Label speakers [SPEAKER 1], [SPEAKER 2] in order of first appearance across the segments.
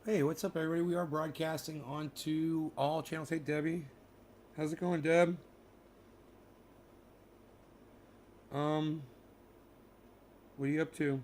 [SPEAKER 1] Hey, what's up, everybody? We are broadcasting onto all channels. Hey, Debbie. How's it going, Deb? Um, what are you up to?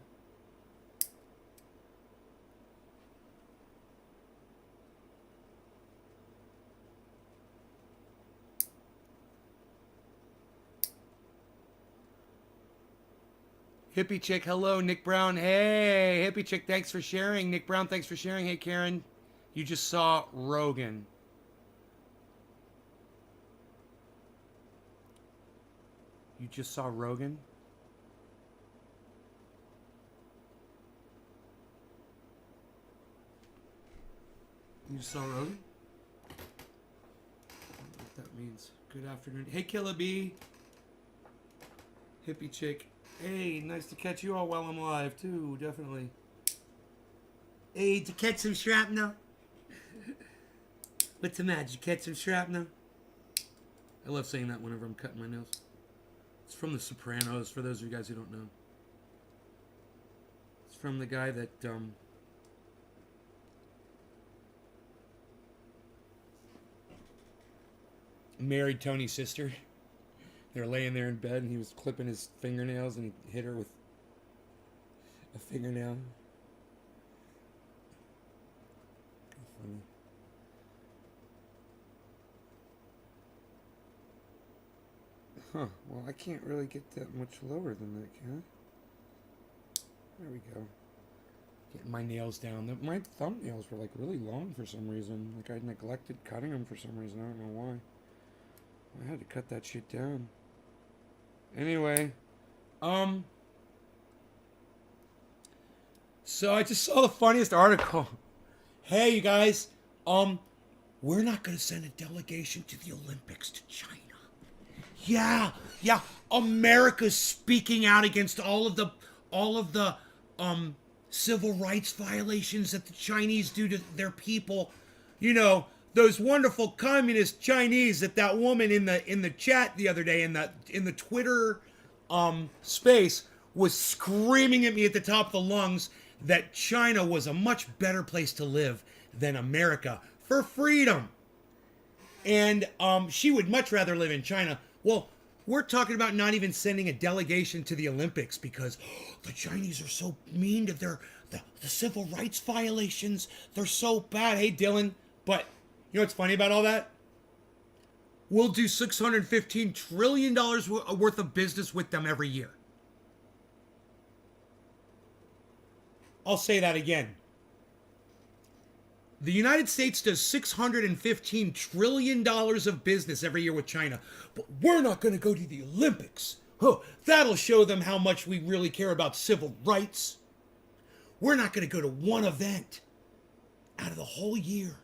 [SPEAKER 1] Hippie Chick, hello. Nick Brown, hey. Hippie Chick, thanks for sharing. Nick Brown, thanks for sharing. Hey, Karen. You just saw Rogan. You just saw Rogan? You just saw Rogan? I don't know what that means. Good afternoon. Hey, Killa B. Hippie Chick. Hey, nice to catch you all while I'm live, too. Definitely. Hey, did you catch some shrapnel? What's the matter? Did you catch some shrapnel? I love saying that whenever I'm cutting my nails. It's from The Sopranos, for those of you guys who don't know. It's from the guy that, married Tony's sister. They were laying there in bed, and he was clipping his fingernails, and he hit her with a fingernail. Funny. Huh. Well, I can't really get that much lower than that, can I? There we go. Getting my nails down. My thumbnails were like really long for some reason. Like I neglected cutting them for some reason. I don't know why. I had to cut that shit down. Anyway, so I just saw the funniest article. Hey, you guys, we're not going to send a delegation to the Olympics to China. Yeah. America's speaking out against all of the civil rights violations that the Chinese do to their people. You know, those wonderful communist Chinese that woman in the chat the other day in the Twitter space was screaming at me at the top of the lungs that China was a much better place to live than America for freedom. And she would much rather live in China. Well, we're talking about not even sending a delegation to the Olympics because the Chinese are so mean to the civil rights violations. They're so bad. Hey, Dylan, but you know what's funny about all that? We'll do $615 trillion worth of business with them every year. I'll say that again. The United States does $615 trillion of business every year with China, but we're not going to go to the Olympics. Huh, that'll show them how much we really care about civil rights. We're not going to go to one event out of the whole year.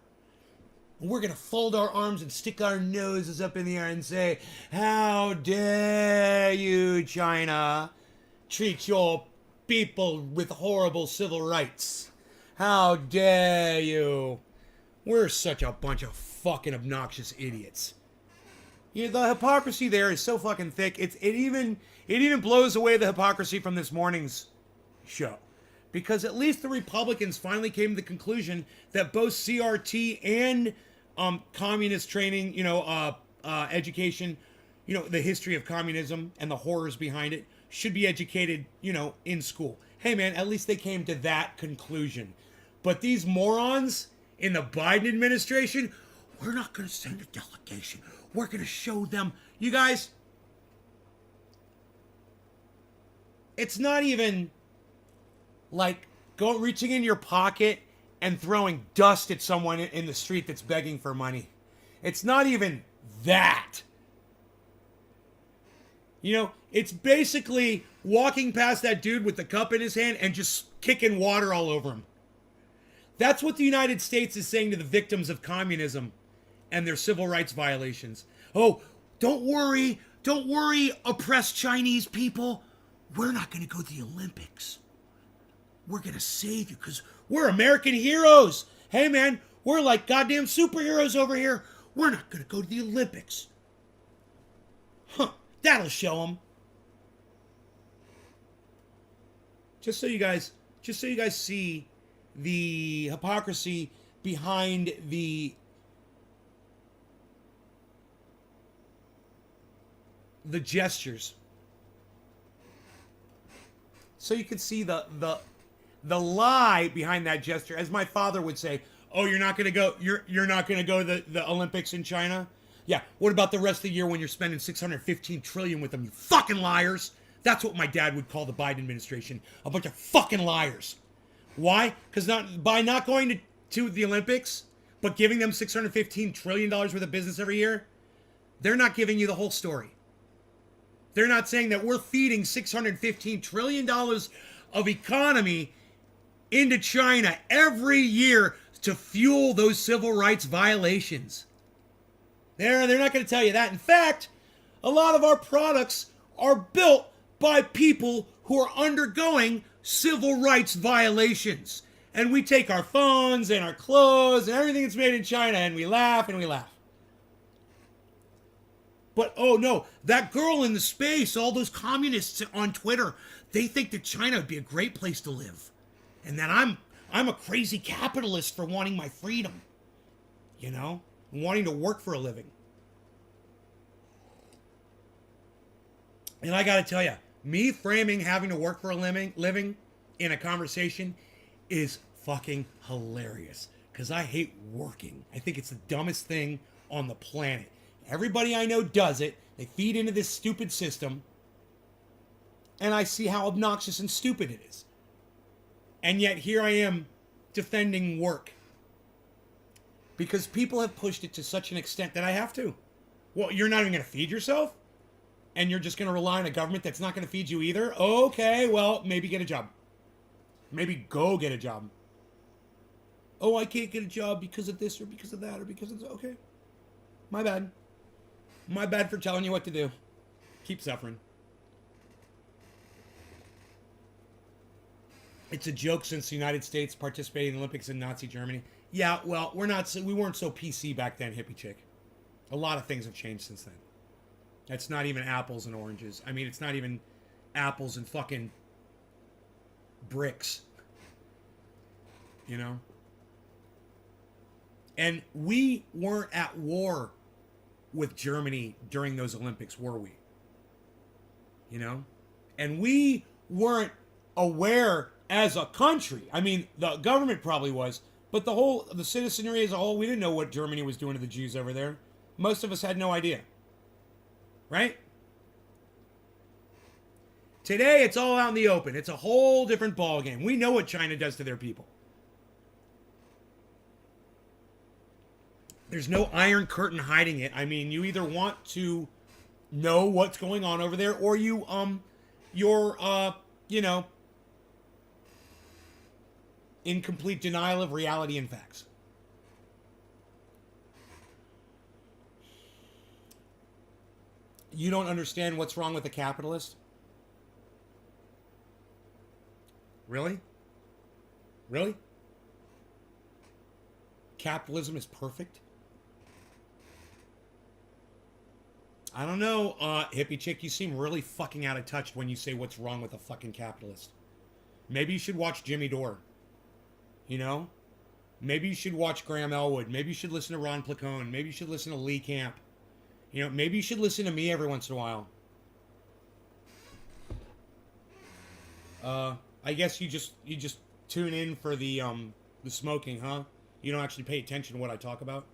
[SPEAKER 1] And we're going to fold our arms and stick our noses up in the air and say, how dare you, China, treat your people with horrible civil rights. How dare you? We're such a bunch of fucking obnoxious idiots. You know, the hypocrisy there is so fucking thick. It even blows away the hypocrisy from this morning's show. Because at least the Republicans finally came to the conclusion that both CRT and communist training, education, the history of communism and the horrors behind it should be educated, in school. Hey, man, at least they came to that conclusion. But these morons in the Biden administration, we're not going to send a delegation. We're going to show them. You guys, it's not even like reaching in your pocket and throwing dust at someone in the street that's begging for money. It's not even that. It's basically walking past that dude with the cup in his hand and just kicking water all over him. That's what the United States is saying to the victims of communism and their civil rights violations. Oh, don't worry, oppressed Chinese people. We're not going to go to the Olympics. We're going to save you because we're American heroes. Hey, man, we're like goddamn superheroes over here. We're not going to go to the Olympics. Huh, that'll show them. Just so you guys see the hypocrisy behind the gestures. So you can see the lie behind that gesture. As my father would say, "Oh, you're not going to go you're not going to go to the Olympics in China?" Yeah, what about the rest of the year when you're spending 615 trillion with them, you fucking liars? That's what my dad would call the Biden administration, a bunch of fucking liars. Why? Because by not going to the Olympics, but giving them $615 trillion worth of business every year, they're not giving you the whole story. They're not saying that we're feeding $615 trillion of economy into China every year to fuel those civil rights violations. They're not going to tell you that. In fact, a lot of our products are built by people who are undergoing civil rights violations. And we take our phones and our clothes and everything that's made in China and we laugh and we laugh. But oh no, that girl in the space, all those communists on Twitter, they think that China would be a great place to live. And that I'm a crazy capitalist for wanting my freedom. You know? Wanting to work for a living. And I gotta tell you, me framing having to work for a living in a conversation is fucking hilarious. Because I hate working. I think it's the dumbest thing on the planet. Everybody I know does it. They feed into this stupid system. And I see how obnoxious and stupid it is. And yet here I am defending work. Because people have pushed it to such an extent that I have to. Well, you're not even going to feed yourself? And you're just going to rely on a government that's not going to feed you either? Okay, well, maybe get a job. Maybe go get a job. Oh, I can't get a job because of this or because of that or because of this. Okay. My bad. My bad for telling you what to do. Keep suffering. It's a joke since the United States participated in the Olympics in Nazi Germany. Yeah, well, we weren't so PC back then, hippie chick. A lot of things have changed since then. It's not even apples and oranges. I mean, it's not even apples and fucking bricks. You know? And we weren't at war with Germany during those Olympics, were we? You know? And we weren't aware as a country. I mean, the government probably was, but the citizenry as a whole, we didn't know what Germany was doing to the Jews over there. Most of us had no idea. Right? Today, it's all out in the open. It's a whole different ballgame. We know what China does to their people. There's no iron curtain hiding it. I mean, you either want to know what's going on over there, or you're in complete denial of reality and facts. You don't understand what's wrong with a capitalist? Really? Really? Capitalism is perfect? I don't know, hippie chick, you seem really fucking out of touch when you say what's wrong with a fucking capitalist. Maybe you should watch Jimmy Dore. You know? Maybe you should watch Graham Elwood. Maybe you should listen to Ron Placone. Maybe you should listen to Lee Camp. You know, maybe you should listen to me every once in a while. I guess you just tune in for the smoking, huh? You don't actually pay attention to what I talk about?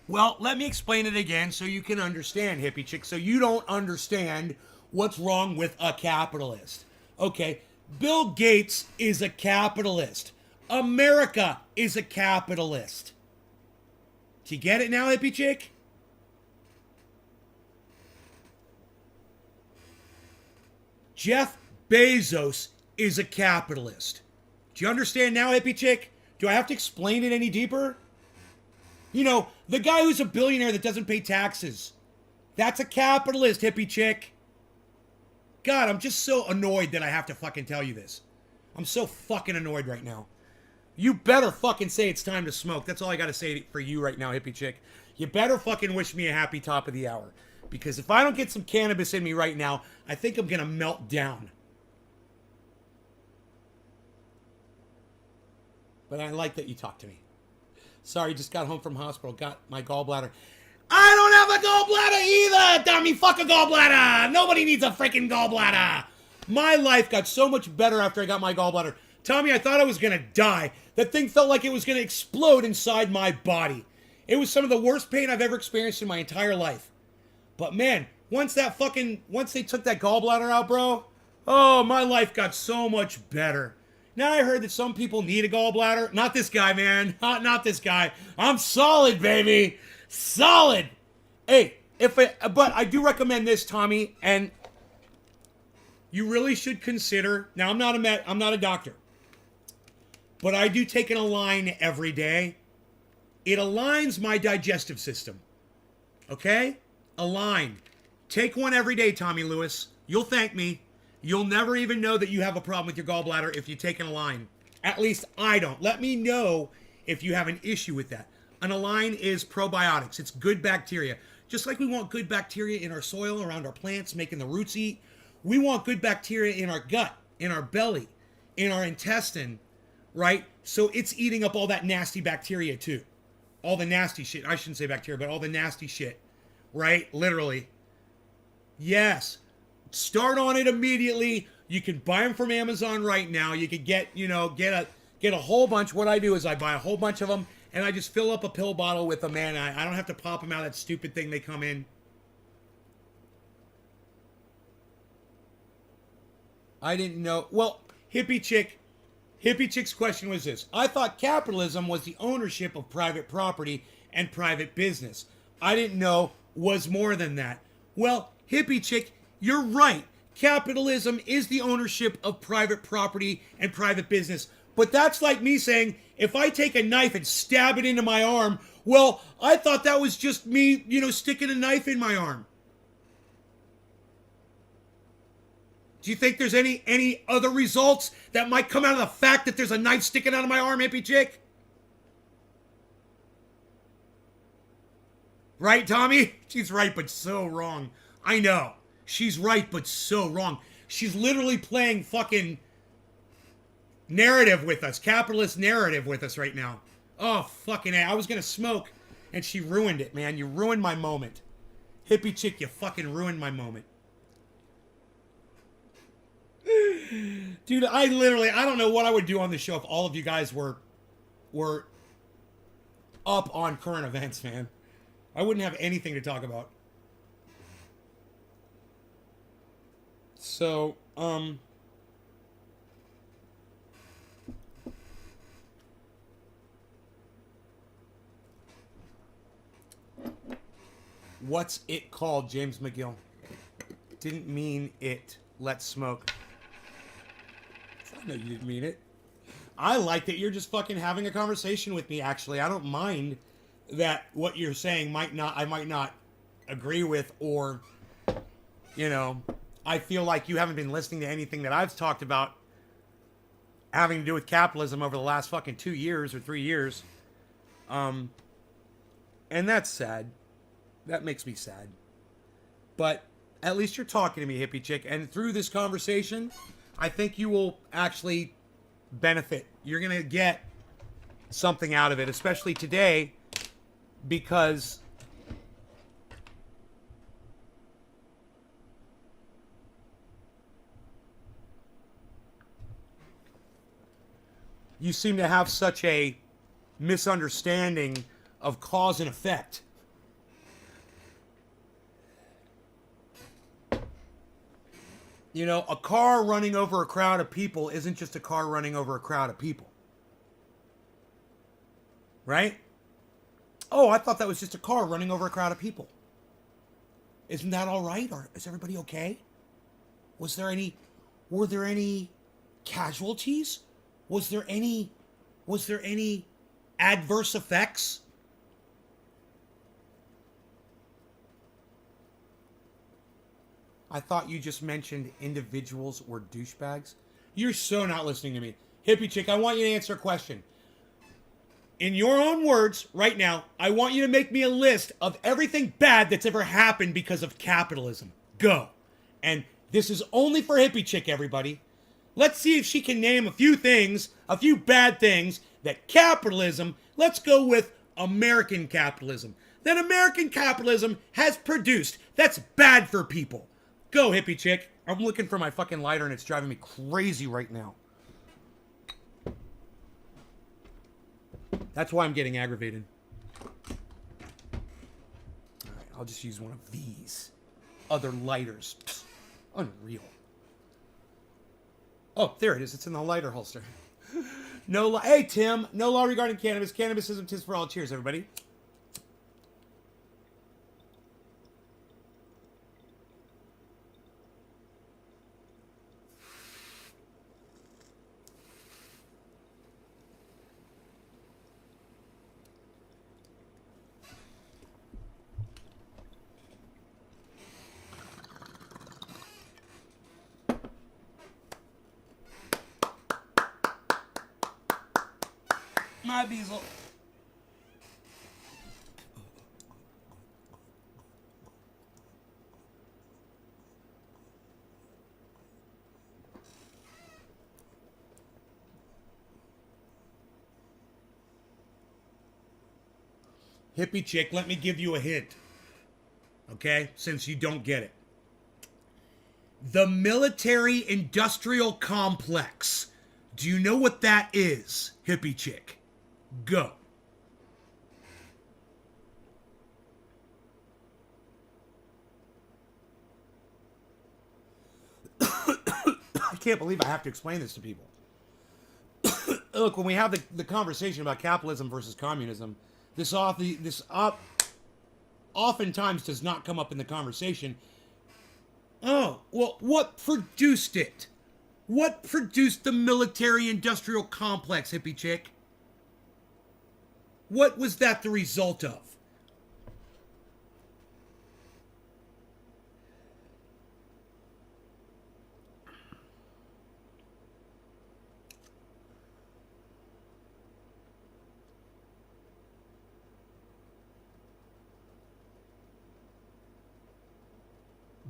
[SPEAKER 1] Well, let me explain it again so you can understand, hippie chick. So you don't understand what's wrong with a capitalist. Okay, Bill Gates is a capitalist. America is a capitalist. Do you get it now, hippie chick? Jeff Bezos is a capitalist. Do you understand now, hippie chick? Do I have to explain it any deeper? You know, the guy who's a billionaire that doesn't pay taxes. That's a capitalist, hippie chick. God, I'm just so annoyed that I have to fucking tell you this. I'm so fucking annoyed right now. You better fucking say it's time to smoke. That's all I gotta say for you right now, hippie chick. You better fucking wish me a happy top of the hour. Because if I don't get some cannabis in me right now, I think I'm gonna melt down. But I like that you talked to me. Sorry, just got home from hospital. Got my gallbladder. I don't have a gallbladder either, dummy. Fuck a gallbladder. Nobody needs a freaking gallbladder. My life got so much better after I got my gallbladder. Tommy, I thought I was going to die. That thing felt like it was going to explode inside my body. It was some of the worst pain I've ever experienced in my entire life. But man, once they took that gallbladder out, bro, oh, my life got so much better. Now I heard that some people need a gallbladder. Not this guy, man. Not this guy. I'm solid, baby. Solid. Hey, but I do recommend this, Tommy, and you really should consider. Now I'm not a doctor, but I do take an Align every day. It aligns my digestive system. Okay? Align. Take one every day, Tommy Lewis. You'll thank me. You'll never even know that you have a problem with your gallbladder if you take an Align. At least I don't. Let me know if you have an issue with that. An Align is probiotics. It's good bacteria. Just like we want good bacteria in our soil, around our plants, making the roots eat, we want good bacteria in our gut, in our belly, in our intestine, right? So it's eating up all that nasty bacteria too. All the nasty shit. I shouldn't say bacteria, but all the nasty shit, right? Literally. Yes. Start on it immediately. You can buy them from Amazon right now. You could get a whole bunch. What I do is I buy a whole bunch of them, and I just fill up a pill bottle with them, man. I don't have to pop them out of that stupid thing they come in. I didn't know. Well, Hippie Chick's question was this. I thought capitalism was the ownership of private property and private business. I didn't know was more than that. Well, Hippie Chick, you're right. Capitalism is the ownership of private property and private business. But that's like me saying, if I take a knife and stab it into my arm, well, I thought that was just me, sticking a knife in my arm. Do you think there's any other results that might come out of the fact that there's a knife sticking out of my arm, Hippie Chick? Right, Tommy? She's right, but so wrong. I know. She's right, but so wrong. She's literally playing fucking narrative with us. Capitalist narrative with us right now. Oh, fucking A. I was going to smoke, and she ruined it, man. You ruined my moment. Hippie Chick, you fucking ruined my moment. Dude, I don't know what I would do on the show if all of you guys were up on current events, man. I wouldn't have anything to talk about. So, what's it called, James McGill? Didn't mean it. Let's smoke. I know you didn't mean it. I like that you're just fucking having a conversation with me, actually. I don't mind that what you're saying I might not agree with, or, I feel like you haven't been listening to anything that I've talked about having to do with capitalism over the last fucking 2 years or 3 years. And that's sad. That makes me sad. But at least you're talking to me, Hippie Chick. And through this conversation, I think you will actually benefit. You're going to get something out of it, especially today, because you seem to have such a misunderstanding of cause and effect. A car running over a crowd of people isn't just a car running over a crowd of people. Right? Oh, I thought that was just a car running over a crowd of people. Isn't that all right? Or is everybody okay? Were there any casualties? Was there any adverse effects? I thought you just mentioned individuals were douchebags. You're so not listening to me. Hippie Chick, I want you to answer a question. In your own words, right now, I want you to make me a list of everything bad that's ever happened because of capitalism. Go. And this is only for Hippie Chick, everybody. Let's see if she can name a few things, a few bad things that capitalism, let's go with American capitalism, that American capitalism has produced, that's bad for people. Go, hippie chick. I'm looking for my fucking lighter and it's driving me crazy right now. That's why I'm getting aggravated. Alright, I'll just use one of these other lighters. Pfft, unreal. Oh, there it is. It's in the lighter holster. Hey, Tim. No law regarding cannabis. Cannabis isn't tis for all. Cheers, everybody. My Beazle. Hippie chick, let me give you a hint. Okay? Since you don't get it. The military-industrial complex. Do you know what that is, hippie chick? Go. I can't believe I have to explain this to people. Look, when we have the conversation about capitalism versus communism, this oftentimes does not come up in the conversation. Oh, well, what produced it? What produced the military-industrial complex, hippie chick? What was that the result of?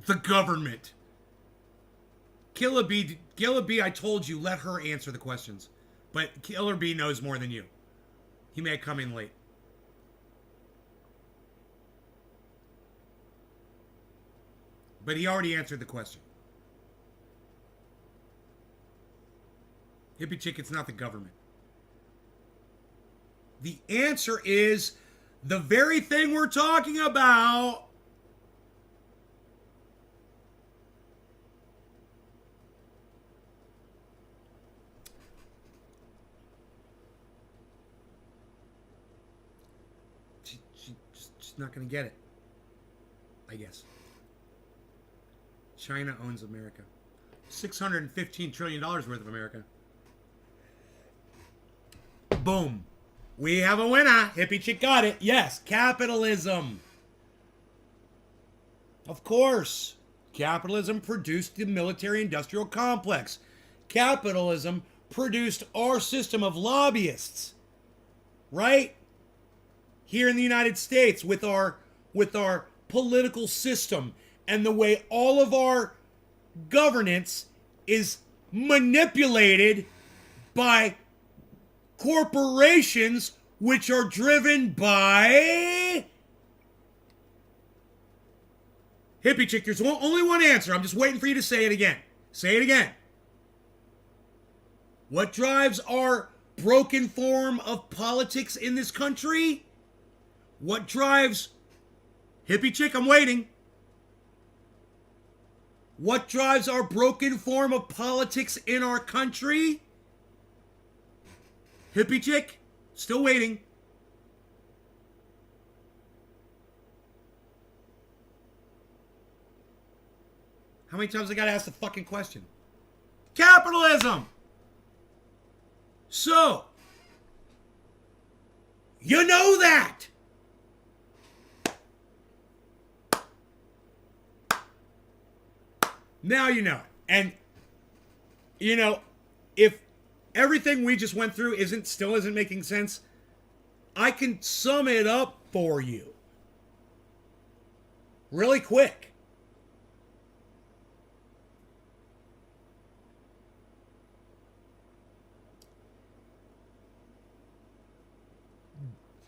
[SPEAKER 1] The government. Killer B, I told you, let her answer the questions. But Killer B knows more than you. He may come in late. But he already answered the question. Hippie chick, it's not the government. The answer is the very thing we're talking about. She's not going to get it. I guess. China owns America. $615 trillion worth of America. Boom. We have a winner. Hippie chick got it. Yes, capitalism. Of course. Capitalism produced the military-industrial complex. Capitalism produced our system of lobbyists. Right? Here in the United States with our political system and the way all of our governance is manipulated by corporations which are driven by... Hippie chick, there's only one answer. I'm just waiting for you to say it again. Say it again. What drives our broken form of politics in this country? What drives... Hippie chick, I'm waiting. What drives our broken form of politics in our country? Hippie chick, still waiting. How many times I gotta ask the fucking question? Capitalism! So, you know that! Now you know. And, you know, if everything we just went through still isn't making sense, I can sum it up for you. Really quick.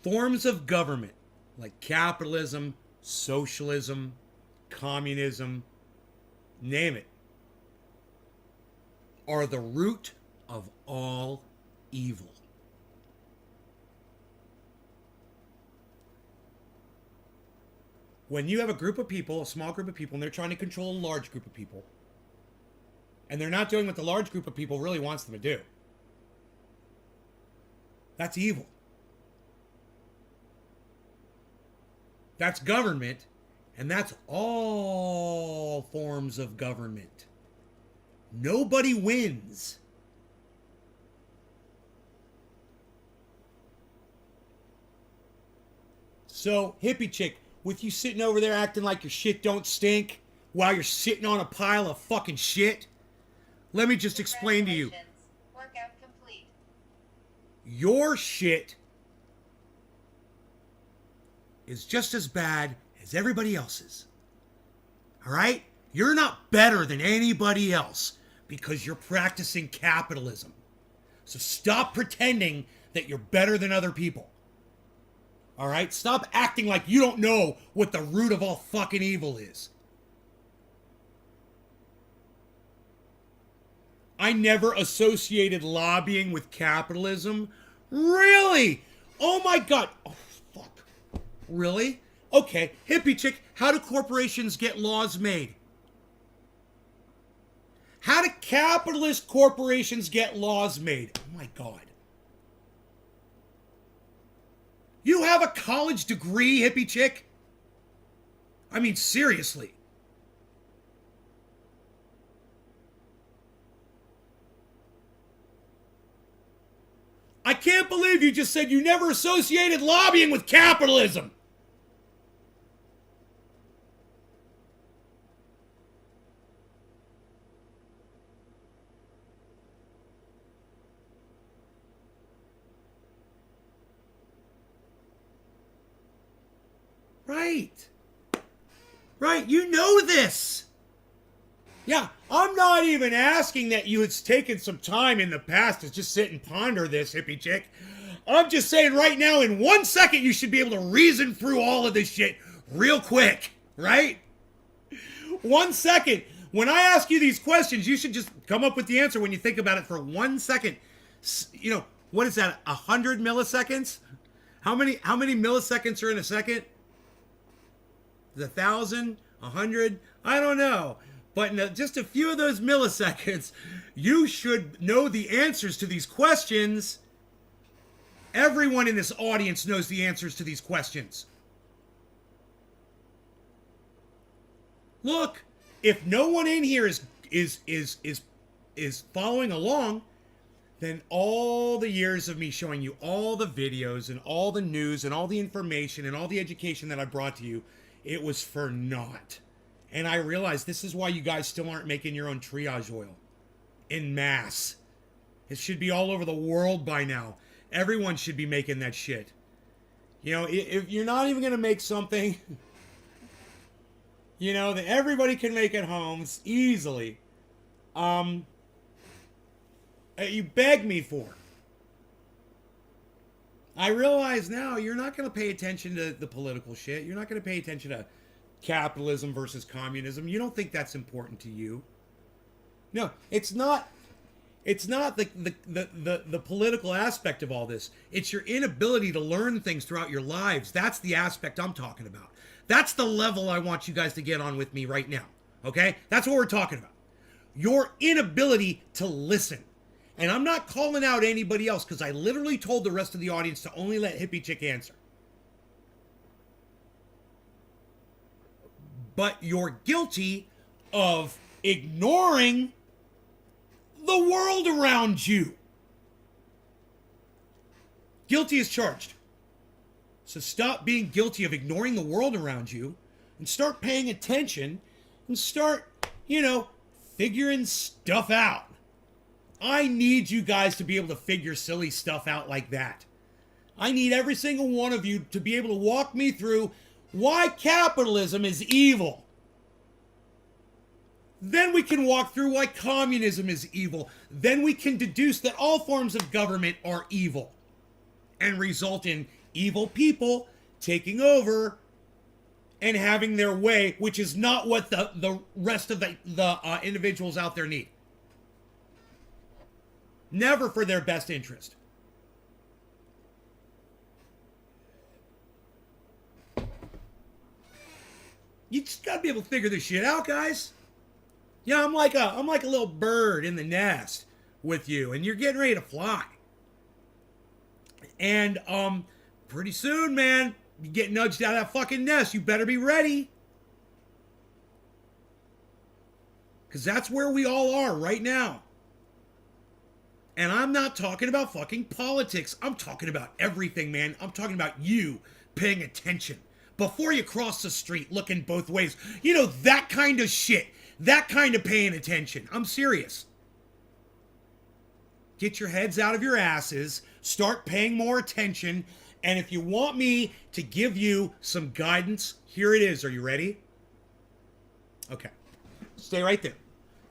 [SPEAKER 1] forms of government like capitalism, socialism, communism, name it, are the root of all evil. When you have a group of people, a small group of people, and they're trying to control a large group of people, and they're not doing what the large group of people really wants them to do, that's evil. That's government, and that's all forms of government. Nobody wins. So, hippie chick, with you sitting over there acting like your shit don't stink while you're sitting on a pile of fucking shit, let me just explain to you.
[SPEAKER 2] Workout complete.
[SPEAKER 1] Your shit is just as bad as everybody else's. All right? You're not better than anybody else because you're practicing capitalism. So stop pretending that you're better than other people. All right? Stop acting like you don't know what the root of all fucking evil is. I never associated lobbying with capitalism. Really? Oh my God. Oh, fuck. Really? Okay, hippie chick, how do corporations get laws made? How do capitalist corporations get laws made? Oh my God. You have a college degree, hippie chick? I mean, seriously. I can't believe you just said you never associated lobbying with capitalism. Right. Right, you know this. Yeah, I'm not even asking that you had taken some time in the past to just sit and ponder this, hippie chick. I'm just saying right now, in 1 second, you should be able to reason through all of this shit real quick, right? 1 second. When I ask you these questions, you should just come up with the answer when you think about it for 1 second. You know, what is that, 100 milliseconds? How many milliseconds are in a second? 1,000? 100? I don't know. But in just a few of those milliseconds, you should know the answers to these questions. Everyone in this audience knows the answers to these questions. Look, if no one in here is following along, then all the years of me showing you all the videos and all the news and all the information and all the education that I brought to you, it was for naught. And I realize this is why you guys still aren't making your own triage oil en masse. It should be all over the world by now. Everyone should be making that shit. You know, if you're not even going to make something, you know, that everybody can make at home easily, you beg me for. I realize now you're not going to pay attention to the political shit. You're not going to pay attention to capitalism versus communism. You don't think that's important to you. No, it's not. It's not the political aspect of all this. It's your inability to learn things throughout your lives. That's the aspect I'm talking about. That's the level I want you guys to get on with me right now. Okay? That's what we're talking about. Your inability to listen. And I'm not calling out anybody else because I literally told the rest of the audience to only let Hippie Chick answer. But you're guilty of ignoring the world around you. Guilty as charged. So stop being guilty of ignoring the world around you and start paying attention and start, you know, figuring stuff out. I need you guys to be able to figure silly stuff out like that. I need every single one of you to be able to walk me through why capitalism is evil. Then we can walk through why communism is evil. Then we can deduce that all forms of government are evil and result in evil people taking over and having their way, which is not what the rest of the individuals out there need. Never for their best interest. You just gotta be able to figure this shit out, guys. Yeah, I'm like a little bird in the nest with you, and you're getting ready to fly. And pretty soon, man, you get nudged out of that fucking nest. You better be ready. Because that's where we all are right now. And I'm not talking about fucking politics. I'm talking about everything, man. I'm talking about you paying attention. Before you cross the street, looking both ways. You know, that kind of shit. That kind of paying attention. I'm serious. Get your heads out of your asses. Start paying more attention. And if you want me to give you some guidance, here it is. Are you ready? Okay. Stay right there.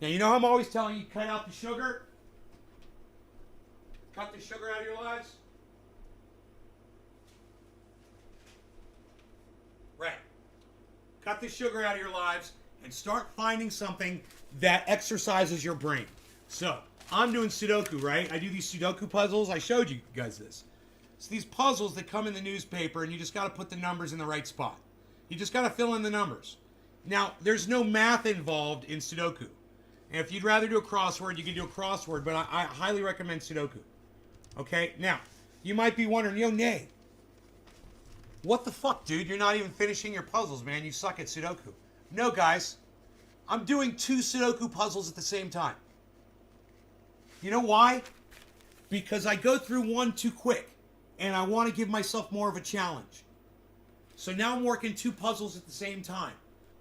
[SPEAKER 1] Now, you know how I'm always telling you, cut out the sugar? Cut the sugar out of your lives? Right. Cut the sugar out of your lives and start finding something that exercises your brain. So, I'm doing Sudoku, right? I do these Sudoku puzzles. I showed you guys this. It's these puzzles that come in the newspaper, and you just got to put the numbers in the right spot. You just got to fill in the numbers. Now, there's no math involved in Sudoku. And if you'd rather do a crossword, you can do a crossword, but I highly recommend Sudoku. Okay? Now, you might be wondering, yo, Nay, what the fuck, dude? You're not even finishing your puzzles, man. You suck at Sudoku. No, guys. I'm doing 2 Sudoku puzzles at the same time. You know why? Because I go through one too quick, and I want to give myself more of a challenge. So now I'm working 2 puzzles at the same time.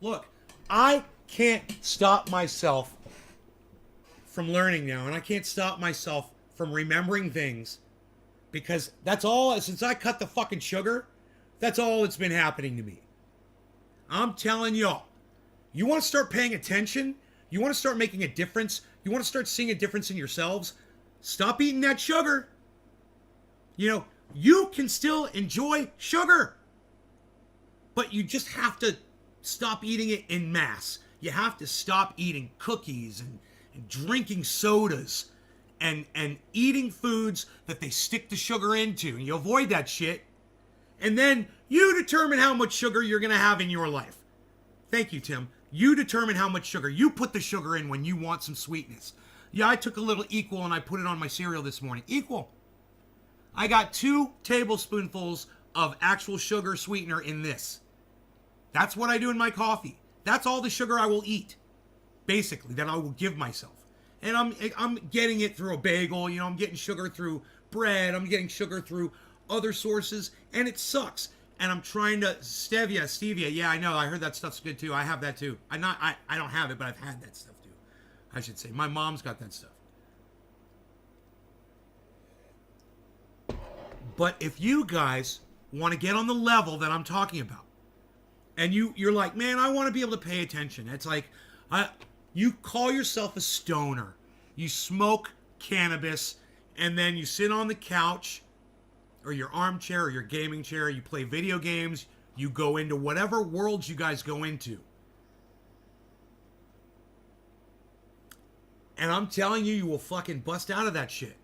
[SPEAKER 1] Look, I can't stop myself from learning now, and I can't stop myself from remembering things, because that's all, since I cut the fucking sugar, that's all that's been happening to me. I'm telling y'all, you want to start paying attention? You want to start making a difference? You want to start seeing a difference in yourselves? Stop eating that sugar. You know, you can still enjoy sugar, but you just have to stop eating it en masse. You have to stop eating cookies and drinking sodas and eating foods that they stick the sugar into. And you avoid that shit. And then you determine how much sugar you're going to have in your life. Thank you, Tim. You determine how much sugar. You put the sugar in when you want some sweetness. Yeah, I took a little Equal and I put it on my cereal this morning. Equal. I got 2 tablespoonfuls of actual sugar sweetener in this. That's what I do in my coffee. That's all the sugar I will eat, basically, that I will give myself. And I'm getting it through a bagel. You know, I'm getting sugar through bread. I'm getting sugar through other sources, and it sucks. And I'm trying to stevia. Yeah, I know. I heard that stuff's good too. I have that too. I don't have it, but I've had that stuff too. I should say my mom's got that stuff. But if you guys want to get on the level that I'm talking about, and you're like, man, I want to be able to pay attention. It's like, you call yourself a stoner. You smoke cannabis, and then you sit on the couch or your armchair or your gaming chair. You play video games. You go into whatever worlds you guys go into. And I'm telling you, you will fucking bust out of that shit.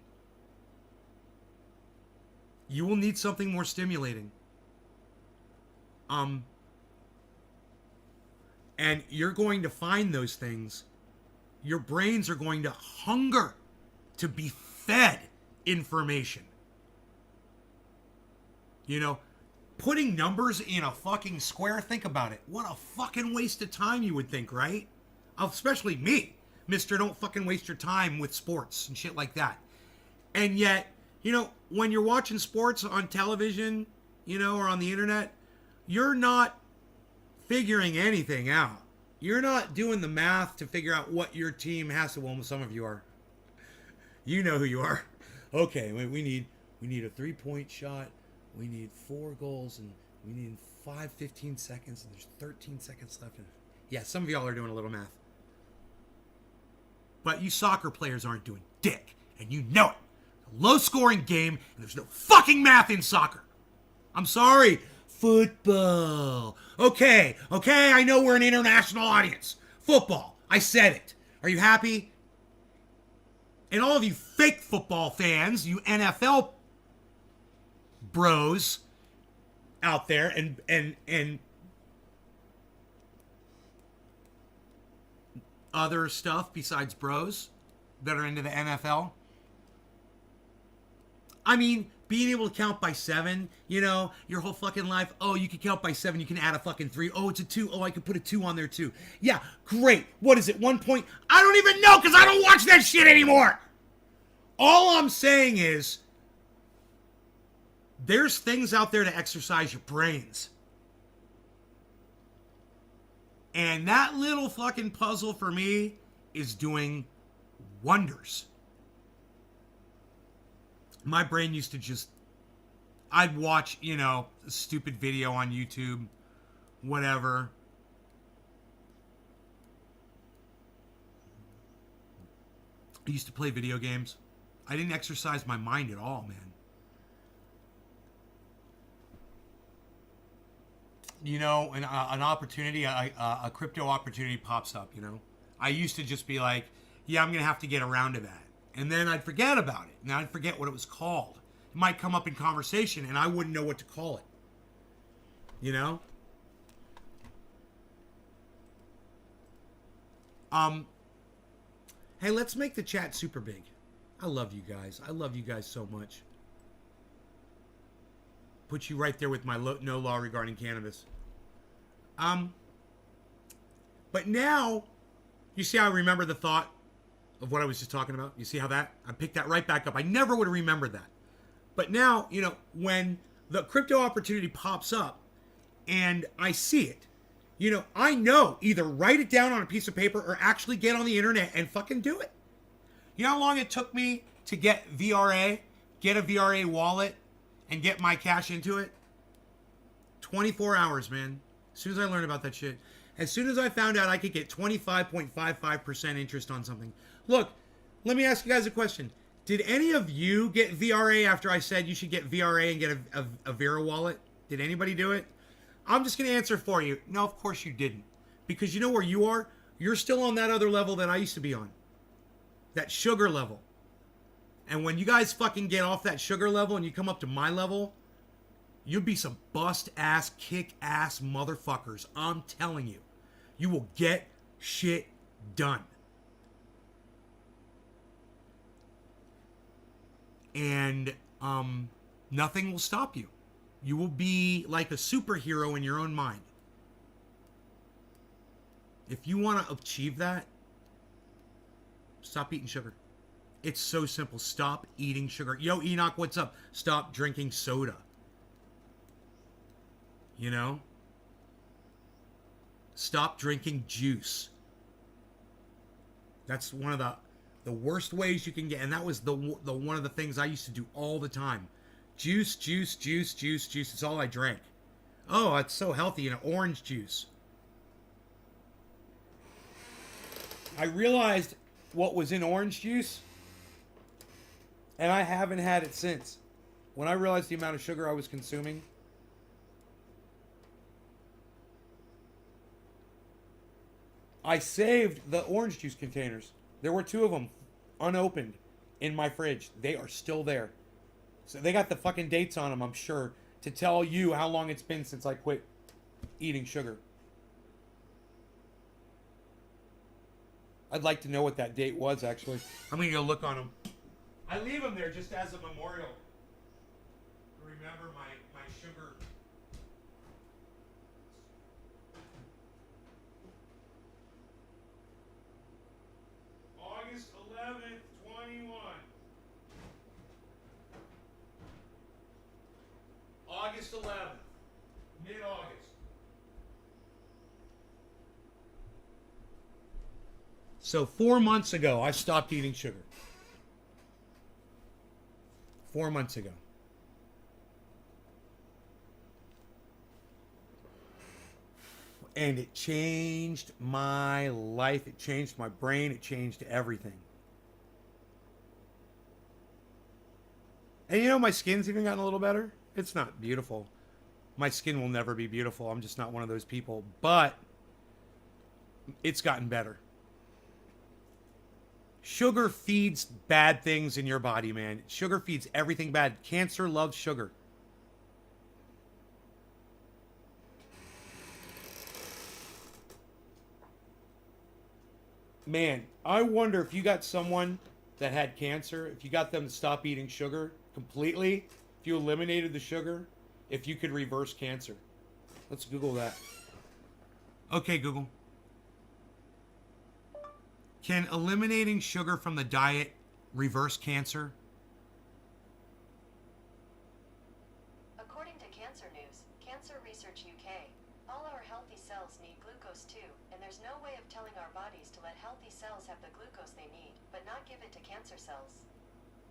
[SPEAKER 1] You will need something more stimulating. And you're going to find those things. Your brains are going to hunger to be fed information. You know, putting numbers in a fucking square, think about it. What a fucking waste of time, you would think, right? Especially me, Mr. Don't fucking waste your time with sports and shit like that. And yet, you know, when you're watching sports on television, you know, or on the internet, you're not figuring anything out. You're not doing the math to figure out what your team has to. Well, some of you are. You know who you are. Okay, we need a 3-point shot. We need 4 goals, and we need 15 seconds, and there's 13 seconds left. Yeah, some of y'all are doing a little math. But you soccer players aren't doing dick, and you know it. A low-scoring game, and there's no fucking math in soccer. I'm sorry. Football. Okay, I know we're an international audience. Football. I said it. Are you happy? And all of you fake football fans, you NFL bros out there and other stuff besides bros that are into the NFL. I mean, being able to count by 7, you know, your whole fucking life. Oh, you can count by 7. You can add a fucking 3. Oh, it's a 2. Oh, I can put a 2 on there too. Yeah, great. What is it? 1 point? I don't even know because I don't watch that shit anymore. All I'm saying is there's things out there to exercise your brains. And that little fucking puzzle for me is doing wonders. My brain used to just, I'd watch, you know, a stupid video on YouTube, whatever. I used to play video games. I didn't exercise my mind at all, man. You know, an opportunity, a crypto opportunity pops up, you know. I used to just be like, yeah, I'm going to have to get around to that. And then I'd forget about it. And I'd forget what it was called. It might come up in conversation and I wouldn't know what to call it. You know? Hey, let's make the chat super big. I love you guys. I love you guys so much. Put you right there with my no law regarding cannabis. But now, you see how I remember the thought of what I was just talking about? You see how that? I picked that right back up. I never would have remembered that. But now, you know, when the crypto opportunity pops up and I see it, you know, I know either write it down on a piece of paper or actually get on the internet and fucking do it. You know how long it took me to get VRA, get a VRA wallet, and get my cash into it? 24 hours, man. As soon as I learned about that shit. As soon as I found out I could get 25.55% interest on something. Look, let me ask you guys a question. Did any of you get VRA after I said you should get VRA and get a Vera wallet? Did anybody do it? I'm just going to answer for you. No, of course you didn't. Because you know where you are? You're still on that other level that I used to be on. That sugar level. And when you guys fucking get off that sugar level and you come up to my level, you'll be some bust-ass, kick-ass motherfuckers. I'm telling you. You will get shit done. And nothing will stop you. You will be like a superhero in your own mind. If you want to achieve that, stop eating sugar. It's so simple. Stop eating sugar. Yo, Enoch, what's up? Stop drinking soda. You know? Stop drinking juice. That's one of the worst ways you can get. And that was the one of the things I used to do all the time. Juice, juice, juice, juice, juice. It's all I drank. Oh, it's so healthy. And orange juice. I realized what was in orange juice. And I haven't had it since. When I realized the amount of sugar I was consuming. I saved the orange juice containers. There were 2 of them unopened in my fridge. They are still there. So they got the fucking dates on them, I'm sure, to tell you how long it's been since I quit eating sugar. I'd like to know what that date was, actually. I'm going to go look on them. I leave them there just as a memorial. To remember my sugar. August 11th, 21. August 11th. Mid-August. So 4 months ago, I stopped eating sugar. 4 months ago. And it changed my life. It changed my brain. It changed everything. And you know, my skin's even gotten a little better. It's not beautiful. My skin will never be beautiful. I'm just not one of those people. But it's gotten better. Sugar feeds bad things in your body, man. Sugar feeds everything bad. Cancer loves sugar. Man, I wonder if you got someone that had cancer, if you got them to stop eating sugar completely, if you eliminated the sugar, if you could reverse cancer. Let's Google that. Okay, Google. Can eliminating sugar from the diet reverse cancer?
[SPEAKER 2] According to Cancer News, Cancer Research UK, all our healthy cells need glucose too, and there's no way of telling our bodies to let healthy cells have the glucose they need, but not give it to cancer cells.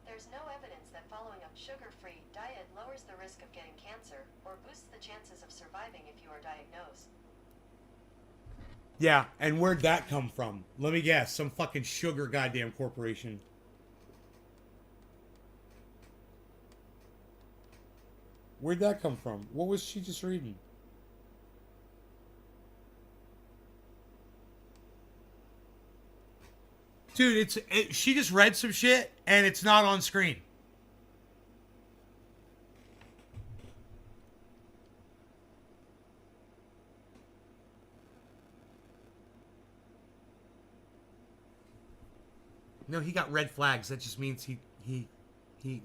[SPEAKER 2] There's no evidence that following a sugar-free diet lowers the risk of getting cancer, or boosts the chances of surviving if you are diagnosed.
[SPEAKER 1] Yeah, and where'd that come from? Let me guess. Some fucking sugar goddamn corporation. Where'd that come from? What was she just reading? Dude, she just read some shit and it's not on screen. No, he got red flags. That just means he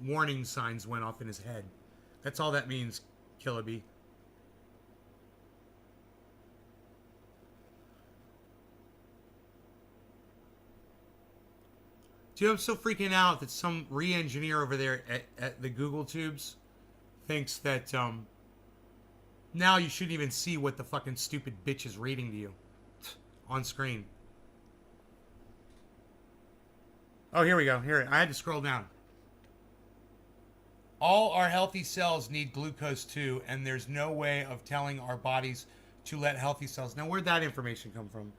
[SPEAKER 1] warning signs went off in his head. That's all that means, Killaby. Dude, I'm so freaking out that some re-engineer over there at the Google Tubes thinks that now you shouldn't even see what the fucking stupid bitch is reading to you on screen. Oh, here we go. Here, I had to scroll down. All our healthy cells need glucose too, and there's no way of telling our bodies to let healthy cells. Now, where'd that information come from?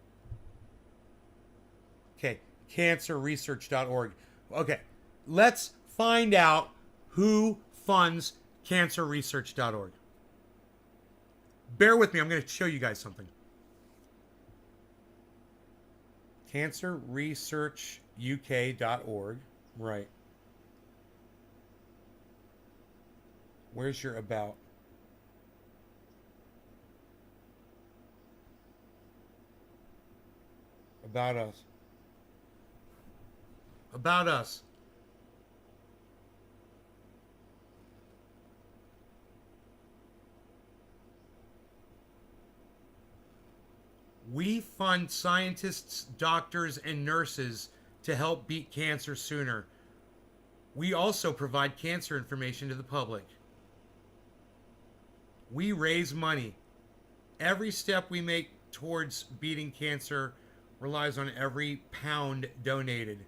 [SPEAKER 1] Okay, cancerresearch.org. Okay, let's find out who funds cancerresearch.org. Bear with me, I'm going to show you guys something. cancerresearchuk.org. Right. Where's your about? About us. About us. We fund scientists, doctors, and nurses to help beat cancer sooner. We also provide cancer information to the public. We raise money. Every step we make towards beating cancer relies on every pound donated.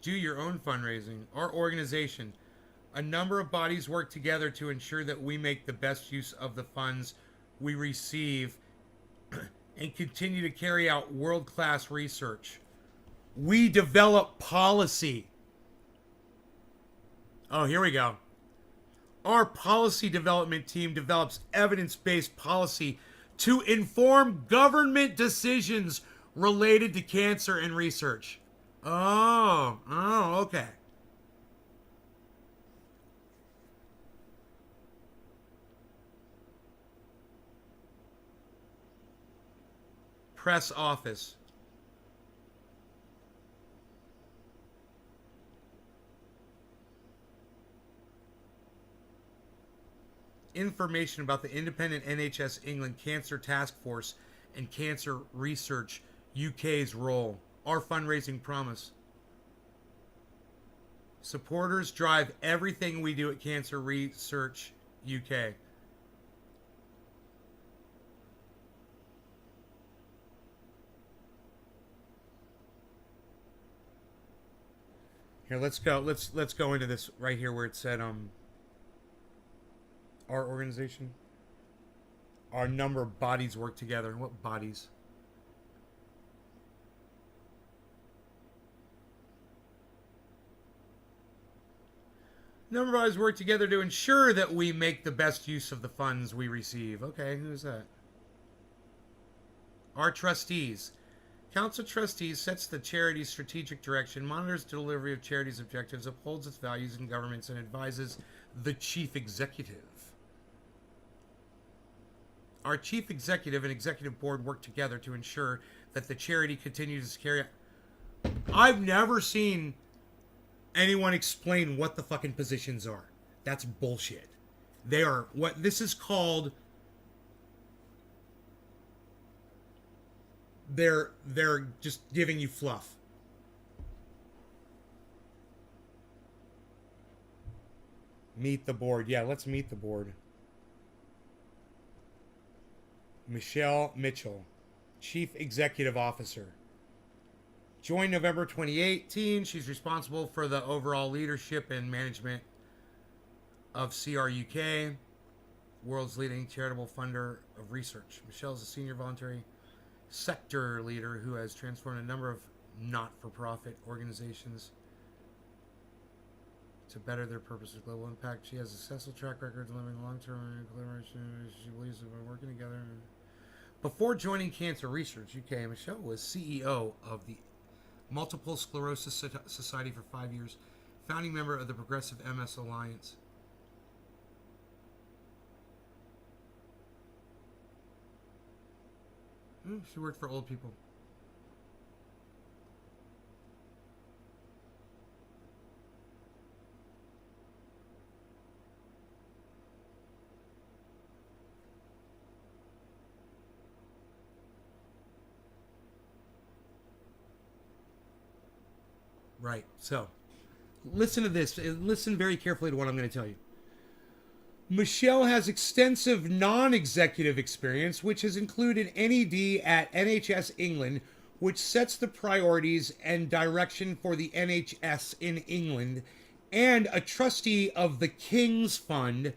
[SPEAKER 1] Do your own fundraising. Our organization, a number of bodies work together to ensure that we make the best use of the funds we receive and continue to carry out world-class research. We develop policy. Oh, here we go. Our policy development team develops evidence-based policy to inform government decisions related to cancer and research. Oh, okay. Press office. Information about the independent NHS England Cancer Task Force and Cancer Research UK's role. Our fundraising promise. Supporters drive everything we do at Cancer Research UK. Here, let's go. Let's go into this right here where it said our organization. Our number of bodies work together. What bodies? Number of bodies work together to ensure that we make the best use of the funds we receive. Okay, who's that? Our trustees. Council trustees sets the charity's strategic direction, monitors delivery of charity's objectives, upholds its values and governments, and advises the chief executive. Our chief executive and executive board work together to ensure that the charity continues to carry out. I've never seen anyone explain what the fucking positions are. That's bullshit. They are what this is called. They're just giving you fluff. Meet the board. Yeah, let's meet the board. Michelle Mitchell, Chief Executive Officer. Joined November 2018. She's responsible for the overall leadership and management of CRUK, world's leading charitable funder of research. Michelle is a senior voluntary sector leader who has transformed a number of not-for-profit organizations to better their purpose of global impact. She has a successful track record delivering long-term collaboration. She believes that by working together. Before joining Cancer Research UK, Michelle was CEO of the Multiple Sclerosis Society for 5 years, founding member of the Progressive MS Alliance. She worked for old people. Right. So, listen to this. Listen very carefully to what I'm going to tell you. Michelle has extensive non-executive experience, which has included NED at NHS England, which sets the priorities and direction for the NHS in England, and a trustee of the King's Fund,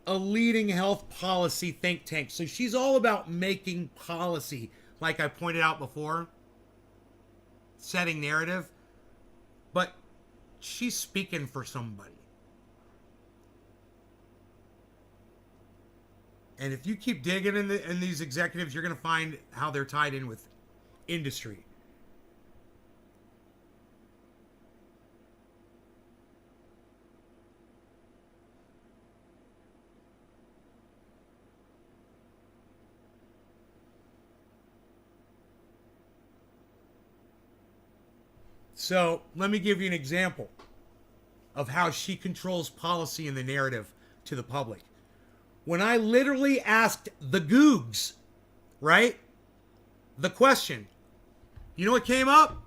[SPEAKER 1] a leading health policy think tank. So she's all about making policy, like I pointed out before, setting narrative, but she's speaking for somebody. And if you keep digging in these executives, you're going to find how they're tied in with industry. So let me give you an example of how she controls policy and the narrative to the public. When I literally asked the Googs, right, the question, you know what came up?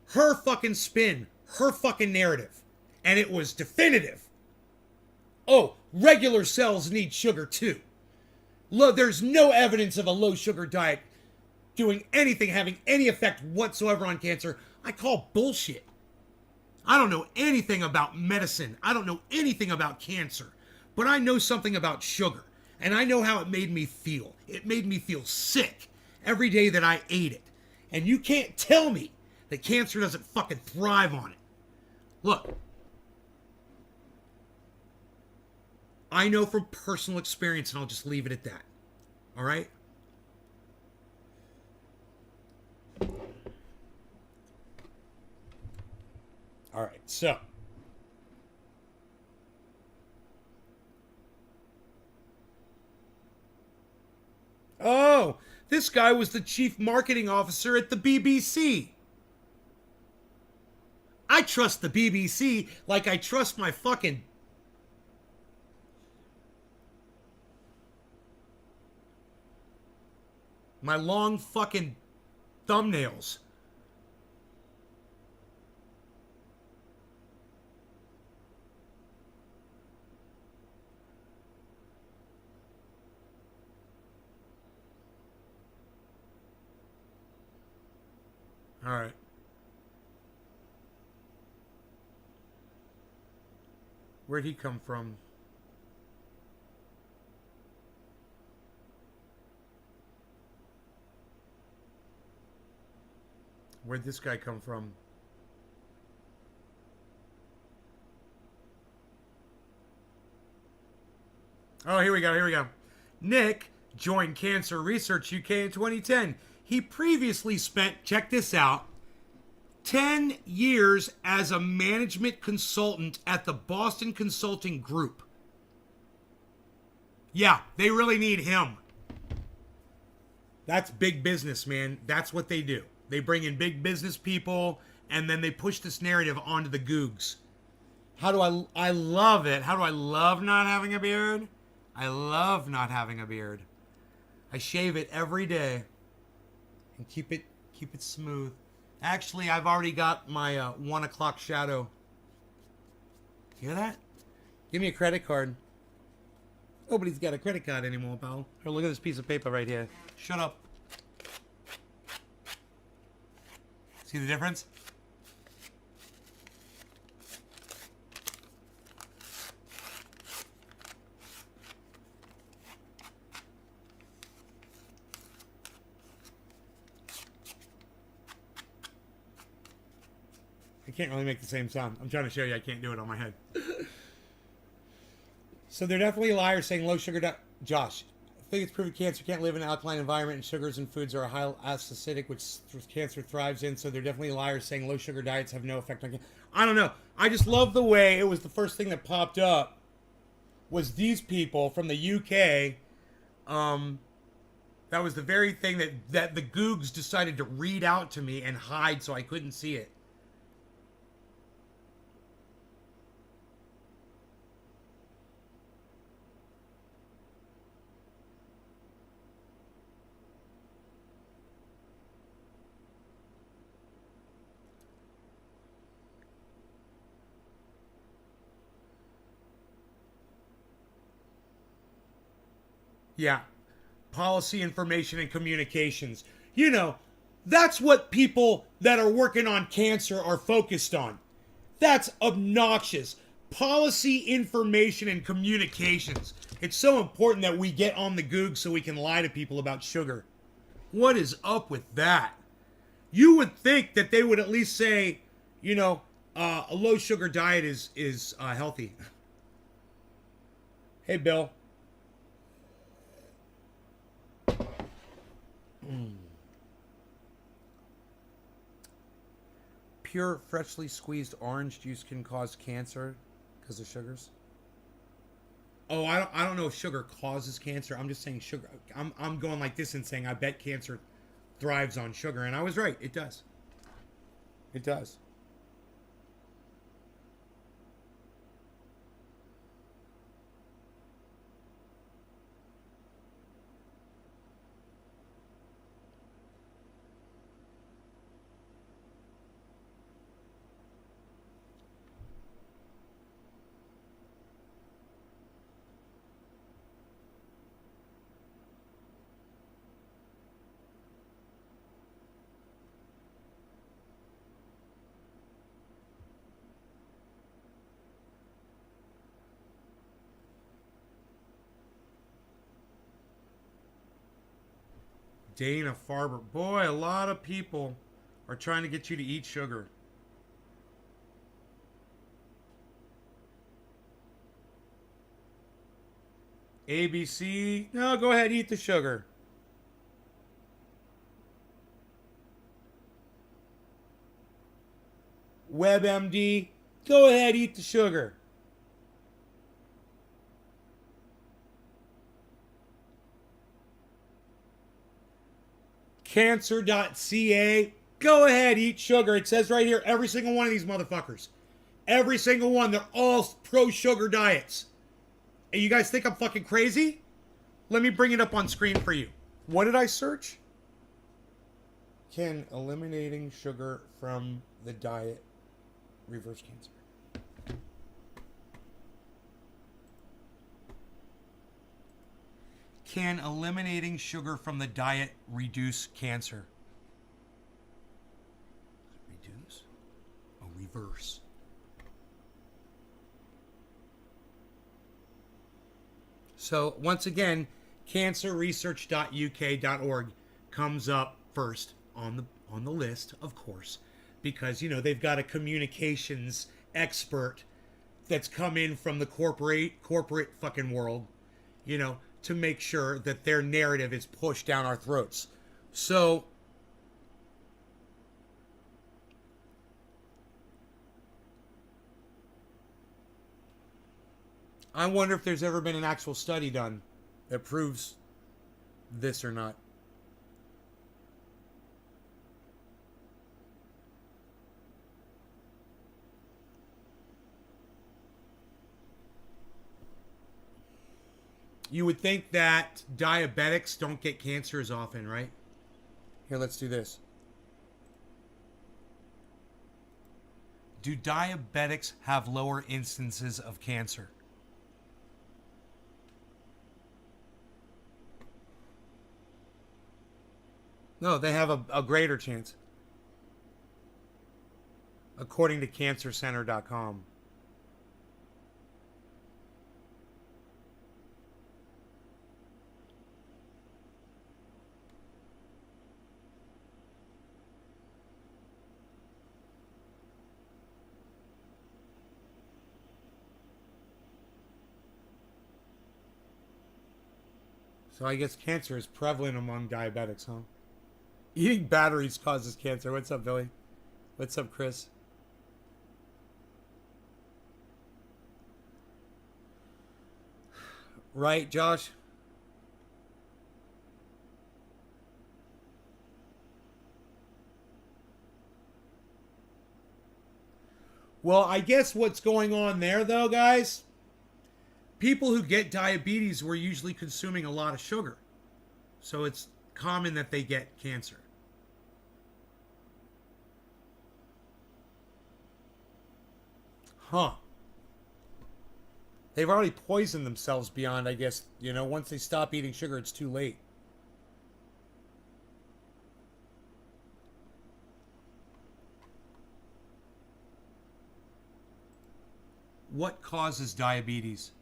[SPEAKER 1] Her fucking spin, her fucking narrative. And it was definitive. Oh, regular cells need sugar too. Look, there's no evidence of a low sugar diet doing anything, having any effect whatsoever on cancer. I call bullshit. I don't know anything about medicine. I don't know anything about cancer. But I know something about sugar. And I know how it made me feel. It made me feel sick every day that I ate it. And you can't tell me that cancer doesn't fucking thrive on it. Look. I know from personal experience, and I'll just leave it at that. All right? All right, so. Oh, this guy was the chief marketing officer at the BBC. I trust the BBC like I trust my fucking... my long fucking thumbnails. All right. Where'd he come from? Where'd this guy come from? Oh, here we go. Here we go. Nick joined Cancer Research UK in 2010. He previously spent, check this out, 10 years as a management consultant at the Boston Consulting Group. Yeah, they really need him. That's big business, man. That's what they do. They bring in big business people, and then they push this narrative onto the Googs. How do I love it. How do I love not having a beard? I love not having a beard. I shave it every day and keep it smooth. Actually, I've already got my 1 o'clock shadow. Hear that? Give me a credit card. Nobody's got a credit card anymore, pal. Here, look at this piece of paper right here. Shut up. See the difference? I can't really make the same sound. I'm trying to show you I can't do it on my head. So they're definitely liars saying low sugar diet. Josh, I think it's proven cancer can't live in an alkaline environment, and sugars and foods are high acidic, which cancer thrives in. So they're definitely liars saying low sugar diets have no effect on cancer. I don't know. I just love the way it was the first thing that popped up was these people from the UK. That was the very thing that the Googs decided to read out to me and hide so I couldn't see it. Yeah. Policy, information, and communications. You know, that's what people that are working on cancer are focused on. That's obnoxious. Policy, information, and communications. It's so important that we get on the Goog so we can lie to people about sugar. What is up with that? You would think that they would at least say, you know, a low sugar diet is healthy. Hey, Bill. Pure, freshly squeezed orange juice can cause cancer because of sugars. Oh, I don't know if sugar causes cancer. I'm just saying sugar. I'm going like this and saying I bet cancer thrives on sugar, and I was right. It does. It does. Dana Farber. Boy, a lot of people are trying to get you to eat sugar. ABC. No, go ahead, eat the sugar. WebMD. Go ahead, eat the sugar. Cancer.ca. Go ahead, eat sugar. It says right here, every single one of these motherfuckers. Every single one. They're all pro-sugar diets. And you guys think I'm fucking crazy? Let me bring it up on screen for you. What did I search? Can eliminating sugar from the diet reverse cancer? Can eliminating sugar from the diet reduce cancer? Reduce? Oh, reverse. So, once again, cancerresearch.uk.org comes up first on the list, of course, because, you know, they've got a communications expert that's come in from the corporate fucking world. you know, to make sure that their narrative is pushed down our throats. So, I wonder if there's ever been an actual study done that proves this or not. You would think that diabetics don't get cancer as often, right? Here, let's do this. Do diabetics have lower instances of cancer? No, they have a greater chance. According to cancercenter.com. So I guess cancer is prevalent among diabetics, huh? Eating batteries causes cancer. What's up, Billy? What's up, Chris? Right, Josh? Well, I guess what's going on there, though, guys, people who get diabetes were usually consuming a lot of sugar. So it's common that they get cancer. Huh. They've already poisoned themselves beyond, I guess, once they stop eating sugar, it's too late. What causes diabetes?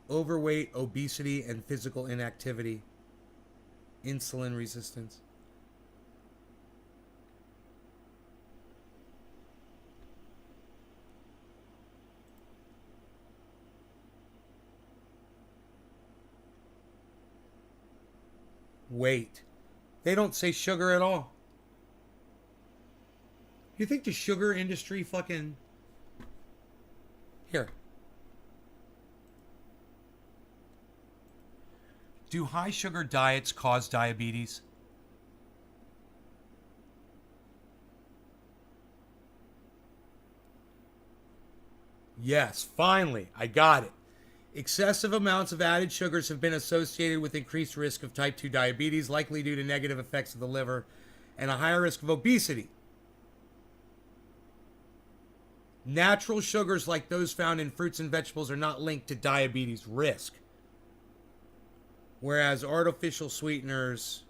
[SPEAKER 1] Overweight, obesity, and physical inactivity. Insulin resistance. Weight. They don't say sugar at all. You think the sugar industry fucking... Here. Do high sugar diets cause diabetes? Yes, finally, I got it. Excessive amounts of added sugars have been associated with increased risk of type 2 diabetes, likely due to negative effects of the liver and a higher risk of obesity. Natural sugars like those found in fruits and vegetables are not linked to diabetes risk. Whereas artificial sweeteners,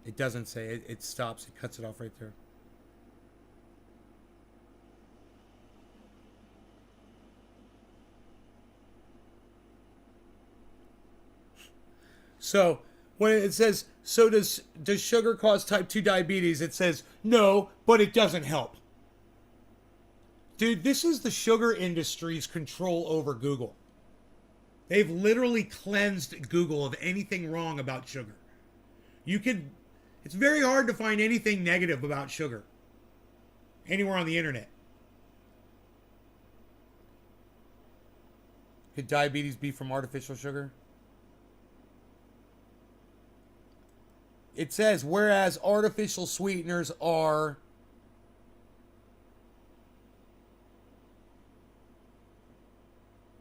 [SPEAKER 1] it doesn't say, it stops, it cuts it off right there. So when it says, so does sugar cause type 2 diabetes? It says, no, but it doesn't help. Dude, this is the sugar industry's control over Google. They've literally cleansed Google of anything wrong about sugar. It's very hard to find anything negative about sugar anywhere on the internet. Could diabetes be from artificial sugar? It says, whereas artificial sweeteners are...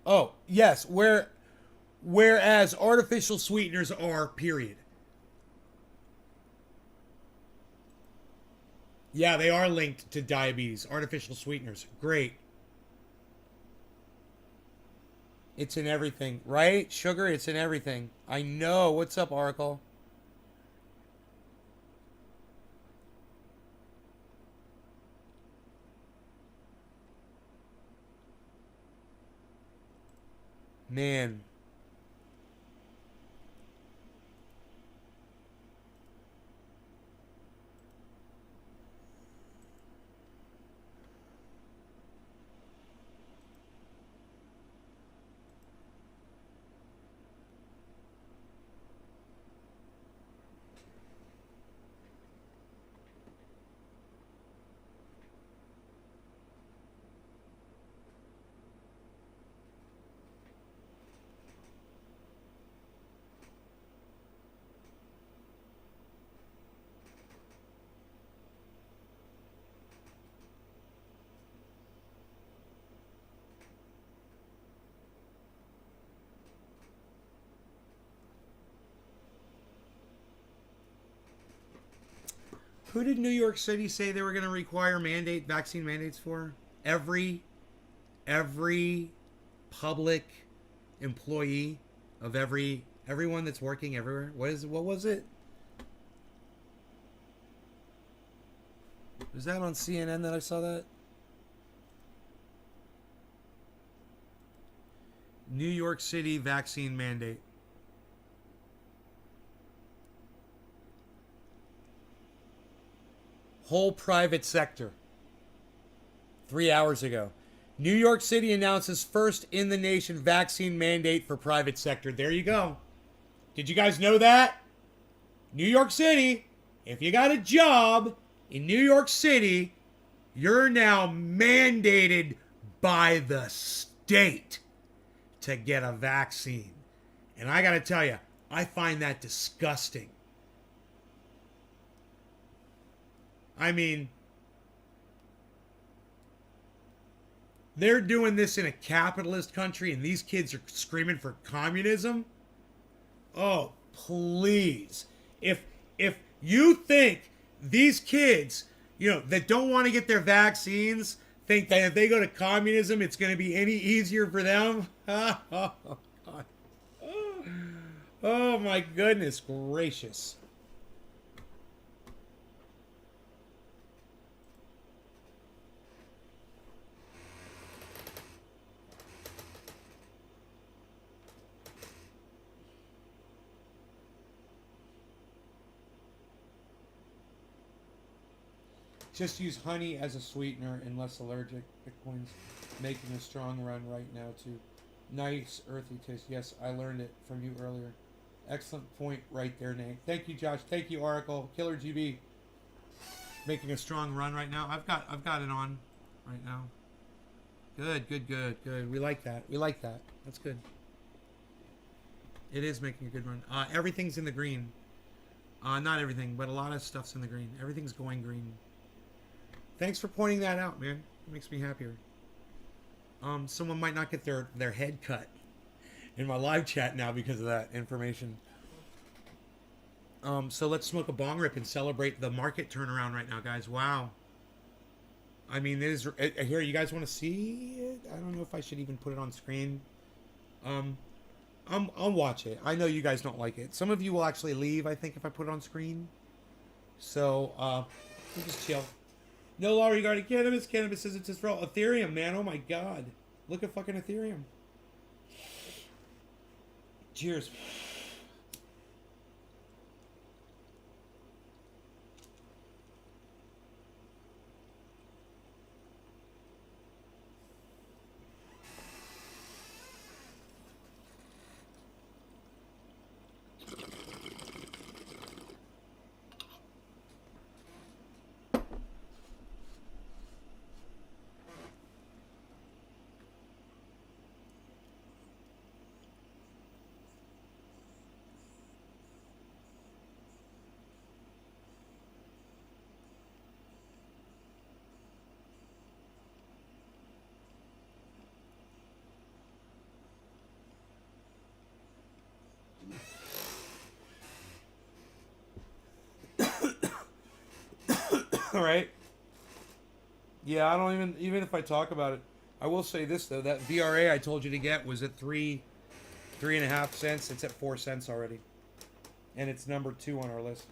[SPEAKER 1] Oh, yes, whereas artificial sweeteners are, period. Yeah, they are linked to diabetes. Artificial sweeteners. Great. It's in everything, right? Sugar, it's in everything. I know. What's up, Oracle? Man. Who did New York City say they were going to require vaccine mandates for? Every public employee of everyone that's working everywhere. What was it? Was that on CNN that I saw that? New York City vaccine mandate. Whole private sector. 3 hours ago. New York City announces first in the nation vaccine mandate for private sector. There you go. Did you guys know that? New York City, if you got a job in New York City, you're now mandated by the state to get a vaccine. And I got to tell you, I find that disgusting. I mean, they're doing this in a capitalist country and these kids are screaming for communism? Oh, please. If you think these kids, that don't want to get their vaccines, think that if they go to communism, it's going to be any easier for them? Oh, my goodness gracious. Just use honey as a sweetener and less allergic. Bitcoin's making a strong run right now too. Nice earthy taste. Yes, I learned it from you earlier. Excellent point right there, Nate. Thank you, Josh. Thank you, Oracle. Killer GB. Making a strong run right now. I've got it on right now. Good. We like that. That's good. It is making a good run. Everything's in the green. Not everything, but a lot of stuff's in the green. Everything's going green. Thanks for pointing that out, man. It makes me happier. Someone might not get their head cut in my live chat now because of that information. So let's smoke a bong rip and celebrate the market turnaround right now, guys. Wow. I mean, it is here. You guys want to see it? I don't know if I should even put it on screen. I'll watch it. I know you guys don't like it. Some of you will actually leave, I think, if I put it on screen. So we'll just chill. No law regarding cannabis. Cannabis says it's just for all. Ethereum, man. Oh my god. Look at fucking Ethereum. Cheers. All right. Yeah, I don't even if I talk about it. I will say this though, that VRA I told you to get was at 3.5 cents. It's at 4 cents already, and it's number 2 on our list.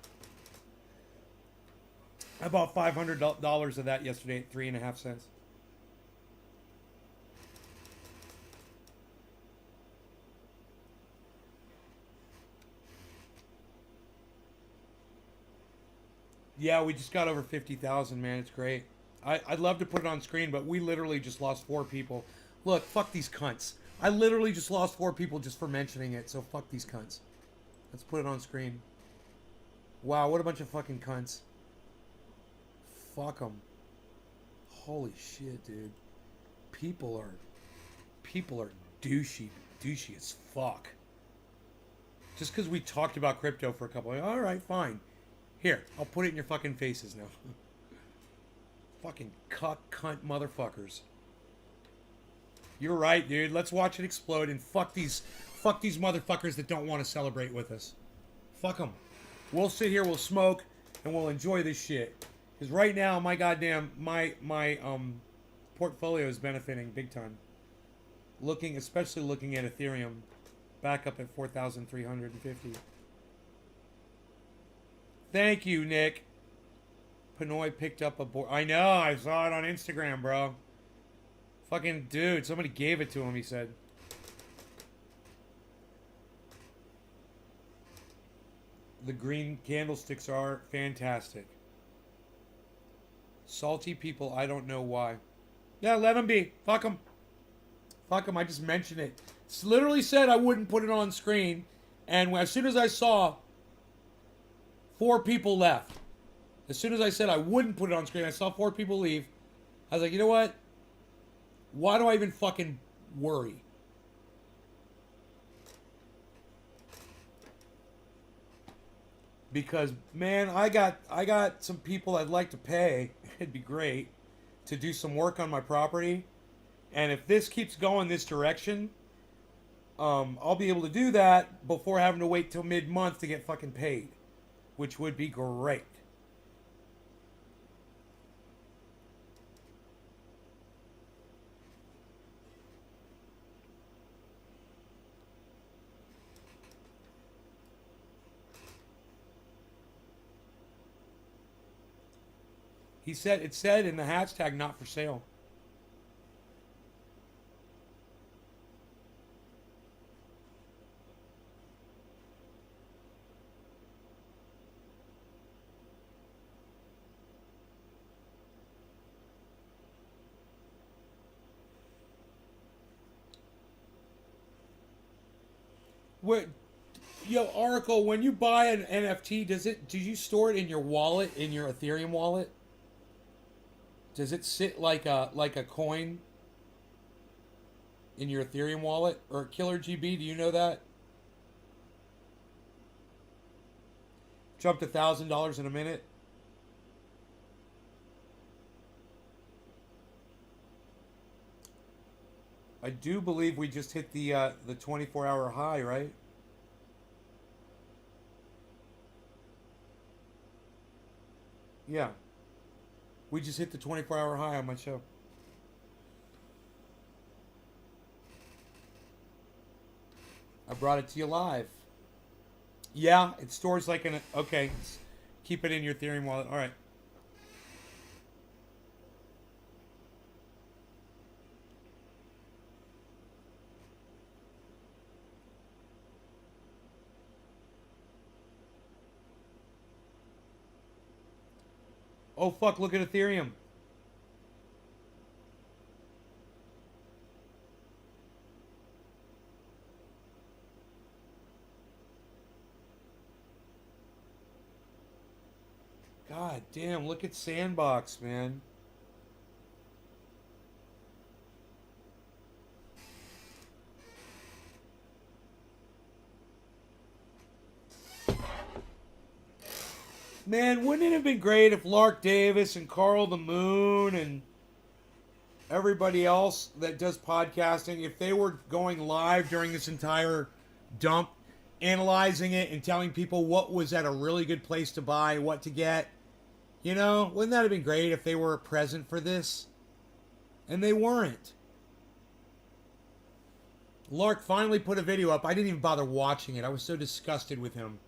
[SPEAKER 1] I bought $500 of that yesterday at 3.5 cents. Yeah, we just got over 50,000, man. It's great. I'd love to put it on screen, but we literally just lost 4 people. Look, fuck these cunts. I literally just lost 4 people just for mentioning it, so fuck these cunts. Let's put it on screen. Wow, what a bunch of fucking cunts. Fuck them. Holy shit, dude. People are douchey as fuck. Just because we talked about crypto for a couple of... Alright, fine. Here, I'll put it in your fucking faces now. Fucking cunt motherfuckers. You're right, dude. Let's watch it explode and fuck these motherfuckers that don't want to celebrate with us. Fuck them. We'll sit here, we'll smoke, and we'll enjoy this shit. Because right now, my goddamn my portfolio is benefiting big time. Especially looking at Ethereum, back up at 4,350. Thank you, Nick. Pinoy picked up a board. I know, I saw it on Instagram, bro. Fucking dude, somebody gave it to him, he said. The green candlesticks are fantastic. Salty people, I don't know why. Yeah, let them be. Fuck them. Fuck them, I just mentioned it. It's literally said I wouldn't put it on screen. And as soon as I saw 4 people left. As soon as I said I wouldn't put it on screen, I saw 4 people leave. I was like, you know what? Why do I even fucking worry? Because, man, I got some people I'd like to pay. It'd be great to do some work on my property. And if this keeps going this direction, I'll be able to do that before having to wait till mid-month to get fucking paid, which would be great. It said in the hashtag not for sale. What, yo, Oracle, when you buy an NFT, do you store it in your wallet, in your Ethereum wallet? Does it sit like a coin in your Ethereum wallet? Or Killer GB, do you know that? Jumped $1,000 in a minute. I do believe we just hit the 24-hour high, right? Yeah. We just hit the 24-hour high on my show. I brought it to you live. Yeah, it stores like an... Okay, keep it in your Ethereum wallet. All right. Oh, fuck, look at Ethereum. God damn, look at Sandbox, man. Man, wouldn't it have been great if Lark Davis and Carl the Moon and everybody else that does podcasting, if they were going live during this entire dump, analyzing it and telling people what was at a really good place to buy, what to get? You know, wouldn't that have been great if they were present for this? And they weren't. Lark finally put a video up. I didn't even bother watching it. I was so disgusted with him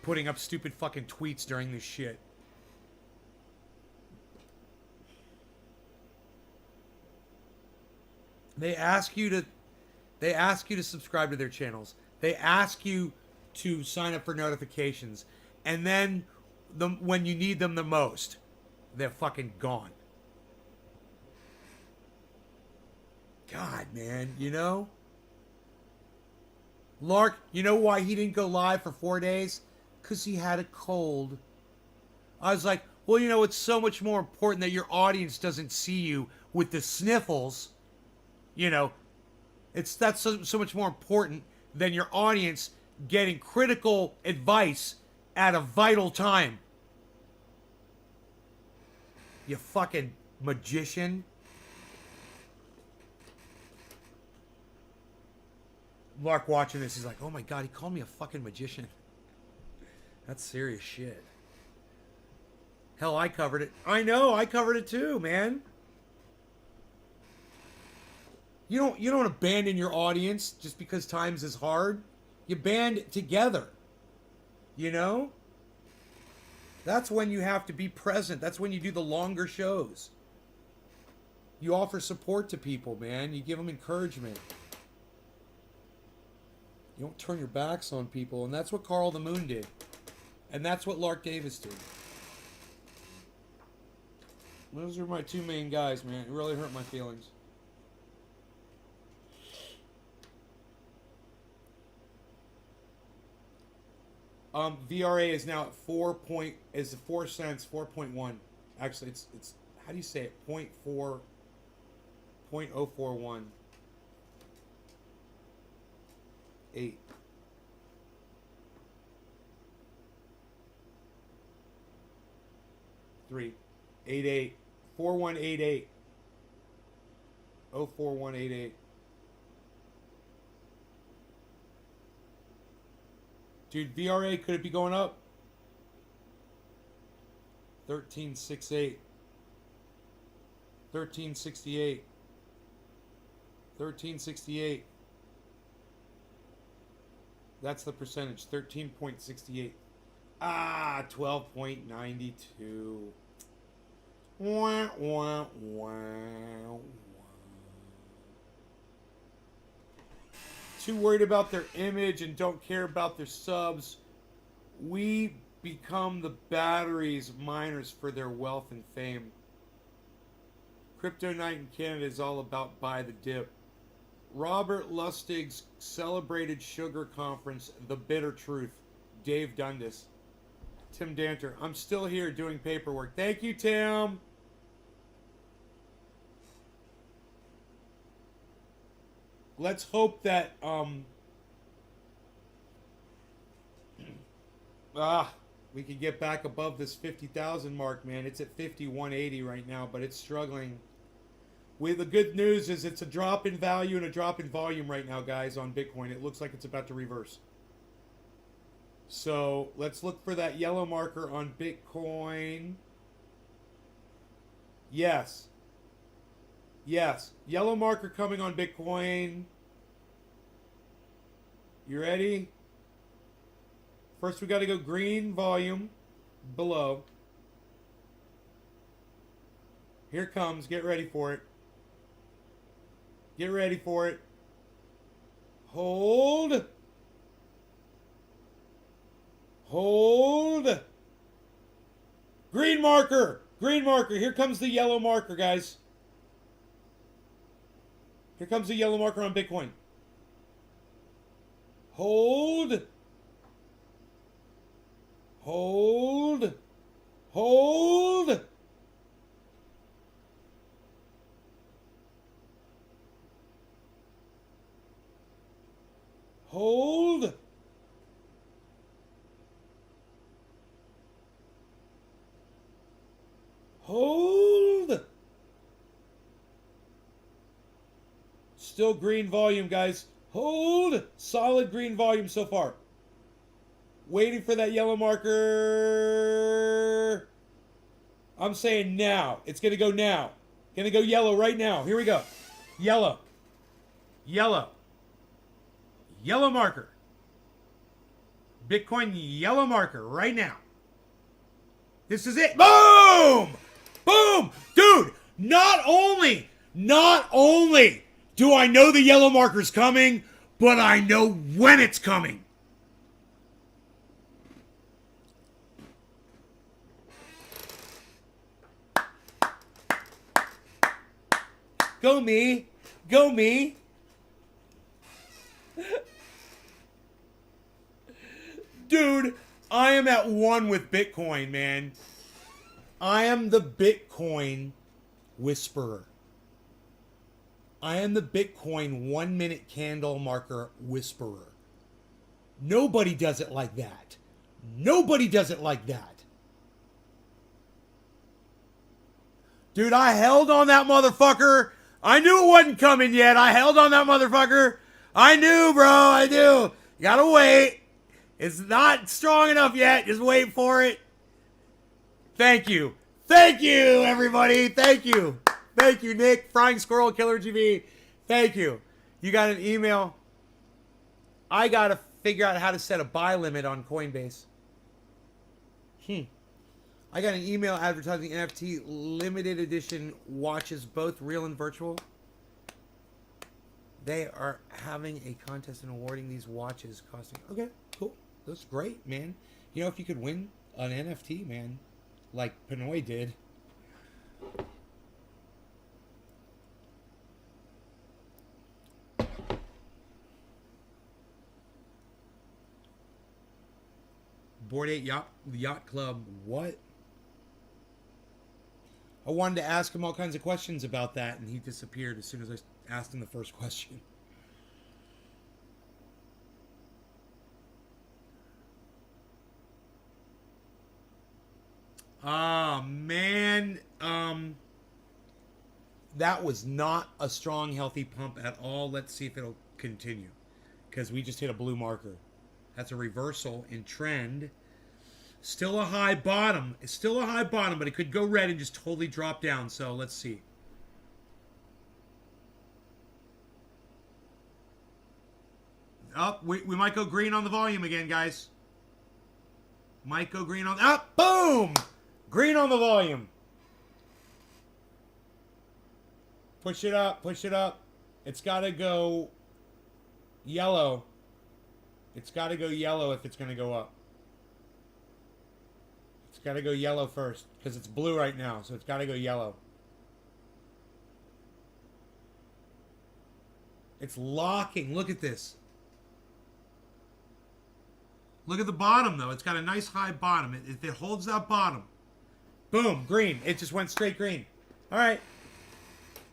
[SPEAKER 1] putting up stupid fucking tweets during this shit. They ask you to subscribe to their channels. They ask you to sign up for notifications. And then when you need them the most, they're fucking gone. God, man, you know? Lark, you know why he didn't go live for 4 days? Because he had a cold. I was like, well, you know, it's so much more important that your audience doesn't see you with the sniffles. You know, that's so much more important than your audience getting critical advice at a vital time. You fucking magician. Lark watching this, he's like, oh my god, he called me a fucking magician. That's serious shit. Hell, I covered it. I know, I covered it too, man. You don't abandon your audience just because times is hard. You band together. You know? That's when you have to be present. That's when you do the longer shows. You offer support to people, man. You give them encouragement. You don't turn your backs on people. And that's what Carl the Moon did. And that's what Lark Davis did. Those are my two main guys, man. It really hurt my feelings. VRA is now at 4 cents, 4.1. Actually, it's how do you say it? 0.041. 8. Three. 88. 4188. 04188. Dude, VRA, could it be going up? 1368. 1368. 1368. That's the percentage. 13.68. Ah, 12.92. Wah, wah, wah, wah. Too worried about their image and don't care about their subs. We become the batteries miners for their wealth and fame. Crypto Night in Canada is all about buy the dip. Robert Lustig's celebrated sugar conference, The Bitter Truth. Dave Dundas. Tim Danter. I'm still here doing paperwork. Thank you, Tim. Let's hope that we can get back above this 50,000 mark, man. It's at 5180 right now, but it's struggling. The good news is it's a drop in value and a drop in volume right now, guys, on Bitcoin. It looks like it's about to reverse. So let's look for that yellow marker on Bitcoin. Yes. Yes. Yellow marker coming on Bitcoin. You ready? First we got to go green volume below. Here it comes. Get ready for it. Get ready for it. Hold. Hold. Green marker. Green marker. Here comes the yellow marker, guys. Here comes the yellow marker on Bitcoin. Hold. Hold. Hold. Hold. Hold. Still green volume, guys. Hold. Solid green volume so far. Waiting for that yellow marker. I'm saying now. It's going to go now. Going to go yellow right now. Here we go. Yellow. Yellow. Yellow marker. Bitcoin yellow marker right now. This is it. Boom! Boom! Dude, not only do I know the yellow marker's coming, but I know when it's coming. Go me. Go me. Dude, I am at one with Bitcoin, man. I am the Bitcoin whisperer. I am the Bitcoin 1 minute candle marker whisperer. Nobody does it like that. Nobody does it like that. Dude, I held on that motherfucker. I knew it wasn't coming yet. I held on that motherfucker. I knew, bro. I knew. You gotta wait. It's not strong enough yet. Just wait for it. Thank you. Thank you, everybody. Thank you. Thank you, Nick. Frying Squirrel, Killer GB. Thank you. You got an email. I got to figure out how to set a buy limit on Coinbase. I got an email advertising NFT limited edition watches, both real and virtual. They are having a contest and awarding these watches costing... Okay, cool. That's great, man. You know, if you could win an NFT, man, like Pinoy did. Board 8 Yacht Club, what? I wanted to ask him all kinds of questions about that, and he disappeared as soon as I asked him the first question. Ah, man. That was not a strong, healthy pump at all. Let's see if it'll continue. Because we just hit a blue marker. That's a reversal in trend. Still a high bottom. It's still a high bottom, but it could go red and just totally drop down. So let's see. Oh, we might go green on the volume again, guys. Might go green on... Ah, boom! Green on the volume. Push it up, push it up. It's got to go yellow. It's got to go yellow if it's going to go up. It's got to go yellow first because it's blue right now, so it's got to go yellow. It's locking. Look at this. Look at the bottom, though. It's got a nice high bottom. If it holds that bottom, boom, green. It just went straight green. All right.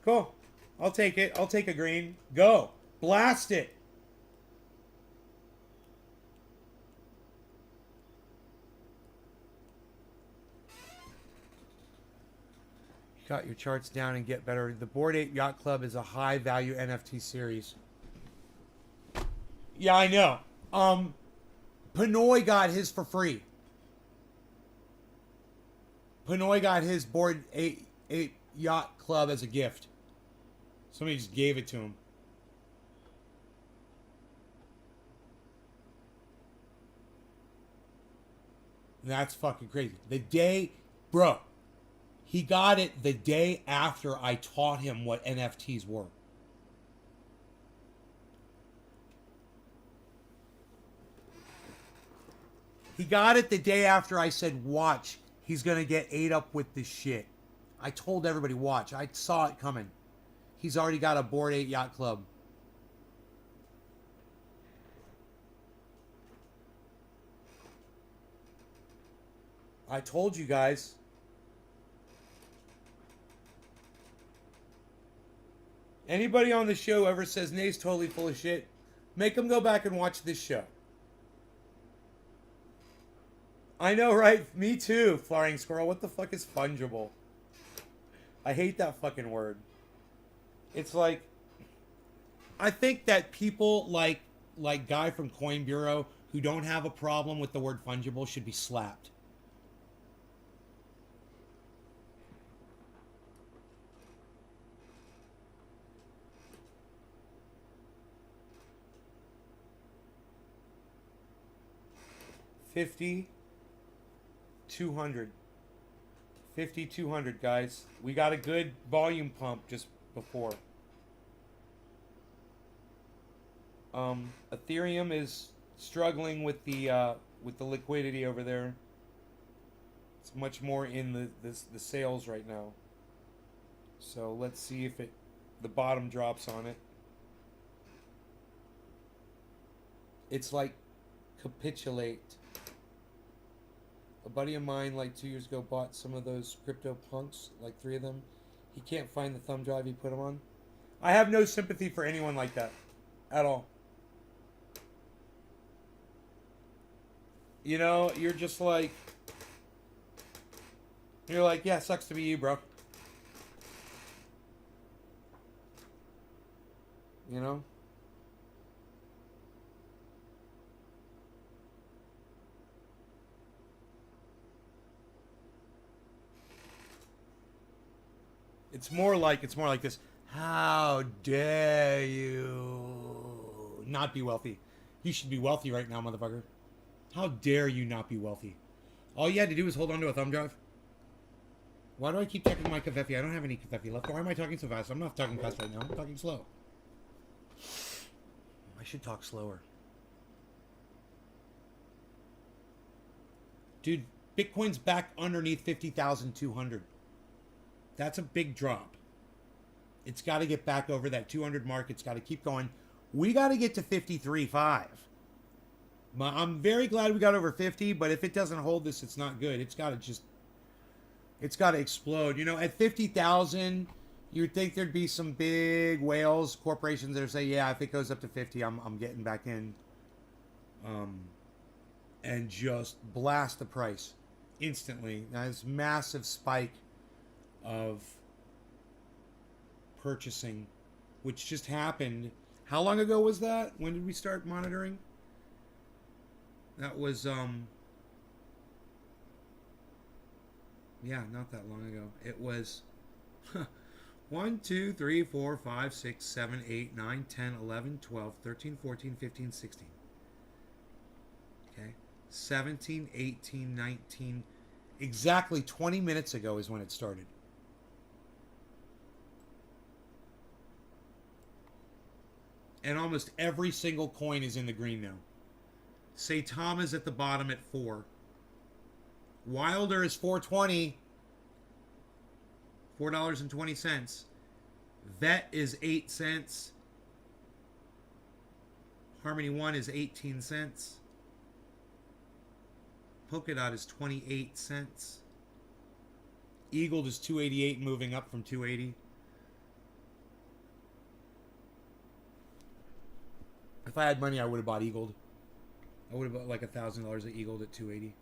[SPEAKER 1] Cool. I'll take it. I'll take a green. Go. Blast it. Got your charts down and get better. The Board 8 Yacht Club is a high value NFT series. Yeah, I know. Pinoy got his for free. Pinoy got his Board 8 Yacht Club as a gift. Somebody just gave it to him. That's fucking crazy. The day, bro, he got it the day after I taught him what NFTs were. He got it the day after I said, watch, he's going to get ate up with this shit. I told everybody, watch. I saw it coming. He's already got a Board 8 Yacht Club. I told you guys. Anybody on the show ever says Nay's totally full of shit, make them go back and watch this show. I know, right? Me too, Flying Squirrel. What the fuck is fungible? I hate that fucking word. It's like, I think that people like Guy from Coin Bureau who don't have a problem with the word fungible should be slapped. $50,200. $5,200, guys. We got a good volume pump just before. Ethereum is struggling with the liquidity over there. It's much more in the sales right now. So let's see if the bottom drops on it. It's like capitulate. A buddy of mine, like 2 years ago, bought some of those crypto punks, like 3 of them. He can't find the thumb drive he put them on. I have no sympathy for anyone like that. At all. You know, you're just like... You're like, yeah, sucks to be you, bro. You know? It's more like this. How dare you not be wealthy? You should be wealthy right now, motherfucker. How dare you not be wealthy? All you had to do was hold on to a thumb drive. Why do I keep checking my kafefi? I don't have any kafefi left. Why am I talking so fast? I'm not talking fast right now. I'm talking slow. I should talk slower. Dude, Bitcoin's back underneath 50,200. That's a big drop. It's got to get back over that 200 mark. It's got to keep going. We got to get to 53.5. I'm very glad we got over 50, but if it doesn't hold this, it's not good. It's got to explode. You know, at 50,000, you'd think there'd be some big whales, corporations that are saying, yeah, if it goes up to 50, I'm getting back in. And just blast the price instantly. Now, this massive spike of purchasing, which just happened. How long ago was that? When did we start monitoring? That was, yeah, not that long ago. It was 1, 2, 3, 4, 5, 6, 7, 8, 9, 10, 11, 12, 13, 14, 15, 16. Okay. 17, 18, 19. Exactly 20 minutes ago is when it started. And almost every single coin is in the green now. Saitama is at the bottom at 4. Wilder is 4.20. $4.20. Vet is 8 cents. Harmony 1 is 18 cents. Polkadot is 28 cents. Eagled is 288, moving up from 280. If I had money, I would have bought Eagled. I would have bought like $1,000 at Eagled at 280.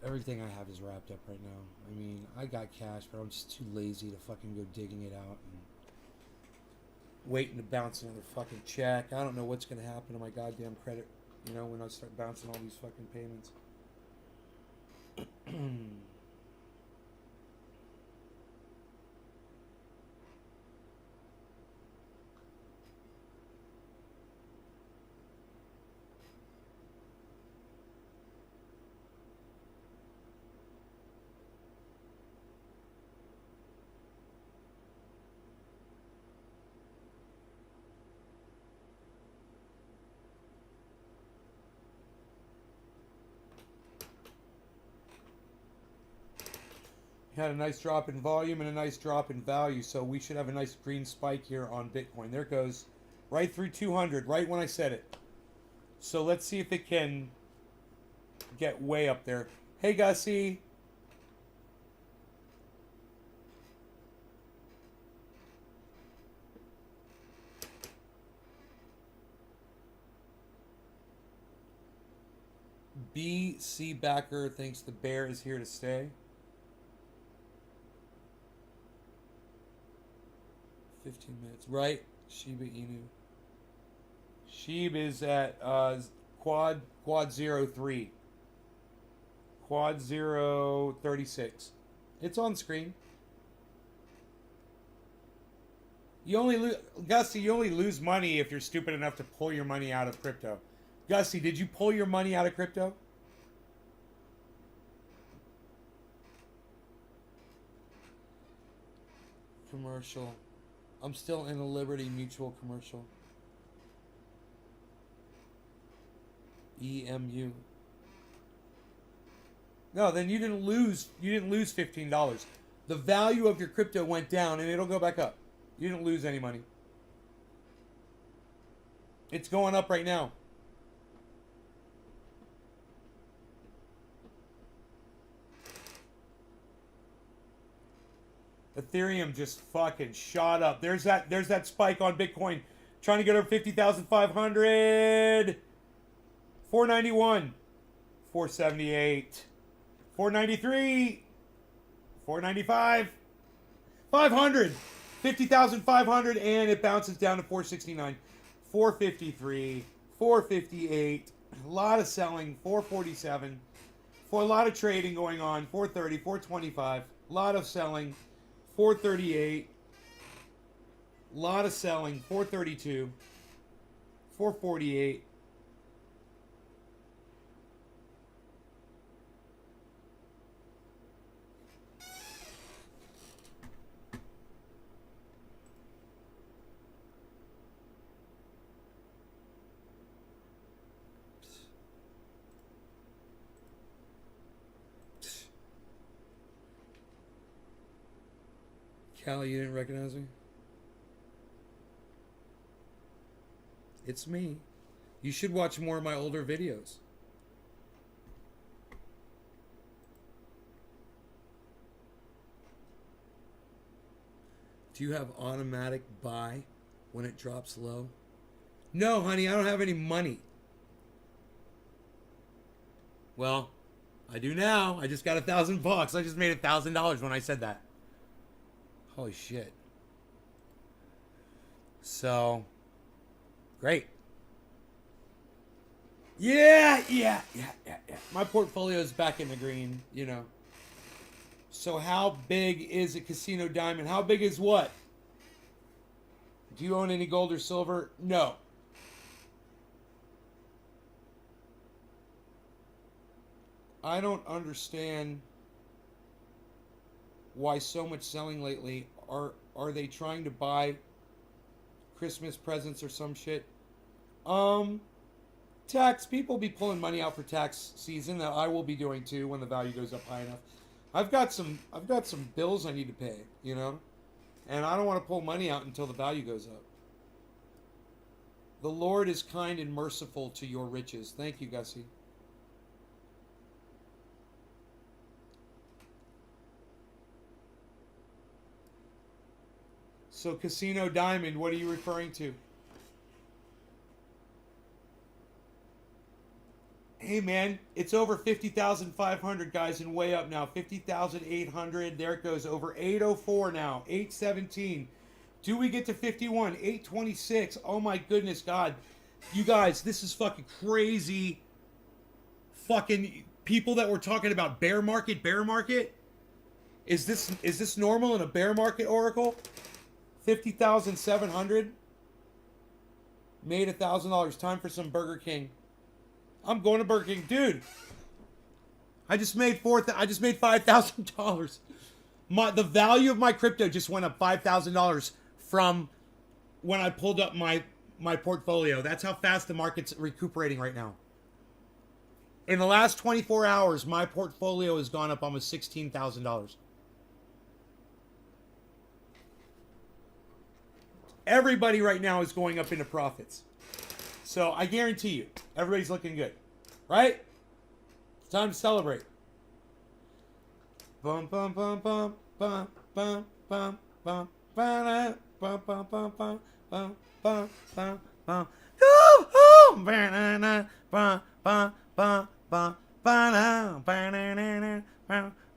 [SPEAKER 1] Everything I have is wrapped up right now. I mean, I got cash, but I'm just too lazy to fucking go digging it out and waiting to bounce another fucking check. I don't know what's going to happen to my goddamn credit, you know, when I start bouncing all these fucking payments. Had a nice drop in volume and a nice drop in value, so we should have a nice green spike here on Bitcoin. There it goes, right through 200, right when I said it. So let's see if it can get way up there. Hey, Gussie. BC Backer thinks the bear is here to stay. 15 minutes, right? Shiba Inu. Sheeb is at quad 03. Quad 036. It's on screen. You only Gussie, you only lose money if you're stupid enough to pull your money out of crypto. Gussie, did you pull your money out of crypto? Commercial. I'm still in a Liberty Mutual commercial. EMU. No, then you didn't lose $15. The value of your crypto went down and it'll go back up. You didn't lose any money. It's going up right now. Ethereum just fucking shot up. There's that spike on Bitcoin. Trying to get over 50,500. 491. 478. 493. 495. 500. 50,500 and it bounces down to 469. 453. 458. A lot of selling. 447. For a lot of trading going on. 430, 425. A lot of selling. 438. A lot of selling. 432. 448. Callie, you didn't recognize me? It's me. You should watch more of my older videos. Do you have automatic buy when it drops low? No, honey, I don't have any money. Well, I do now. I just got $1,000. I just made $1,000 when I said that. Holy shit. So, great. Yeah. My portfolio is back in the green, you know. So how big is a Casino Diamond? How big is what? Do you own any gold or silver? No. I don't understand why so much selling lately. Are they trying to buy Christmas presents or some shit? Tax people be pulling money out for tax season. That I will be doing too when the value goes up high enough. I've got some bills I need to pay, you know, and I don't want to pull money out until the value goes up. The Lord is kind and merciful to your riches. Thank you, Gussie. So Casino Diamond, what are you referring to? Hey man, it's over 50,500 guys and way up now. 50,800. There it goes. Over 804 now. 817. Do we get to 51? 826. Oh my goodness, God. You guys, this is fucking crazy. Fucking people that were talking about bear market. Is this normal in a bear market, Oracle? 50,700. Made $1,000. Time for some Burger King. I'm going to Burger King, dude. I just made $5,000. The value of my crypto just went up $5,000 from when I pulled up my portfolio. That's how fast the market's recuperating right now. In the last 24 hours, my portfolio has gone up almost $16,000. Everybody right now is going up into profits. So I guarantee you, everybody's looking good, right? It's time to celebrate. Bum bum bum bum bum bum bum bum bum bum bum bum bum bum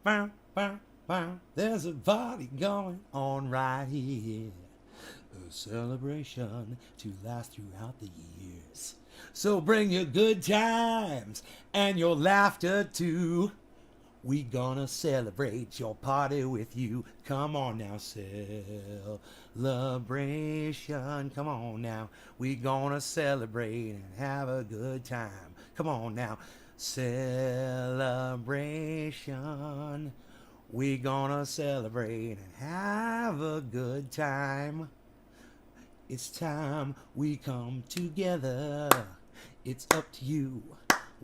[SPEAKER 1] bum bum bum. There's a party going on right here. A celebration to last throughout the years. So bring your good times and your laughter too. We gonna celebrate your party with you. Come on now, celebration. Come on now. We gonna celebrate and have a good time. Come on now. Celebration. We gonna celebrate and have a good time. It's time we come together. It's up to you.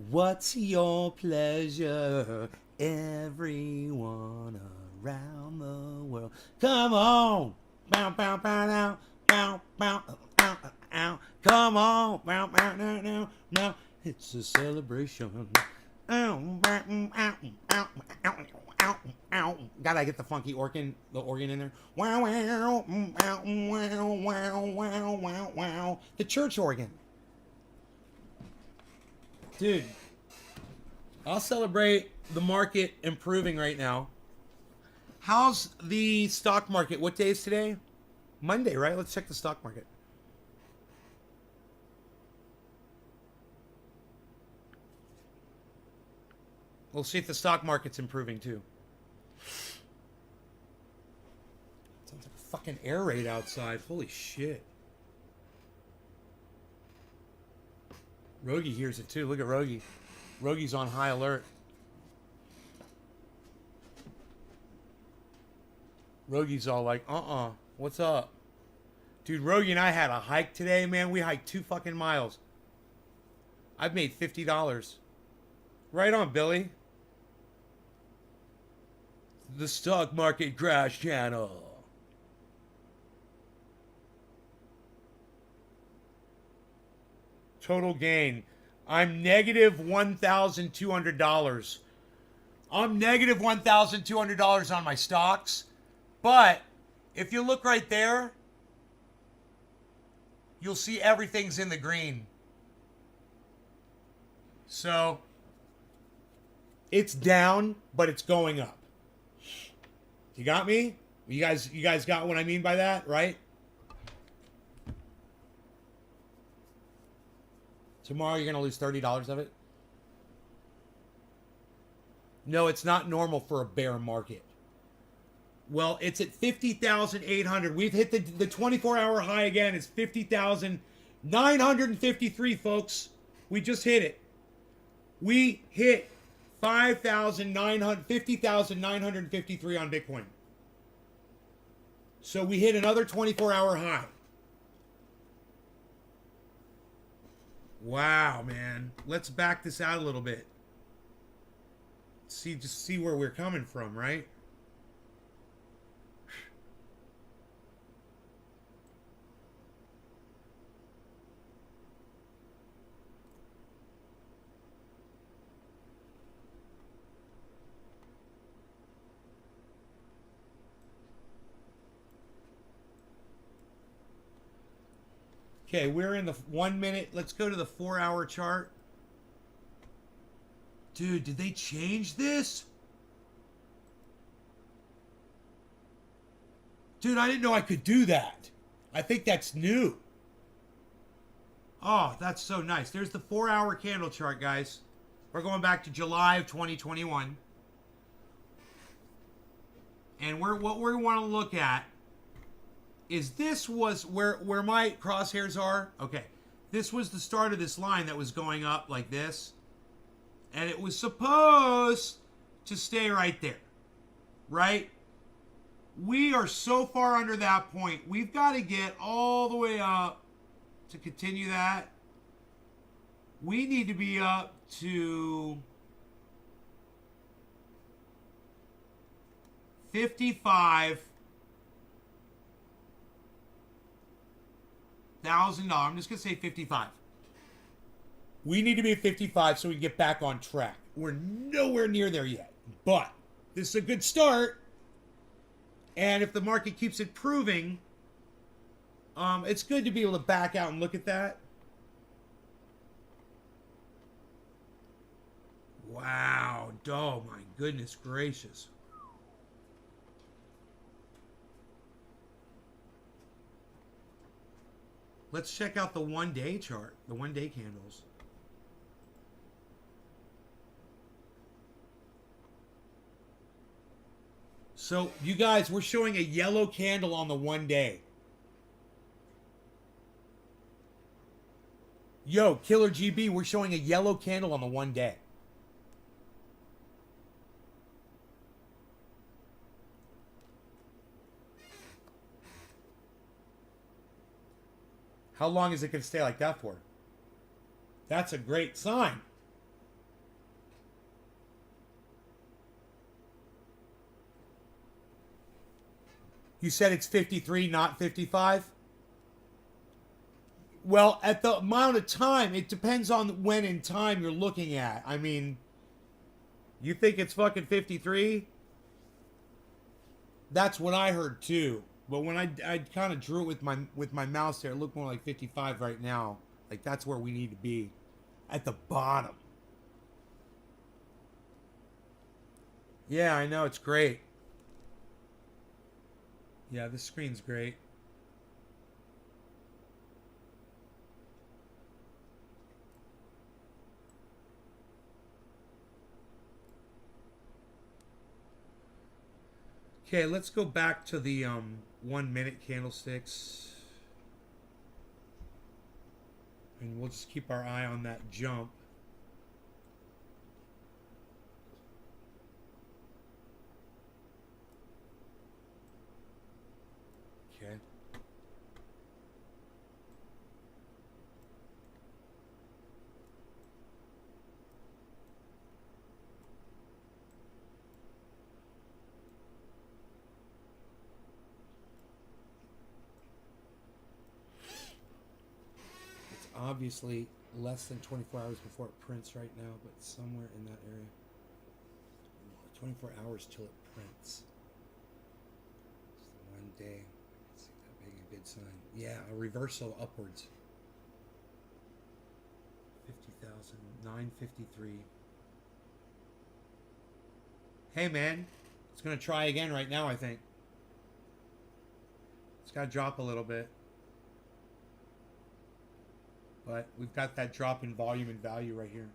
[SPEAKER 1] What's your pleasure? Everyone around the world. Come on. Bow, bow, bow, now. Bow, bow, ow, ow. Come on. Bow, bow, now, now, now. It's a celebration. Ow, ow, ow, ow, ow, ow, ow. Gotta get the funky organ in there. Wow, wow, wow, wow, wow, wow, wow, wow. The church organ. Dude, I'll celebrate the market improving right now. How's the stock market? What day is today? Monday, right? Let's check the stock market. We'll see if the stock market's improving too. Sounds like a fucking air raid outside. Holy shit. Rogie hears it too. Look at Rogie. Rogie's on high alert. Rogie's all like, what's up? Dude, Rogie and I had a hike today, man. We hiked 2 fucking miles. I've made $50. Right on, Billy. The Stock Market Crash Channel. Total gain. I'm negative $1,200. I'm negative $1,200 on my stocks. But if you look right there, you'll see everything's in the green. So it's down, but it's going up. You got me? You guys got what I mean by that, right? Tomorrow you're going to lose $30 of it? No, it's not normal for a bear market. Well, it's at 50,800. We've hit the 24-hour high again. It's 50,953, folks. We just hit it. We hit 50,953 on Bitcoin. So we hit another 24-hour high. Wow, man. Let's back this out a little bit. Just see where we're coming from, right? Okay, we're in the 1 minute. Let's go to the 4-hour chart. Dude, did they change this? Dude, I didn't know I could do that. I think that's new. Oh, that's so nice. There's the 4-hour candle chart, guys. We're going back to July of 2021. And what we want to look at is this was where my crosshairs are. Okay, this was the start of this line that was going up like this. And it was supposed to stay right there. Right? We are so far under that point. We've got to get all the way up to continue that. We need to be up to 55,000. I'm just going to say 55. We need to be at 55 so we can get back on track. We're nowhere near there yet. But this is a good start. And if the market keeps improving, it's good to be able to back out and look at that. Wow. Oh, my goodness gracious. Let's check out the 1-day chart, the 1-day candles. So, you guys, we're showing a yellow candle on the 1 day. Yo, Killer GB, we're showing a yellow candle on the 1 day. How long is it going to stay like that for? That's a great sign. You said it's 53, not 55? Well, at the amount of time, it depends on when in time you're looking at. I mean, you think it's fucking 53? That's what I heard too. But when I kind of drew it with my mouse there, it looked more like 55 right now. Like that's where we need to be. At the bottom. Yeah, I know, it's great. Yeah, this screen's great. Okay, let's go back to the 1 minute candlesticks. And we'll just keep our eye on that jump. Okay. It's obviously less than 24 hours before it prints right now, but somewhere in that area. 24 hours till it prints. It's the 1 day. Let's see that being a good sign. Yeah, a reversal upwards. 50,000, 953. Hey man, it's gonna try again right now, I think. It's gotta drop a little bit. But we've got that drop in volume and value right here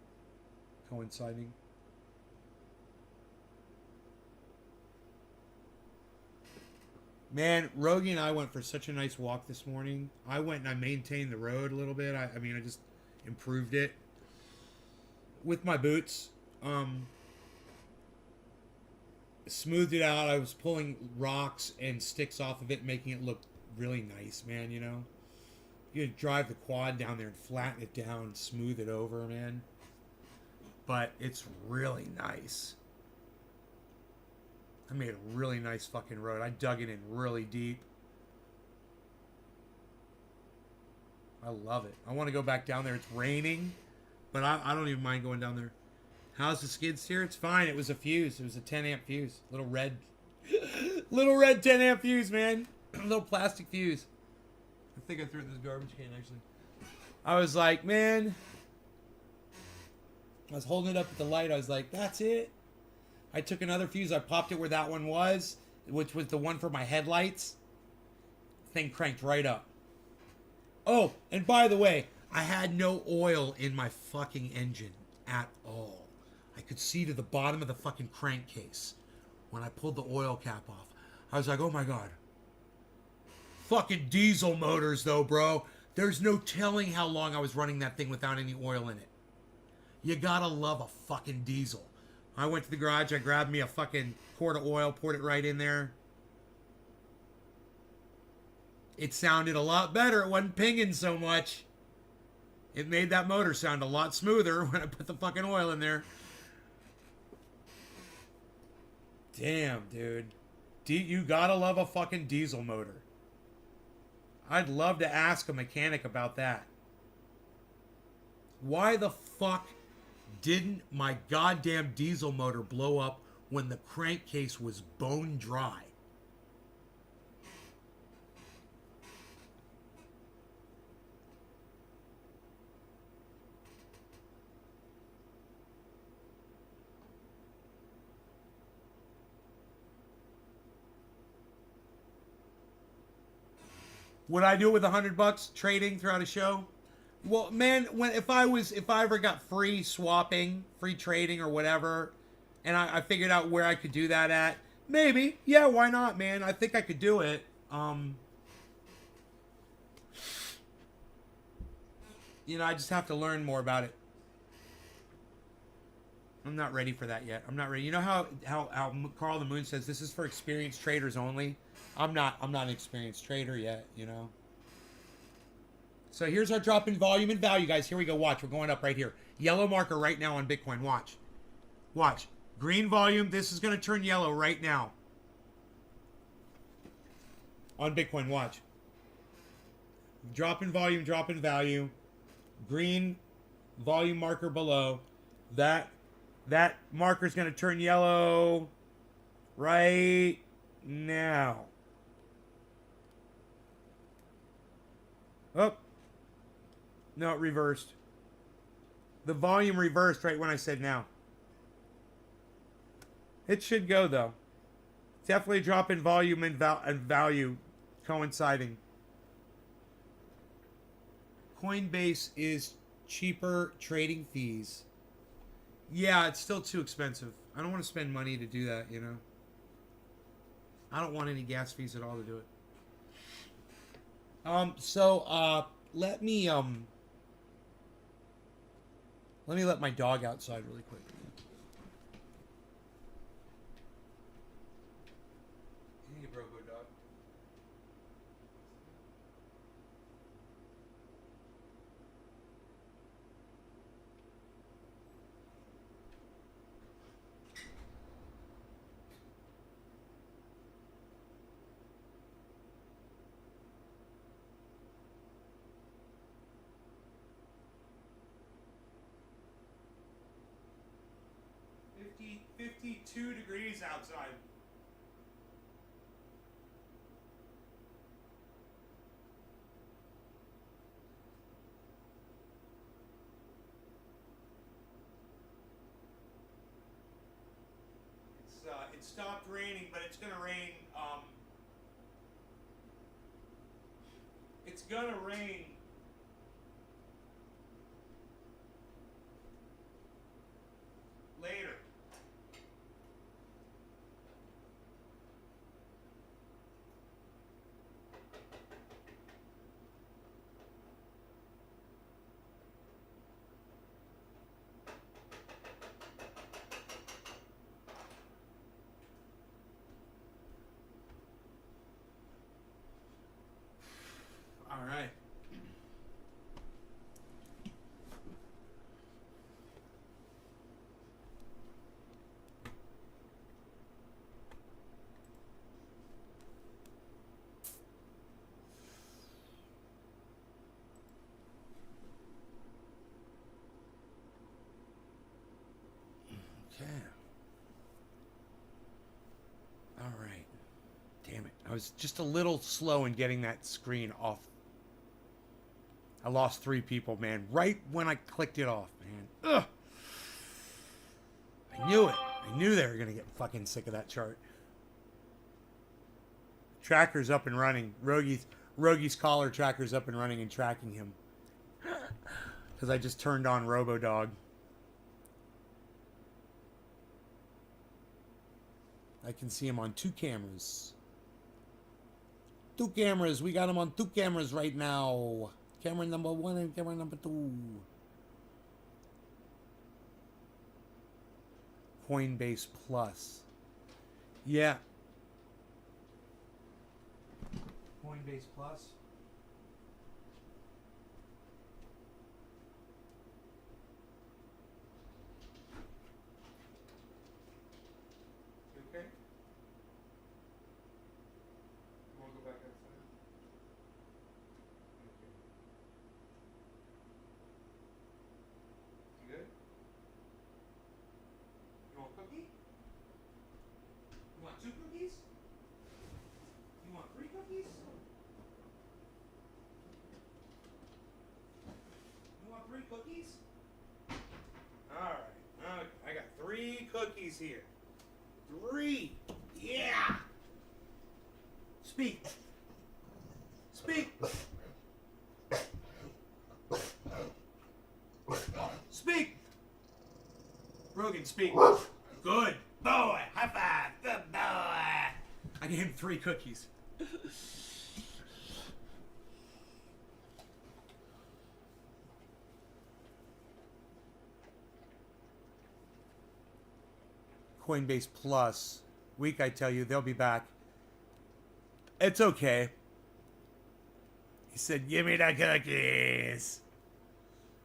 [SPEAKER 1] coinciding. Man, Rogie and I went for such a nice walk this morning. I went and I maintained the road a little bit. I mean, I just improved it with my boots. Smoothed it out. I was pulling rocks and sticks off of it, making it look really nice, man, you know? You drive the quad down there and flatten it down, smooth it over, man. But it's really nice. I made a really nice fucking road. I dug it in really deep. I love it. I want to go back down there. It's raining, but I don't even mind going down there. How's the skid steer? It's fine. It was a fuse. It was a 10 amp fuse. Little red 10 amp fuse, man. Little plastic fuse. I think I threw it in this garbage can, actually. I was like, man. I was holding it up at the light. I was like, that's it. I took another fuse. I popped it where that one was, which was the one for my headlights. Thing cranked right up. Oh, and by the way, I had no oil in my fucking engine at all. I could see to the bottom of the fucking crankcase when I pulled the oil cap off. I was like, oh my God. Fucking diesel motors though, bro. There's no telling how long I was running that thing without any oil in it. You gotta love a fucking diesel. I went to the garage, I grabbed me a fucking quart of oil, poured it right in there. It sounded a lot better. It wasn't pinging so much. It made that motor sound a lot smoother when I put the fucking oil in there. Damn, dude. You gotta love a fucking diesel motor. I'd love to ask a mechanic about that. Why the fuck didn't my goddamn diesel motor blow up when the crankcase was bone dry? Would I do it with $100 trading throughout a show? Well, man, if I ever got free swapping, free trading or whatever, and I figured out where I could do that at, maybe, yeah, why not, man? I think I could do it. You know, I just have to learn more about it. I'm not ready for that yet. I'm not ready. You know how Carl the Moon says this is for experienced traders only? I'm not an experienced trader yet, you know. So here's our drop in volume and value, guys. Here we go. Watch. We're going up right here. Yellow marker right now on Bitcoin. Watch. Watch. Green volume. This is going to turn yellow right now. On Bitcoin. Watch. Drop in volume, drop in value. Green volume marker below. That marker is going to turn yellow right now. Oh. No, it reversed. The volume reversed right when I said now. It should go, though. Definitely a drop in volume and value coinciding. Coinbase is cheaper trading fees. Yeah, it's still too expensive. I don't want to spend money to do that, you know. I don't want any gas fees at all to do it. Let me let my dog outside really quick. You think a Robo dog? Fifty 52 degrees outside. It stopped raining, but it's gonna rain. It's gonna rain later. All right. Okay. All right. Damn it. I was just a little slow in getting that screen off. I lost 3 people, man. Right when I clicked it off, man. Ugh. I knew it. I knew they were going to get fucking sick of that chart. Tracker's up and running. Rogi's collar tracker's up and running and tracking him. Because I just turned on RoboDog. I can see him on 2 cameras. 2 cameras. We got him on 2 cameras right now. Camera number 1 and camera number 2. Coinbase Plus. Yeah. Coinbase Plus. You okay? You want to go back outside? Okay. You good? You want a cookie? You want 2 cookies? You want 3 cookies? You want 3 cookies? Alright. Okay. I got 3 cookies here. 3! Yeah! Speak! Speak! Speak! Rogan, speak. Good boy! High five! Good boy! I gave him 3 cookies. Coinbase Plus. Week, I tell you, they'll be back. It's okay. He said, give me the cookies.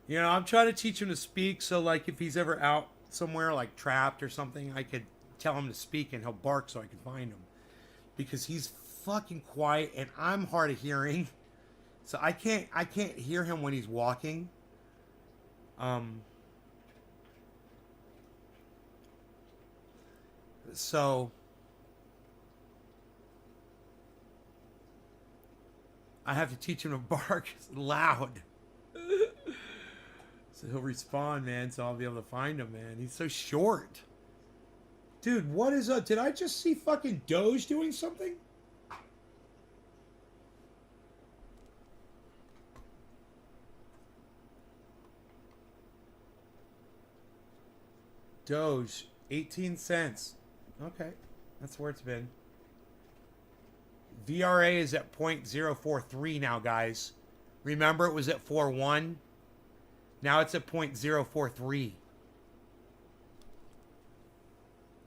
[SPEAKER 1] You know, I'm trying to teach him to speak, so, like, if he's ever out somewhere, like, trapped or something, I could tell him to speak, and he'll bark so I can find him. Because he's fucking quiet, and I'm hard of hearing. So I can't hear him when he's walking. So I have to teach him to bark loud. So he'll respond, man, so I'll be able to find him, man. He's so short. Dude, what is up? Did I just see fucking Doge doing something? Doge, 18 cents. Okay, that's where it's been. VRA is at 0.043 now, guys. Remember, it was at 4.1. Now it's at 0.043.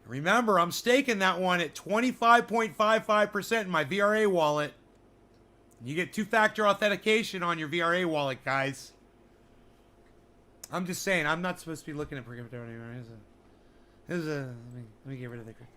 [SPEAKER 1] Remember, I'm staking that one at 25.55% in my VRA wallet. You get two-factor authentication on your VRA wallet, guys. I'm just saying, I'm not supposed to be looking at crypto anymore. Let me get rid of the crypto.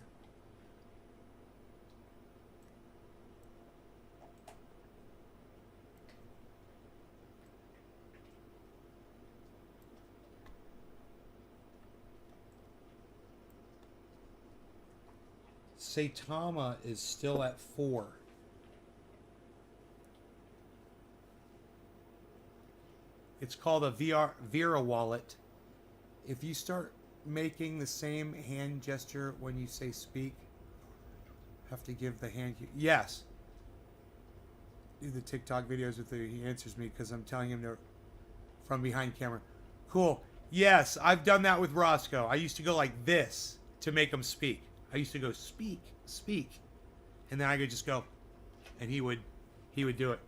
[SPEAKER 1] Saitama is still at 4. It's called a Vera wallet. If you start making the same hand gesture when you say speak, have to give the hand. Yes. Do the TikTok videos with the. He answers me because I'm telling him to from behind camera. Cool. Yes, I've done that with Roscoe. I used to go like this to make him speak. I used to go speak, speak, and then I could just go, and he would do it.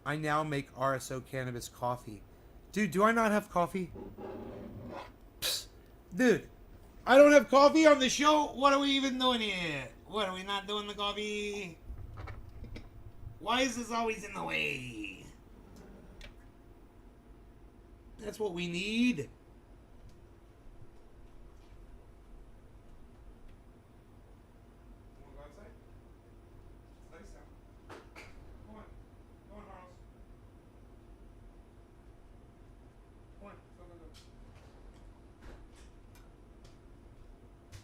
[SPEAKER 1] I now make RSO cannabis coffee. Dude, do I not have coffee? Psst. Dude, I don't have coffee on the show? What are we even doing here? What, are we not doing the coffee? Why is this always in the way? That's what we need.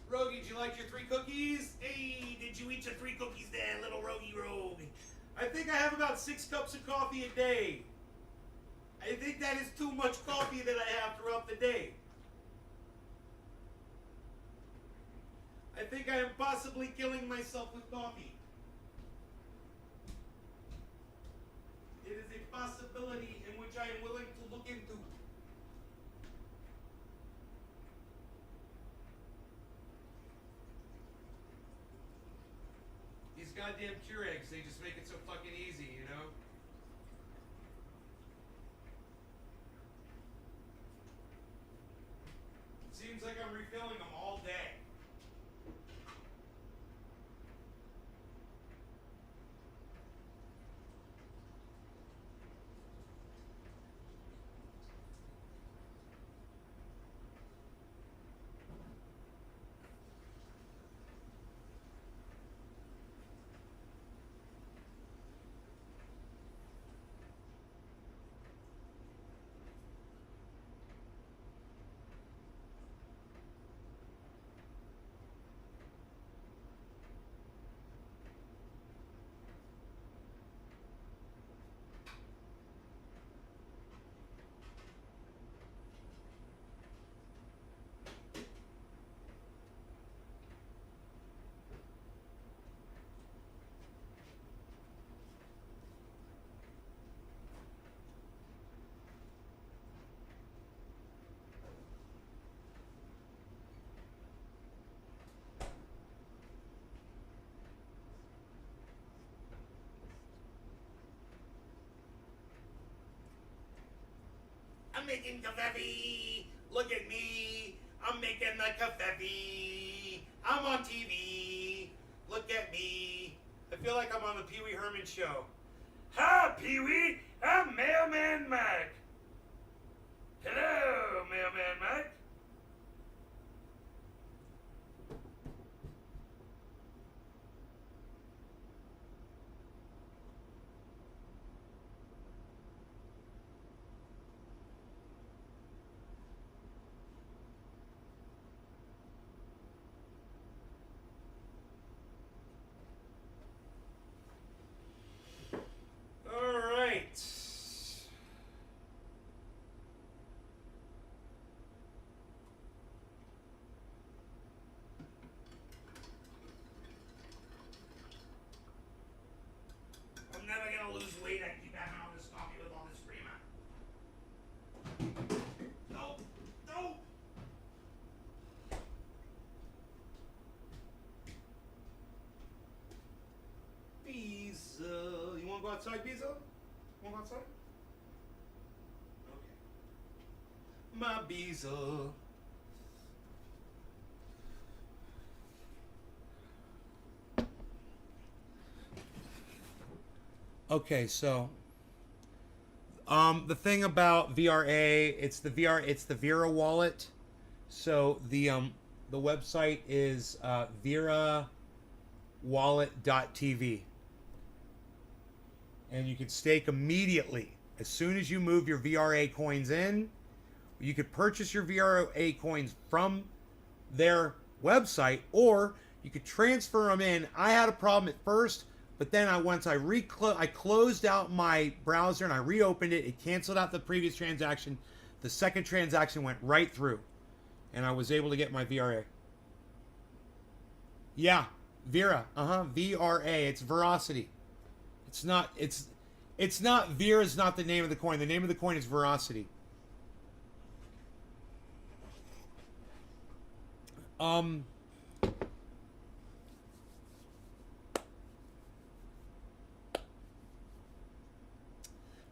[SPEAKER 1] Rogie, did you like your 3 cookies? Hey, did you eat your 3 cookies there, little Rogie Rogue? I think I have about 6 cups of coffee a day. I think that is too much coffee that I have throughout the day. I think I am possibly killing myself with coffee. It is a possibility in which I am willing to look into. These goddamn Keurigs, they just make it so fucking easy, you know? It seems like I'm refilling them all day. I'm making coffee. Look at me. I'm making the coffee. I'm on TV. Look at me. I feel like I'm on the Pee Wee Herman show. Hi, Pee Wee. I'm Mailman Mike. Hello, Mailman Mike. outside, Bezo? Want outside? Okay. My Bezo. Okay, so the thing about VRA, it's the Vera wallet. So the website is verawallet.tv. And you can stake immediately. As soon as you move your VRA coins in, you could purchase your VRA coins from their website, or you could transfer them in. I had a problem at first, but then I closed out my browser and I reopened it. It canceled out the previous transaction. The second transaction went right through, and I was able to get my VRA. Yeah, Vera. VRA. It's Veracity. It's not. It's not. Vera's not the name of the coin. The name of the coin is Veracity. I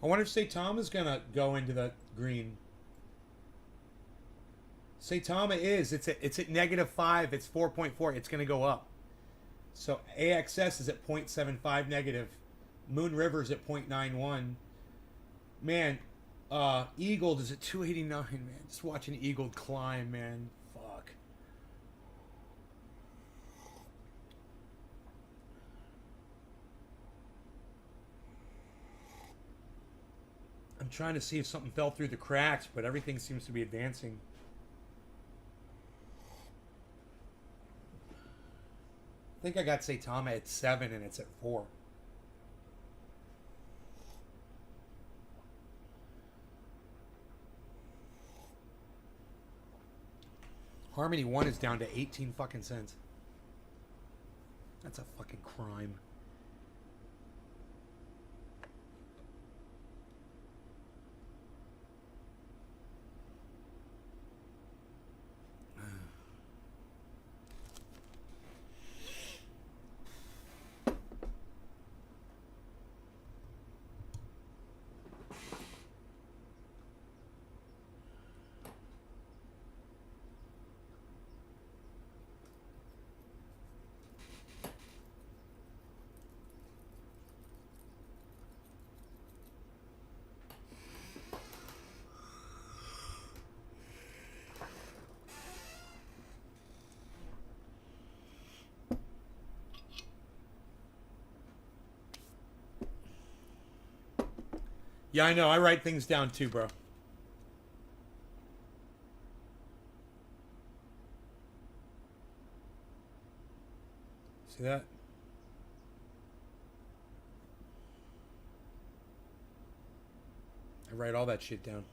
[SPEAKER 1] wonder if Saitama is gonna go into the green. Saitama is. It's at -5. It's 4.4. It's gonna go up. So AXS is at 0.75 negative. Moon River's at 0.91. Man, Eagled is at 289. Man, just watching Eagled climb, man. Fuck. I'm trying to see if something fell through the cracks, but everything seems to be advancing. I think I got Saitama at 7 and it's at 4. Harmony 1 is down to 18 fucking cents. That's a fucking crime. Yeah, I know. I write things down too, bro. See that? I write all that shit down.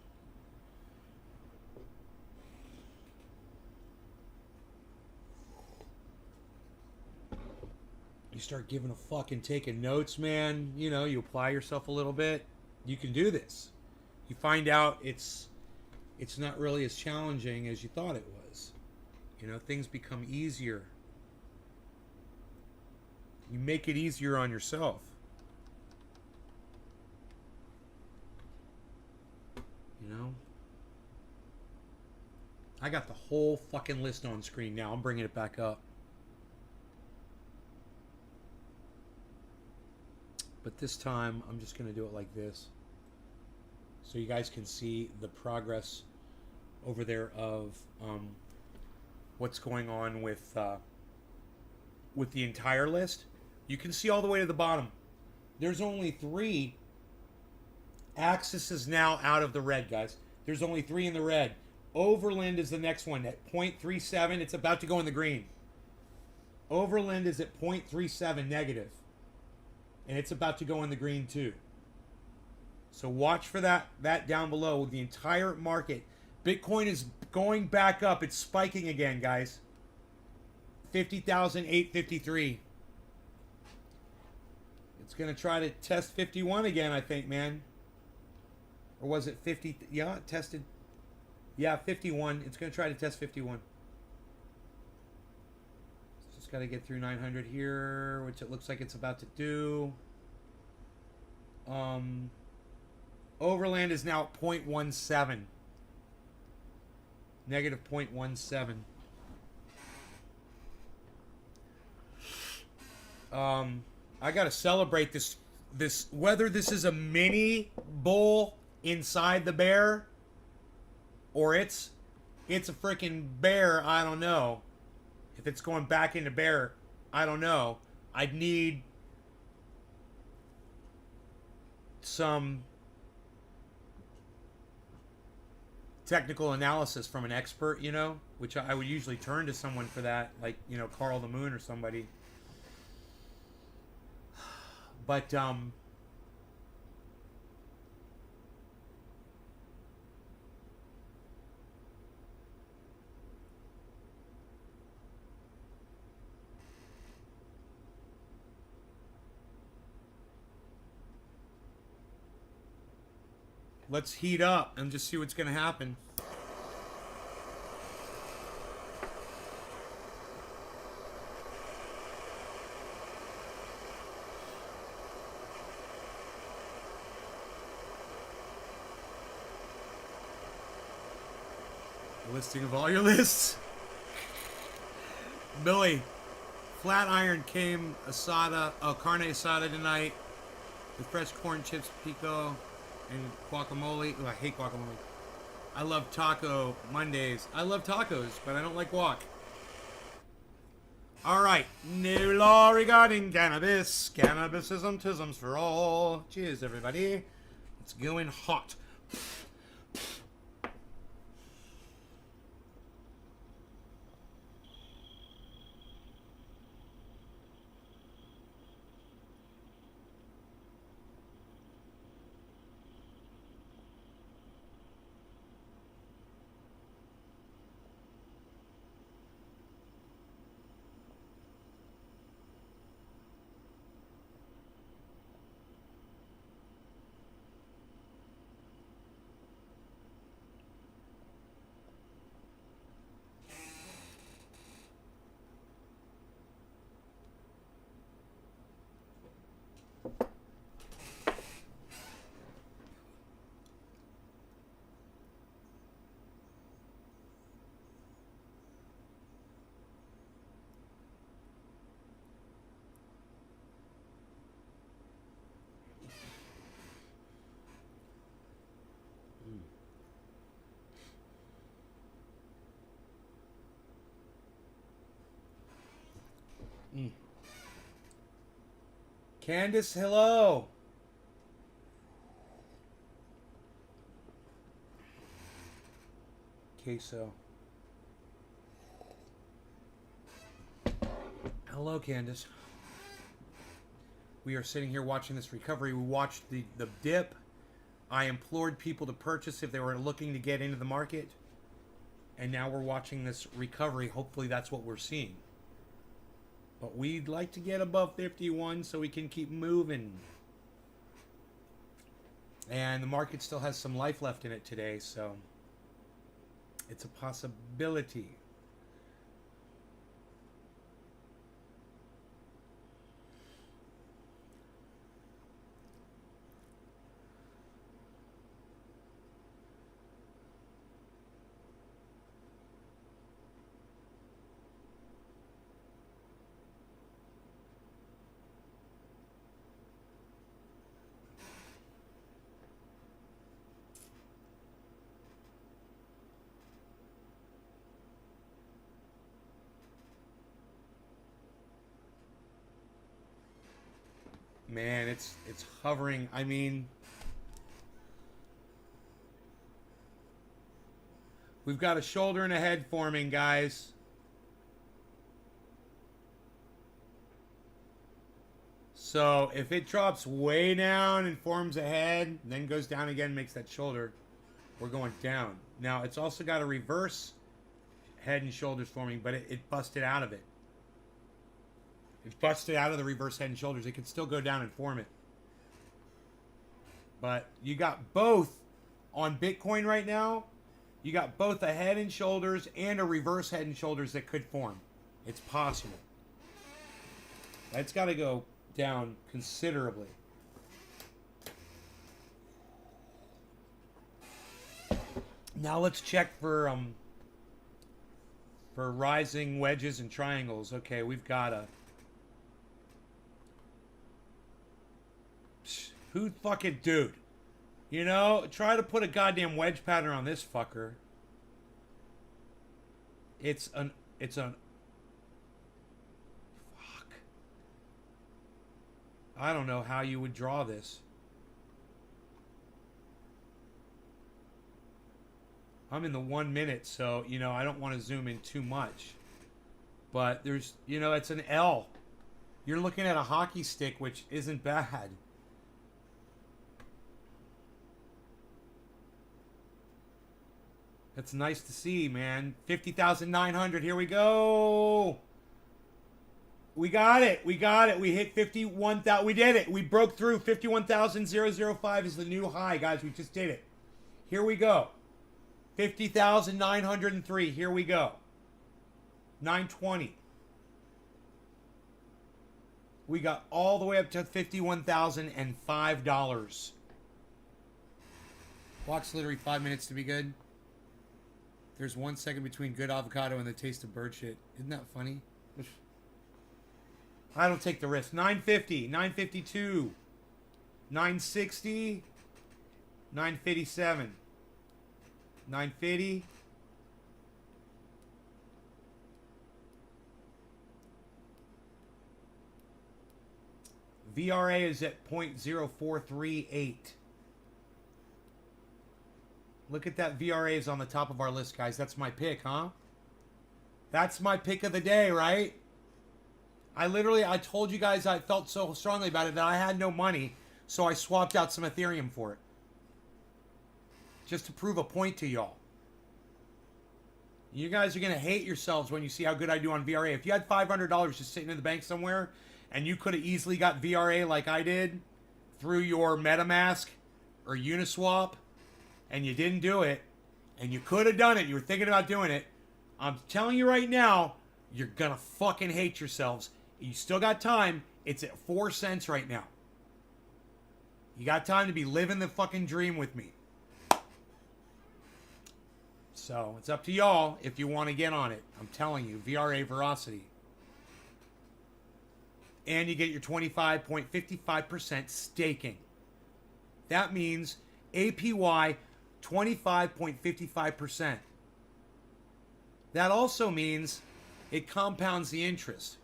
[SPEAKER 1] You start giving a fuck and taking notes, man. You know, you apply yourself a little bit. You can do this. You find out it's not really as challenging as you thought it was. You know, things become easier. You make it easier on yourself. You know? I got the whole fucking list on screen now. I'm bringing it back up. But this time, I'm just going to do it like this. So you guys can see the progress over there of what's going on with the entire list. You can see all the way to the bottom. There's only 3 Axis is now out of the red, guys. There's only 3 in the red. Overland is the next one at 0.37. It's about to go in the green. Overland is at 0.37 negative. And it's about to go in the green too. So watch for that down below. The entire market. Bitcoin is going back up. It's spiking again, guys. 50,853. It's going to try to test 51 again, I think, man. Or was it 50? Yeah, it tested. Yeah, 51. It's going to try to test 51. It's just got to get through 900 here, which it looks like it's about to do. Overland is now at 0.17. Negative 0.17. I gotta celebrate this. Whether this is a mini bull inside the bear, or it's a freaking bear. I don't know. If it's going back into bear, I don't know. I'd need some technical analysis from an expert, you know, which I would usually turn to someone for that, like, you know, Carl the Moon or somebody. But let's heat up and just see what's going to happen. Listing of all your lists. Billy, Flatiron came asada, carne asada tonight with fresh corn chips, pico, and guacamole. Oh, I hate guacamole. I love taco Mondays. I love tacos, but I don't like guac. All right, new law regarding cannabis. Cannabisism, tisms for all. Cheers, everybody. It's going hot. Candace, hello. Queso. Hello, Candace. We are sitting here watching this recovery. We watched the dip. I implored people to purchase if they were looking to get into the market. And now we're watching this recovery. Hopefully that's what we're seeing. But we'd like to get above 51 so we can keep moving. And the market still has some life left in it today, so it's a possibility. Man, it's hovering. I mean, we've got a shoulder and a head forming, guys. So if it drops way down and forms a head, then goes down again, makes that shoulder, we're going down. Now, it's also got a reverse head and shoulders forming, but it busted out of it. It's busted out of the reverse head and shoulders. It could still go down and form it. But you got both on Bitcoin right now. You got both a head and shoulders and a reverse head and shoulders that could form. It's possible. It's got to go down considerably. Now let's check for rising wedges and triangles. Okay, we've got a who fucking dude. You know, try to put a goddamn wedge pattern on this fucker. It's an fuck. I don't know how you would draw this. I'm in the 1 minute, so, you know, I don't want to zoom in too much. But there's, you know, it's an L. You're looking at a hockey stick, which isn't bad. That's nice to see, man. 50,900. Here we go. We got it. We got it. We hit 51,000. We did it. We broke through. 51,005 is the new high, guys. We just did it. Here we go. 50,903. Here we go. 920. We got all the way up to $51,005. Watch literally 5 minutes to be good. There's 1 second between good avocado and the taste of bird shit. Isn't that funny? I don't take the risk. 950, 952, 960, 957, 950. VRA is at 0.0438. Look at that. VRA is on the top of our list, guys. That's my pick, huh? That's my pick of the day, right? I told you guys I felt so strongly about it that I had no money, so I swapped out some Ethereum for it. Just to prove a point to y'all. You guys are going to hate yourselves when you see how good I do on VRA. If you had $500 just sitting in the bank somewhere, and you could have easily got VRA like I did through your MetaMask or Uniswap, and you didn't do it, and you could have done it, you were thinking about doing it, I'm telling you right now, you're going to fucking hate yourselves. You still got time. It's at 4 cents right now. You got time to be living the fucking dream with me. So, it's up to y'all if you want to get on it. I'm telling you, VRA Veracity. And you get your 25.55% staking. That means APY 25.55%. That also means it compounds the interest.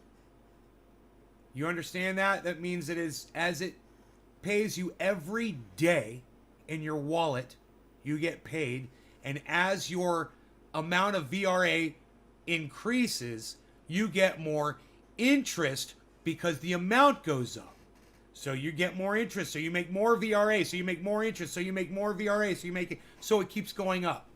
[SPEAKER 1] You understand that? That means it is, as it pays you every day in your wallet, you get paid. And as your amount of VRA increases, you get more interest because the amount goes up. So you get more interest, so you make more VRA, so you make more interest, so you make more VRA, so you make it, so it keeps going up.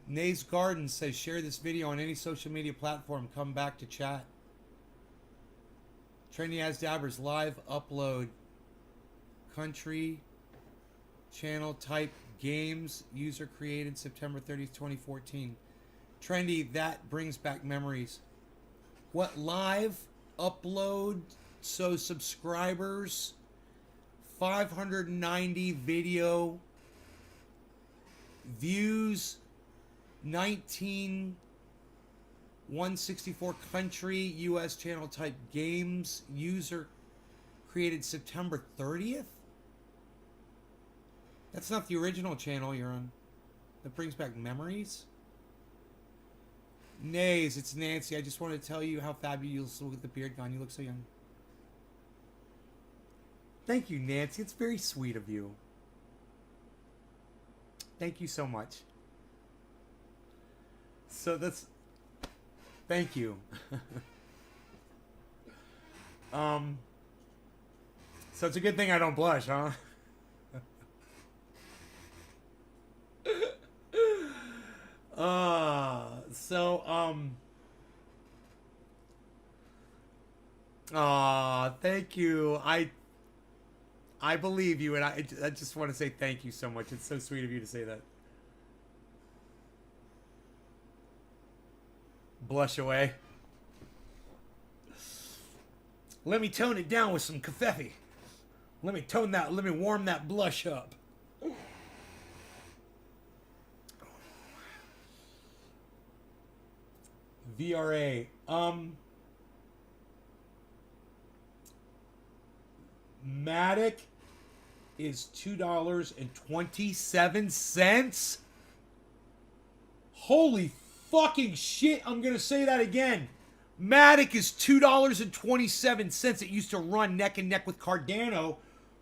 [SPEAKER 1] Nays Garden says, share this video on any social media platform. Come back to chat. Trendy as Dabbers live upload. Country channel type games. User created September 30th, 2014. Trendy, that brings back memories. What, live upload? So subscribers, 590 video views, 164 country US channel type games. User created September 30th. That's not the original channel you're on. That brings back memories. Nays, it's Nancy. I just want to tell you how fabulous you look with the beard gone. You look so young. Thank you, Nancy. It's very sweet of you. Thank you so much. So that's... Thank you. So it's a good thing I don't blush, huh? Thank you. I believe you, and I just want to say thank you so much. It's so sweet of you to say that. Blush away. Let me tone it down with some kefefe. Let me warm that blush up. VRA. Matic is $2.27. Holy fucking shit, I'm gonna say that again. Matic is $2.27. It used to run neck and neck with Cardano,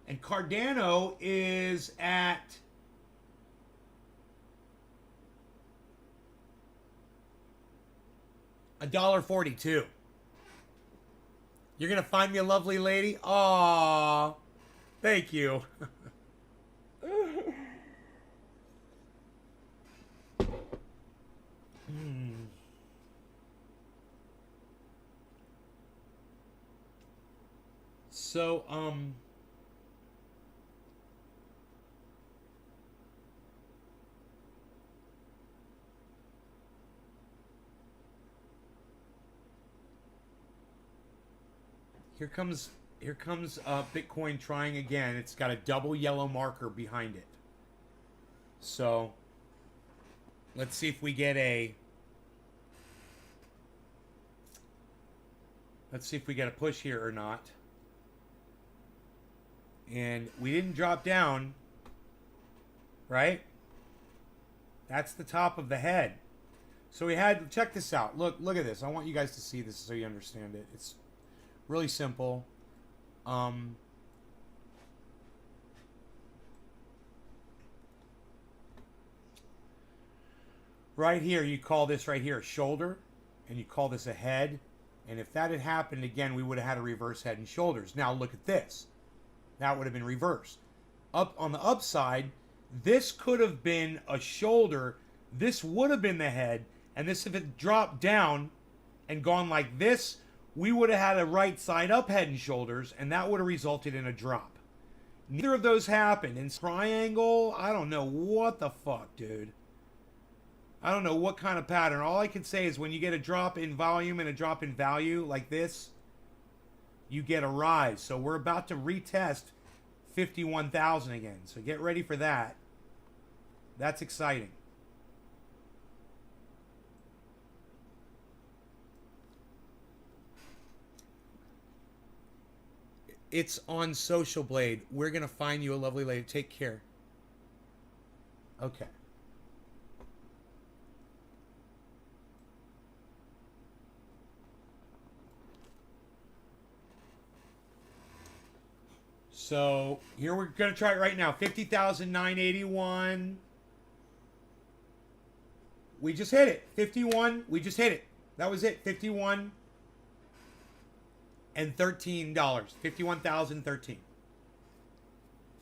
[SPEAKER 1] and Cardano is at $1.42. You're gonna find me a lovely lady? Aww. Thank you. So, here comes Bitcoin trying again. It's got a double yellow marker behind it. So let's see if we get a push here or not. And we didn't drop down, right? That's the top of the head. So we had, check this out. Look at this. I want you guys to see this so you understand it. It's really simple. Right here, you call this right here a shoulder, and you call this a head. And if that had happened again, we would have had a reverse head and shoulders. Now look at this. That would have been reversed. Up on the upside, this could have been a shoulder. This would have been the head. And this, if it dropped down and gone like this, we would have had a right side up head and shoulders, and that would have resulted in a drop. Neither of those happened. In triangle, I don't know what the fuck, dude. I don't know what kind of pattern. All I can say is when you get a drop in volume and a drop in value like this, you get a rise. So we're about to retest 51,000 again. So get ready for that. That's exciting. It's on Social Blade. We're going to find you a lovely lady. Take care. Okay. So here we're going to try it right now. 50,981. We just hit it. 51. We just hit it. That was it. 51 and $13. 51,013.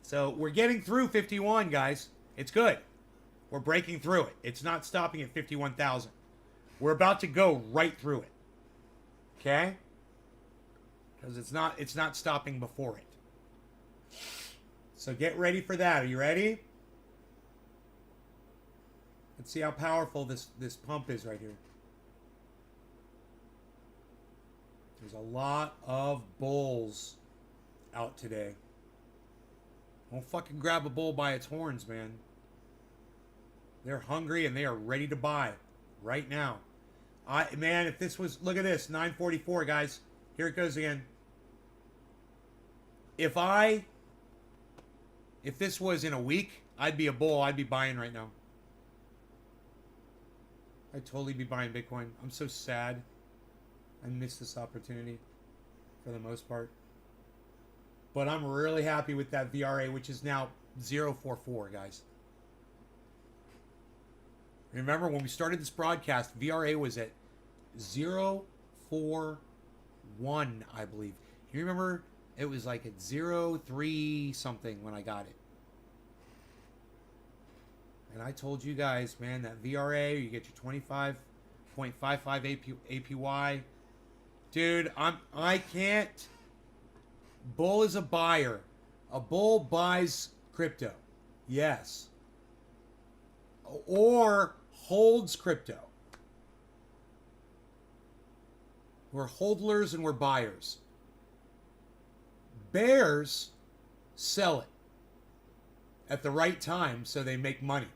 [SPEAKER 1] So we're getting through 51, guys. It's good. We're breaking through it. It's not stopping at 51,000. We're about to go right through it. Okay? Because it's not stopping before it. So get ready for that. Are you ready? Let's see how powerful this pump is right here. There's a lot of bulls out today. Don't fucking grab a bull by its horns, man. They're hungry and they are ready to buy right now. Man, if this was, look at this, 944, guys. Here it goes again. If this was in a week, I'd be a bull. I'd be buying right now. I'd totally be buying Bitcoin. I'm so sad. I missed this opportunity for the most part. But I'm really happy with that VRA, which is now 044, guys. Remember, when we started this broadcast, VRA was at 041, I believe. You remember? It was like at 03 something when I got it. And I told you guys, man, that VRA, you get your 25.55 APY. Dude, I can't. Bull is a buyer. A bull buys crypto. Yes. Or holds crypto. We're hodlers and we're buyers. Bears sell it at the right time so they make money.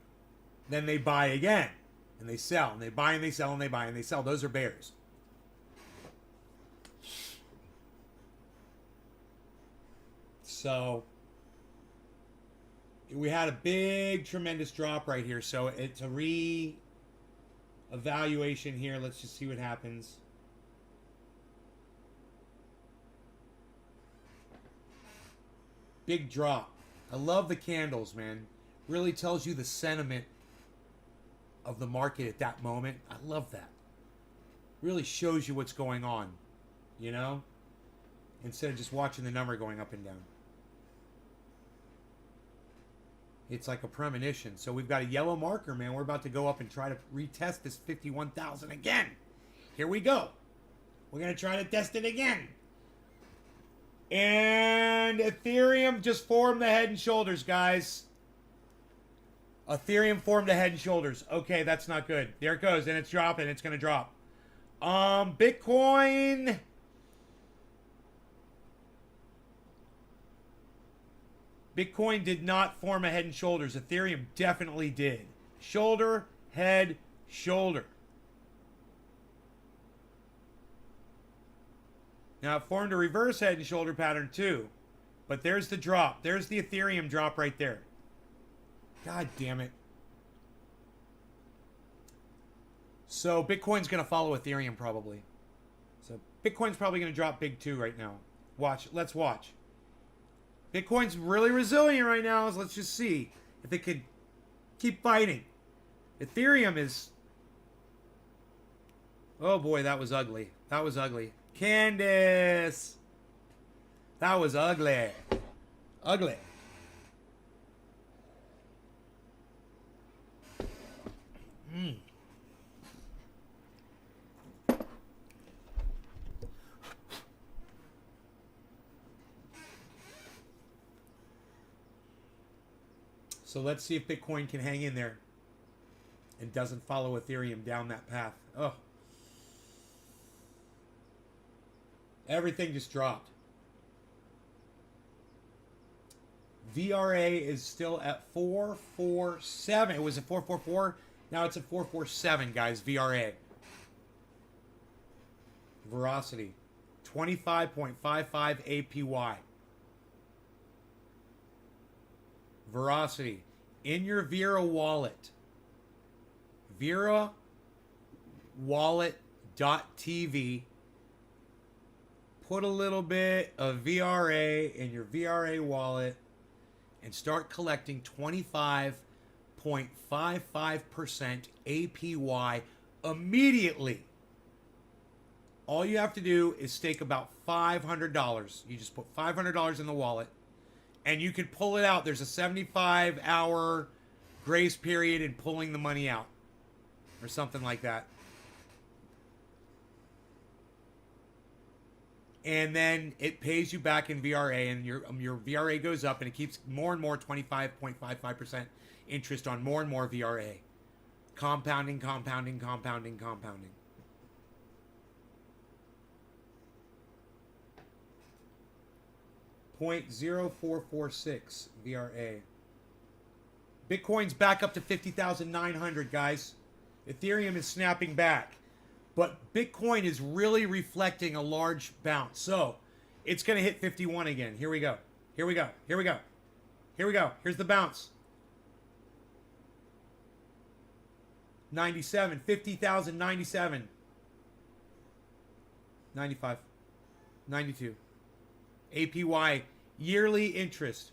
[SPEAKER 1] Then they buy again and they sell, and they buy and they sell, and they buy and they sell. Those are bears. So we had a big, tremendous drop right here. So it's a re-evaluation here. Let's just see what happens. Big drop. I love the candles, man. Really tells you the sentiment of the market at that moment. I love that. Really shows you what's going on, you know? Instead of just watching the number going up and down. It's like a premonition. So we've got a yellow marker, man. We're about to go up and try to retest this 51,000 again. Here we go. We're going to try to test it again. And Ethereum just formed the head and shoulders, guys. Ethereum formed the head and shoulders. Okay, that's not good. There it goes, and it's dropping. It's going to drop. Bitcoin. Bitcoin did not form a head and shoulders. Ethereum definitely did. Shoulder, head, shoulder. Now, it formed a reverse head and shoulder pattern too. But there's the drop. There's the Ethereum drop right there. God damn it. So, Bitcoin's going to follow Ethereum probably. So, Bitcoin's probably going to drop big too right now. Watch. Let's watch. Bitcoin's really resilient right now. So let's just see if it could keep fighting. Ethereum is... Oh boy, that was ugly. That was ugly. Candace! That was ugly. Ugly. So let's see if Bitcoin can hang in there and doesn't follow Ethereum down that path. Oh. Everything just dropped. VRA is still at 447. It was at 444. Now it's at 447, guys. VRA. Veracity. 25.55 APY. Veracity. In your Vera wallet. Vera wallet.tv. Put a little bit of VRA in your VRA wallet and start collecting 25.55% APY immediately. All you have to do is stake about $500. You just put $500 in the wallet and you can pull it out. There's a 75-hour grace period in pulling the money out or something like that. And then it pays you back in VRA, and your VRA goes up, and it keeps more and more 25.55% interest on more and more VRA. Compounding, compounding, compounding, compounding. .0446 VRA. Bitcoin's back up to 50,900, guys. Ethereum is snapping back. But Bitcoin is really reflecting a large bounce. So, it's going to hit 51 again. Here we go. Here we go. Here we go. Here we go. Here's the bounce. 97. 50,097. 95. 92. APY. Yearly interest.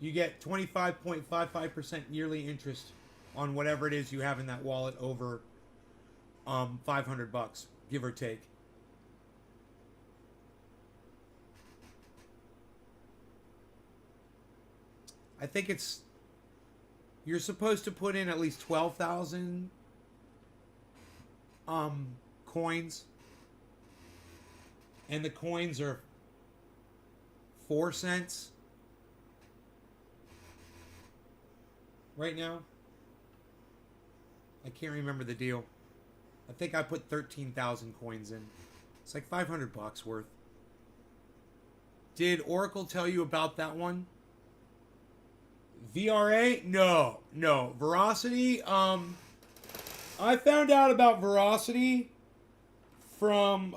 [SPEAKER 1] You get 25.55% yearly interest on whatever it is you have in that wallet over $500, give or take. I think it's... You're supposed to put in at least 12,000 coins. And the coins are 4 cents. Right now, I can't remember the deal. I think I put 13,000 coins in. It's like 500 bucks worth. Did Oracle tell you about that one? VRA? No, no. Veracity? I found out about Veracity from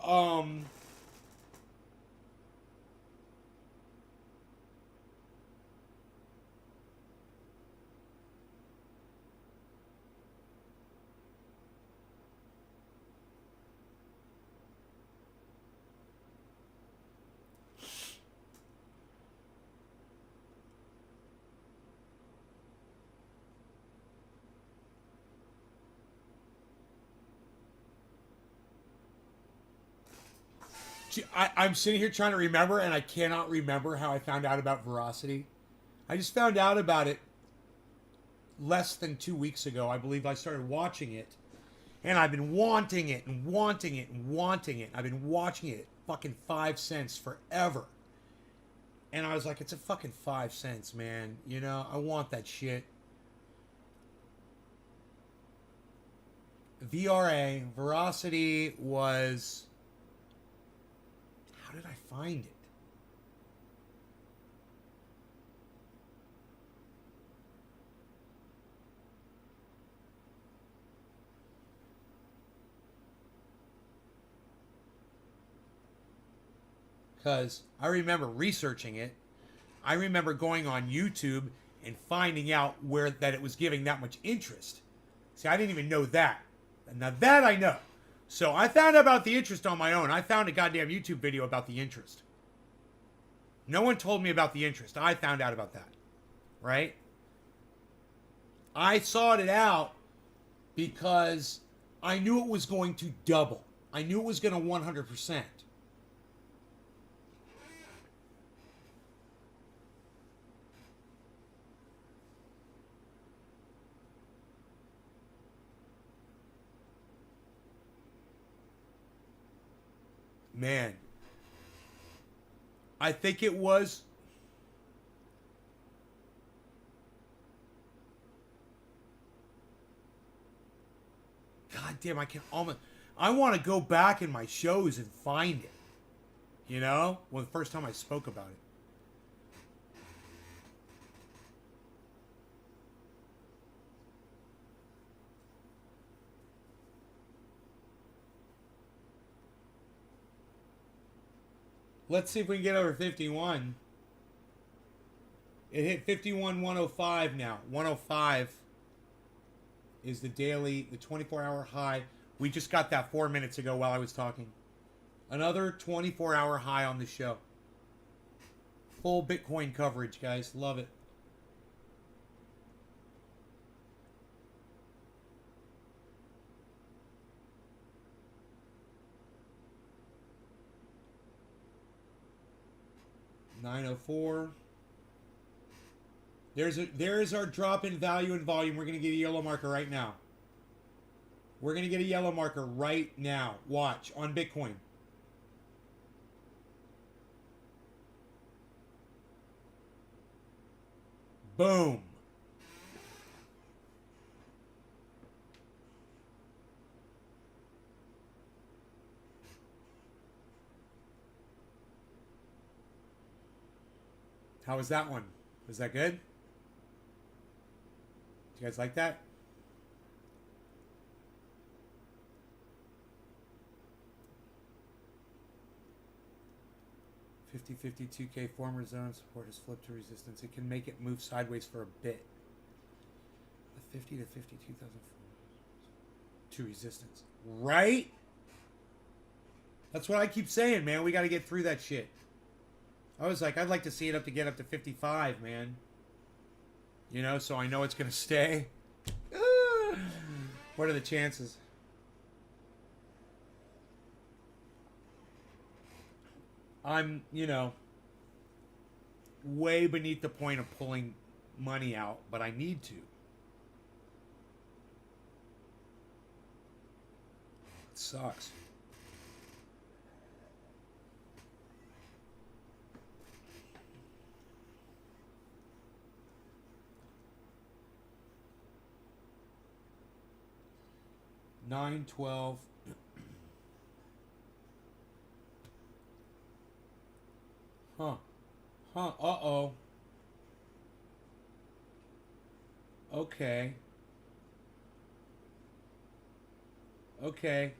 [SPEAKER 1] I'm sitting here trying to remember, and I cannot remember how I found out about Veracity. I just found out about it less than 2 weeks ago. I believe I started watching it, and I've been wanting it and wanting it and wanting it. I've been watching it fucking 5 cents forever. And I was like, it's a fucking 5 cents, man. You know, I want that shit. VRA, Veracity was... How did I find it? Because I remember researching it. I remember going on YouTube and finding out where that it was giving that much interest. See, I didn't even know that. Now that I know. So I found out about the interest on my own. I found a goddamn YouTube video about the interest. No one told me about the interest. I found out about that. Right? I sought it out because I knew it was going to double. I knew it was going to 100%. Man, I think it was... God damn, I can almost... I want to go back in my shows and find it. You know? Well, the first time I spoke about it. Let's see if we can get over 51. It hit 51,105 now. 105 is the daily, the 24-hour high. We just got that 4 minutes ago while I was talking. Another 24-hour high on the show. Full Bitcoin coverage, guys. Love it. $904. There's our drop in value and volume. We're going to get a yellow marker right now. We're going to get a yellow marker right now. Watch on Bitcoin. Boom. How was that one? Was that good? You guys like that? $50-52K former zone support has flipped to resistance. It can make it move sideways for a bit. The 50 to 52,000 to resistance. Right? That's what I keep saying, man. We got to get through that shit. I was like, I'd like to see it get up to 55, man. You know, so I know it's going to stay. What are the chances? I'm, you know, way beneath the point of pulling money out, but I need to. It sucks. $9.12. Huh. Huh. Uh-oh. Okay. Okay.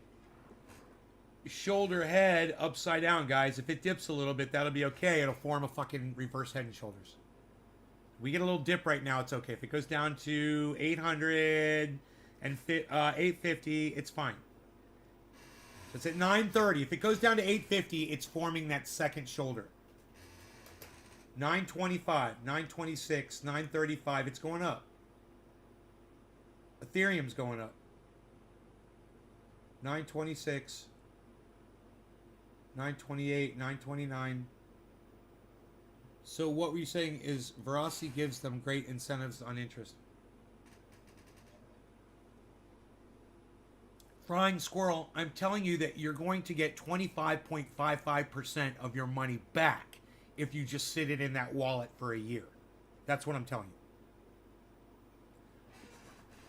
[SPEAKER 1] Shoulder head upside down, guys. If it dips a little bit, that'll be okay. It'll form a fucking reverse head and shoulders. We get a little dip right now, it's okay. If it goes down to 800 and 850, it's fine. So it's at 930. If it goes down to 850, it's forming that second shoulder. 925, 926, 935, it's going up. Ethereum's going up. 926, 928, 929. So what we're saying is Veracity gives them great incentives on interest. Flying Squirrel, I'm telling you that you're going to get 25.55% of your money back if you just sit it in that wallet for a year. That's what I'm telling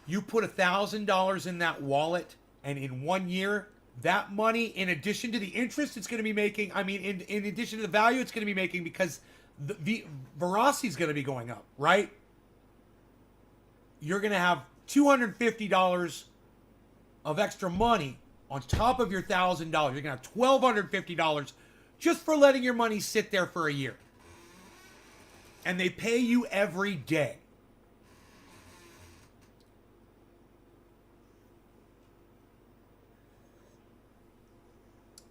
[SPEAKER 1] you. You put $1,000 in that wallet, and in 1 year, that money, in addition to the interest it's going to be making, I mean, in addition to the value it's going to be making, because the Veracity is going to be going up, right? You're going to have $250 of extra money on top of your $1,000. You're going to have $1,250 just for letting your money sit there for a year. And they pay you every day.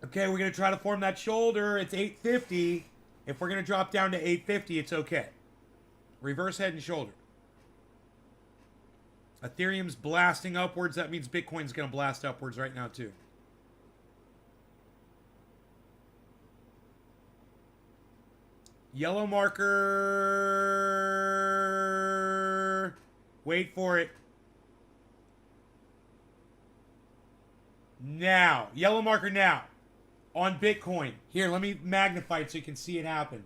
[SPEAKER 1] Okay, we're going to try to form that shoulder. It's 850. If we're going to drop down to 850, it's okay. Reverse head and shoulder. Ethereum's blasting upwards. That means Bitcoin's going to blast upwards right now, too. Yellow marker. Wait for it. Now. Yellow marker now. On Bitcoin. Here, let me magnify it so you can see it happen.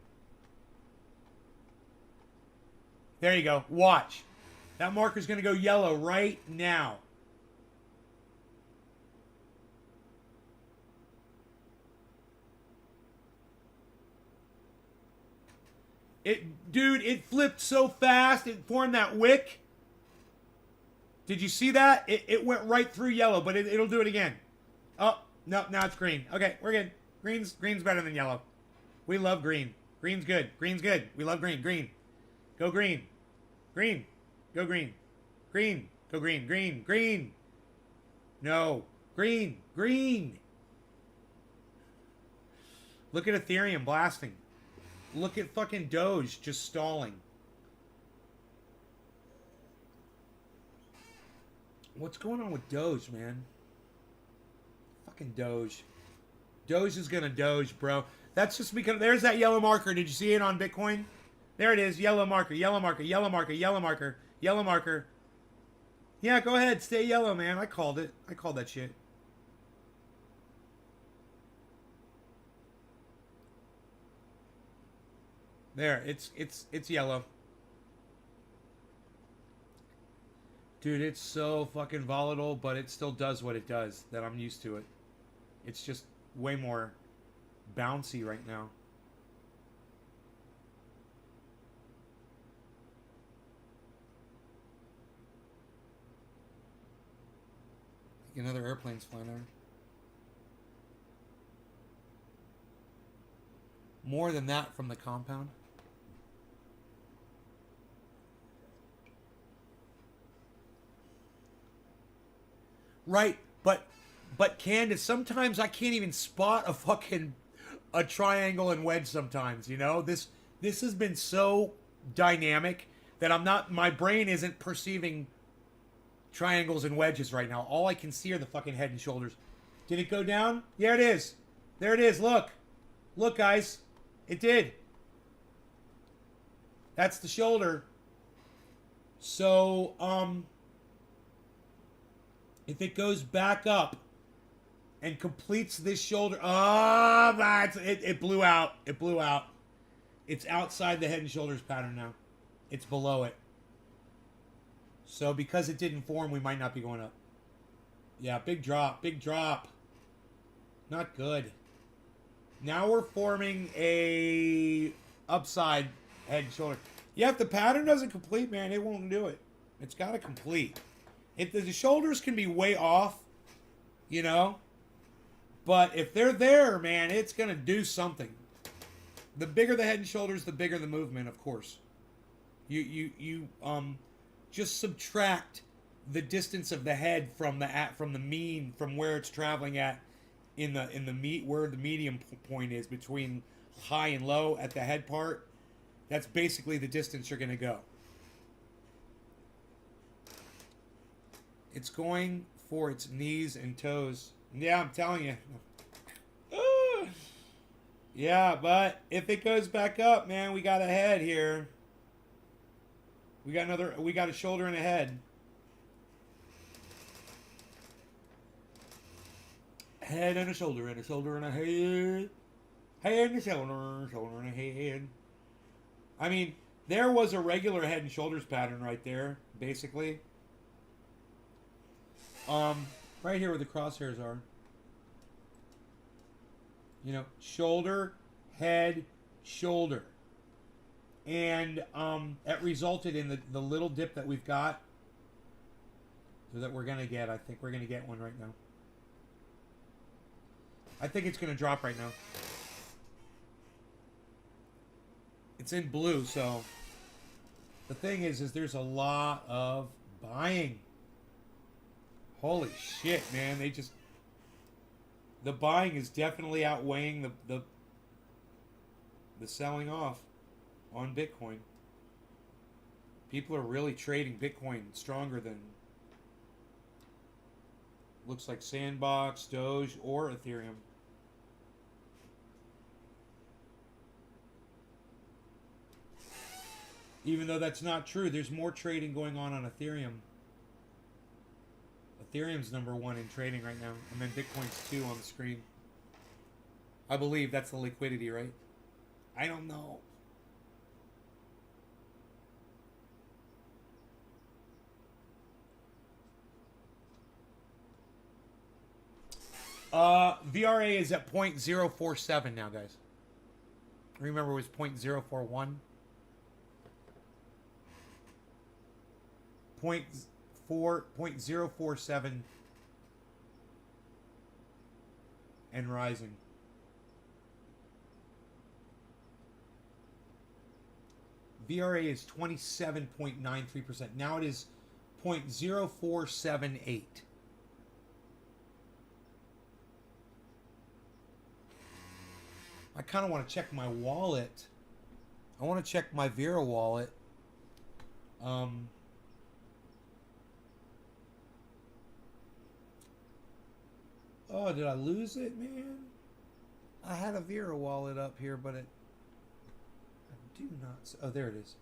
[SPEAKER 1] There you go. Watch. That marker's going to go yellow right now. Dude, it flipped so fast. It formed that wick. Did you see that? It went right through yellow, but it'll do it again. Oh, no, now it's green. Okay, we're good. Green's better than yellow. We love green. Green's good. Green's good. We love green. Green. Go green. Green. Go green. Green. Go green. Green. Green. No. Green. Green. Look at Ethereum blasting. Look at fucking Doge just stalling. What's going on with Doge, man? Fucking Doge. Doge is gonna Doge, bro. That's just because there's that yellow marker. Did you see it on Bitcoin? There it is. Yellow marker. Yellow marker. Yellow marker. Yellow marker. Yellow marker. Yeah, go ahead. Stay yellow, man. I called it. I called that shit. There. It's yellow. Dude, it's so fucking volatile, but it still does what it does. That I'm used to it. It's just way more bouncy right now. Another airplane's flying over. More than that from the compound. Right, but Candace, sometimes I can't even spot a triangle and wedge sometimes, you know? This has been so dynamic that my brain isn't perceiving triangles and wedges right now. All I can see are the fucking head and shoulders. Did it go down? Yeah, it is. There it is. Look. Look, guys. It did. That's the shoulder. So, if it goes back up and completes this shoulder, it blew out. It blew out. It's outside the head and shoulders pattern now. It's below it. So because it didn't form, we might not be going up. Yeah, big drop. Big drop. Not good. Now we're forming a upside head and shoulder. Yeah, if the pattern doesn't complete, man, it won't do it. It's got to complete. If the shoulders can be way off, you know, but if they're there, man, it's going to do something. The bigger the head and shoulders, the bigger the movement, of course. You just subtract the distance of the head from the mean, from where it's traveling at in the where the medium point is between high and low at the head part. That's basically the distance you're going to go. It's going for its knees and toes. Yeah, I'm telling you. Yeah, but if it goes back up, man, we got a head here. We got a shoulder and a head. Head and a shoulder and a shoulder and a head. Head and a shoulder, shoulder and a head. I mean, there was a regular head and shoulders pattern right there, basically. Right here where the crosshairs are. You know, shoulder, head, shoulder. And that resulted in the little dip that we've got. So that we're going to get. I think we're going to get one right now. I think it's going to drop right now. It's in blue, so the thing is there's a lot of buying. Holy shit, man. The buying is definitely outweighing the selling off on Bitcoin. People are really trading Bitcoin stronger than looks like Sandbox, Doge, or Ethereum. Even though that's not true, there's more trading going on Ethereum. Ethereum's #1 in trading right now, and then Bitcoin's 2 on the screen. I believe that's the liquidity, right? I don't know. VRA is at 0.047 now, guys. Remember, it was 0.041. 0.047 and rising. VRA is 27.93%. Now it is 0.0478. I kind of want to check my wallet. I want to check my Vera wallet. Oh, did I lose it, man? I had a Vera wallet up here, but I do not. Oh, there it is.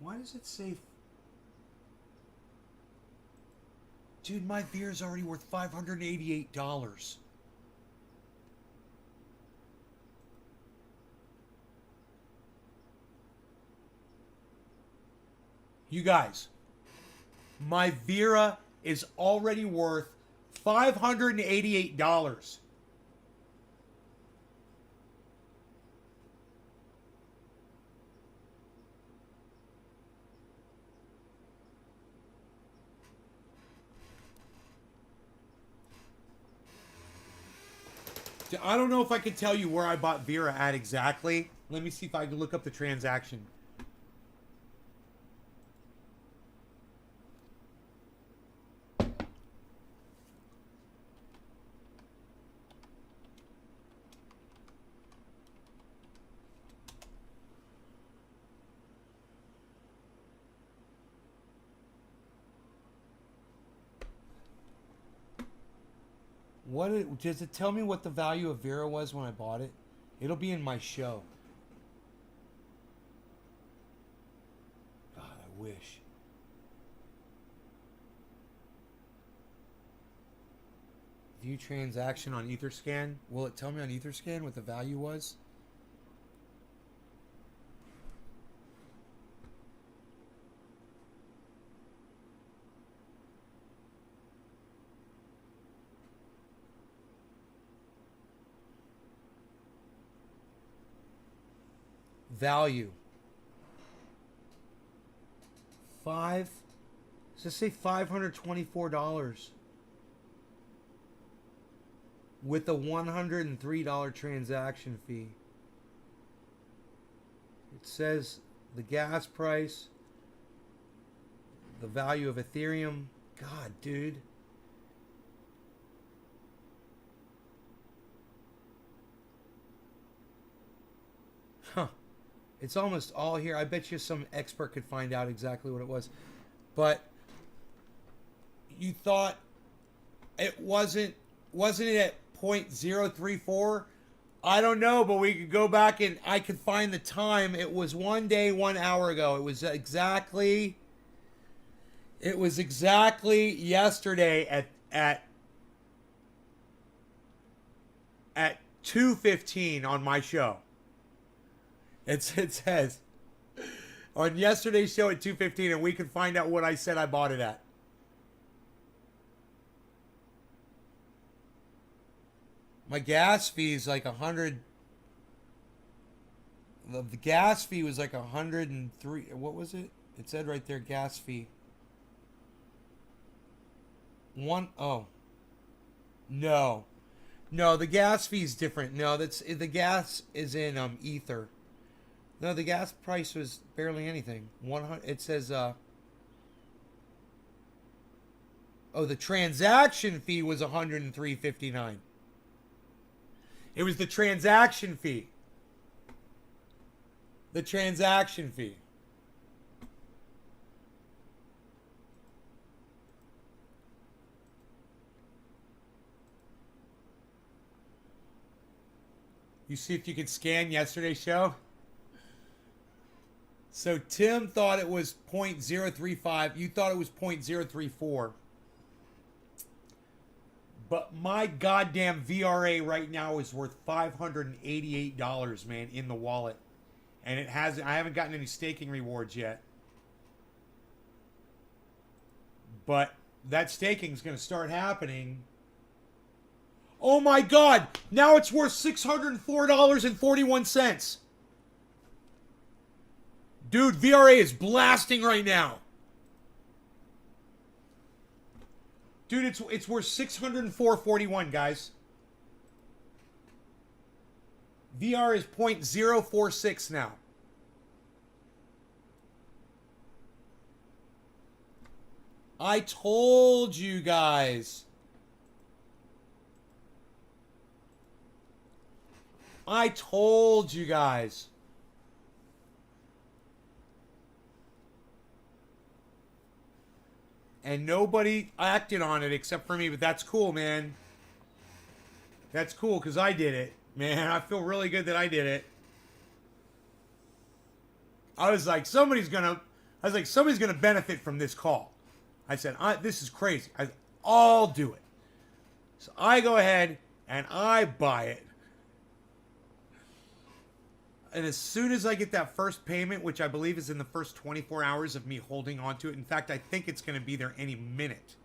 [SPEAKER 1] Why does it say... Dude, my Vera's already worth $588. You guys, my Vera is already worth $588. I don't know if I can tell you where I bought Vera at exactly. Let me see if I can look up the transaction. Does it tell me what the value of Vera was when I bought it? It'll be in my show. God, I wish. View transaction on Etherscan. Will it tell me on Etherscan what the value was? Value. Does this say $524 with a $103 transaction fee? It says the gas price, the value of Ethereum. God, dude. Huh. It's almost all here. I bet you some expert could find out exactly what it was. But you thought it wasn't it at 0.034? I don't know, but we could go back and I could find the time. It was 1 day, 1 hour ago. It was exactly yesterday at 2:15 on my show. It says on yesterday's show at 2:15, and we can find out what I said I bought it at. My gas fee is like 100. The gas fee was like 103. What was it? It said right there, gas fee. Oh. No, the gas fee is different. No, the gas is in Ether. No, the gas price was barely anything. 100. It says the transaction fee was 103.59. It was the transaction fee. The transaction fee. You see if you could scan yesterday's show? So Tim thought it was 0.035. You thought it was 0.034. But my goddamn VRA right now is worth $588, man, in the wallet. And I haven't gotten any staking rewards yet. But that staking is going to start happening. Oh my God! Now it's worth $604.41. Dude, VRA is blasting right now. Dude, it's worth $604.41, guys. VR is 0.046 now. I told you guys. I told you guys. And nobody acted on it except for me, but that's cool, man. That's cool, because I did it. Man, I feel really good that I did it. I was like, somebody's gonna benefit from this call. I said, this is crazy. I'll do it. So I go ahead and I buy it. And as soon as I get that first payment, which I believe is in the first 24 hours of me holding on to it. In fact, I think it's going to be there any minute.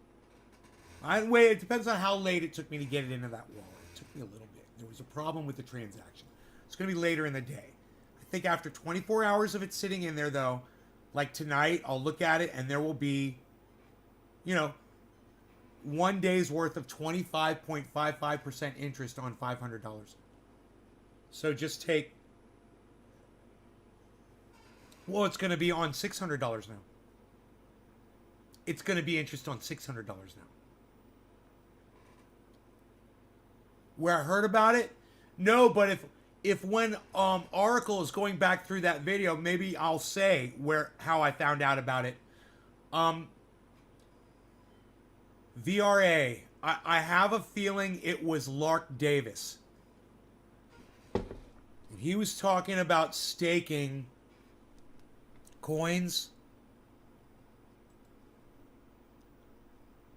[SPEAKER 1] It depends on how late it took me to get it into that wallet. It took me a little bit. There was a problem with the transaction. It's going to be later in the day. I think after 24 hours of it sitting in there, though, like tonight, I'll look at it and there will be, 1 day's worth of 25.55% interest on $500. So just take... Well, it's going to be on $600 now. It's going to be interest on $600 now. Where I heard about it? No, but if when Oracle is going back through that video, maybe I'll say how I found out about it. VRA. I have a feeling it was Lark Davis. He was talking about staking coins.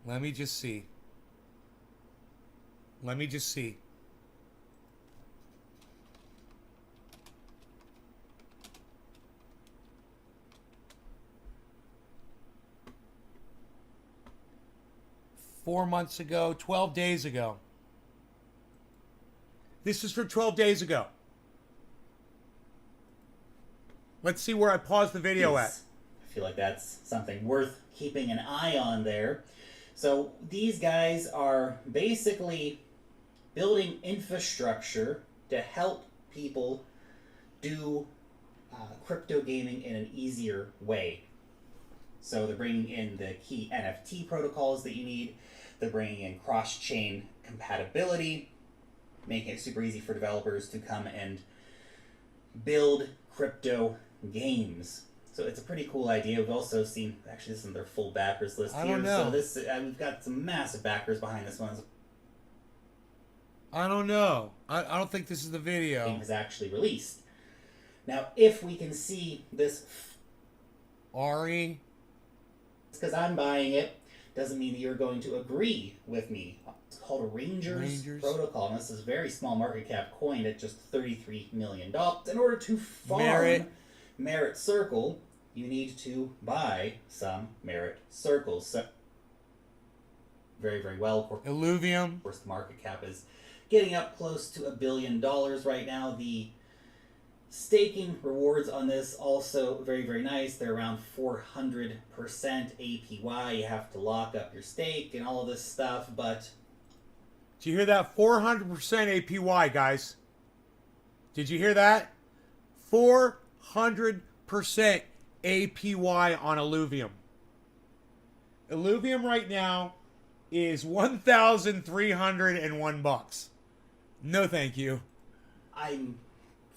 [SPEAKER 1] Let me just see. Let me just see. Four months ago, 12 days ago. This is for 12 days ago. Let's see where I paused the video at.
[SPEAKER 3] I feel like that's something worth keeping an eye on there. So these guys are basically building infrastructure to help people do crypto gaming in an easier way. So they're bringing in the key NFT protocols that you need. They're bringing in cross-chain compatibility, making it super easy for developers to come and build crypto games. So it's a pretty cool idea. We've also seen, actually, this is their full backers list here.
[SPEAKER 1] I don't know.
[SPEAKER 3] So this, we've got some massive backers behind this one.
[SPEAKER 1] I don't know. I don't think this is the video.
[SPEAKER 3] Game has actually released. Now, if we can see this,
[SPEAKER 1] Ari,
[SPEAKER 3] because I'm buying it, doesn't mean that you're going to agree with me. It's called a Rangers Protocol, and this is a very small market cap coin at just $33 million. In order to farm Merit Circle, you need to buy some Merit Circles. So, very, very well.
[SPEAKER 1] Illuvium.
[SPEAKER 3] Of course, the market cap is getting up close to $1 billion right now. The staking rewards on this also very, very nice. They're around 400% APY. You have to lock up your stake and all of this stuff, but...
[SPEAKER 1] Did you hear that? 400% APY, guys. Did you hear that? 400% APY on Illuvium. Illuvium right now is $1,301. No, thank you.
[SPEAKER 3] I'm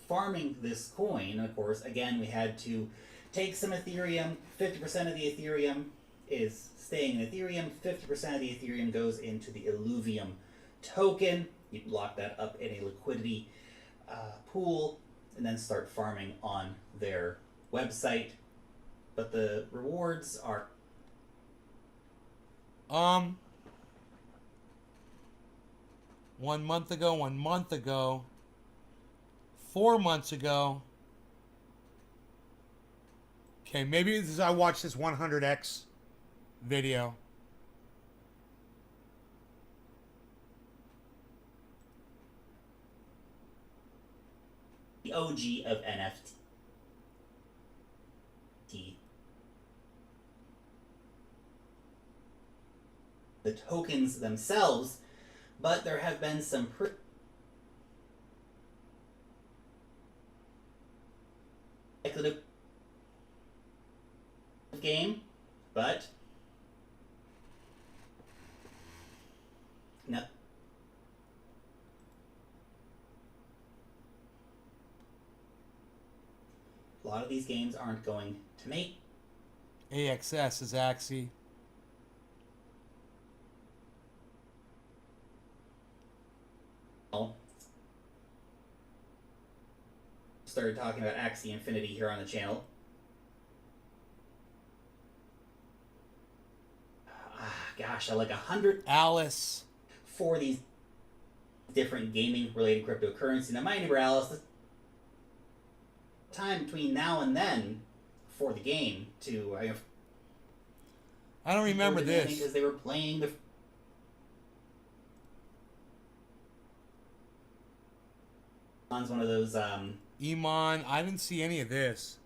[SPEAKER 3] farming this coin, of course. Again, we had to take some Ethereum. 50% of the Ethereum is staying in Ethereum. 50% of the Ethereum goes into the Illuvium token. You lock that up in a liquidity pool and then start farming on their website. But the rewards are...
[SPEAKER 1] 1 month ago, 4 months ago. Okay, maybe this is, I watched this 100x video.
[SPEAKER 3] The OG of NFT. The tokens themselves, but there have been some speculative game, but no. A lot of these games aren't going to make.
[SPEAKER 1] AXS is Axie.
[SPEAKER 3] Started talking about Axie Infinity here on the channel. Gosh, I like 100
[SPEAKER 1] Alice
[SPEAKER 3] for these different gaming related cryptocurrency. Now, my neighbor Alice, the time between now and then for the game to
[SPEAKER 1] I don't remember this
[SPEAKER 3] because they were playing the on one of those
[SPEAKER 1] Iman. I didn't see any of this.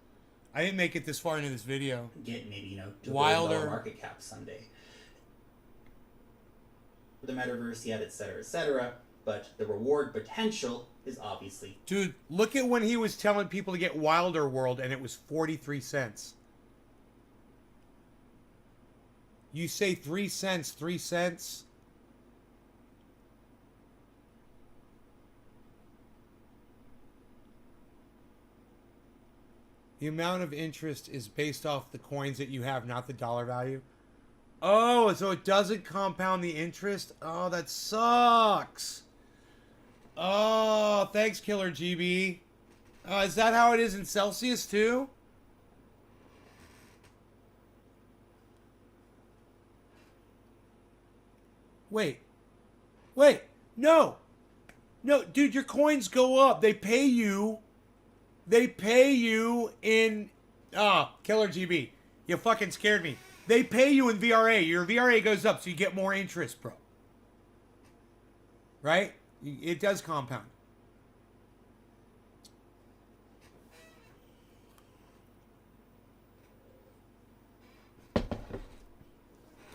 [SPEAKER 1] I didn't make it this far into this video.
[SPEAKER 3] get maybe to
[SPEAKER 1] Wilder
[SPEAKER 3] $1 market cap someday. The metaverse yet, etc., etc. But the reward potential is obviously...
[SPEAKER 1] Dude, look at when he was telling people to get Wilder World and it was 43 cents. You say 3 cents, 3 cents. The amount of interest is based off the coins that you have, not the dollar value. Oh, so it doesn't compound the interest? Oh, that sucks. Oh, thanks, Killer GB. Is that how it is in Celsius, too? Wait. No. No, dude, your coins go up. They pay you. They pay you in... Killer GB. You fucking scared me. They pay you in VRA. Your VRA goes up, so you get more interest, bro. Right? It does compound.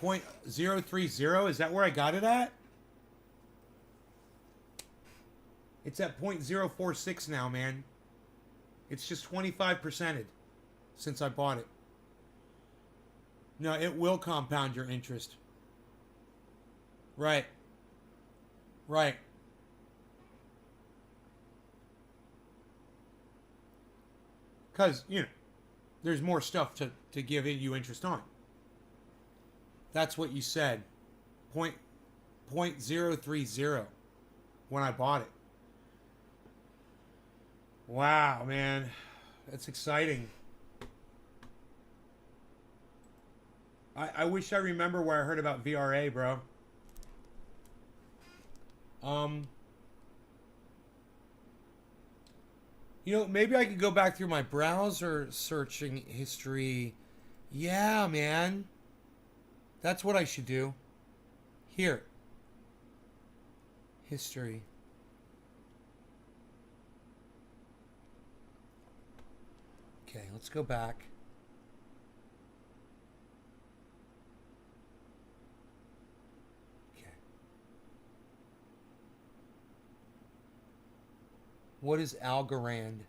[SPEAKER 1] .030, is that where I got it at? It's at .046 now, man. It's just 25%ed since I bought it. No, it will compound your interest. Right. Right. Because, you know, there's more stuff to give you interest on. That's what you said. .030 when I bought it. Wow, man. That's exciting. I wish I remember where I heard about VRA, bro. You know, maybe I could go back through my browser searching history. Yeah, man. That's what I should do. Here. History. Okay, let's go back. Okay. What is Algorand?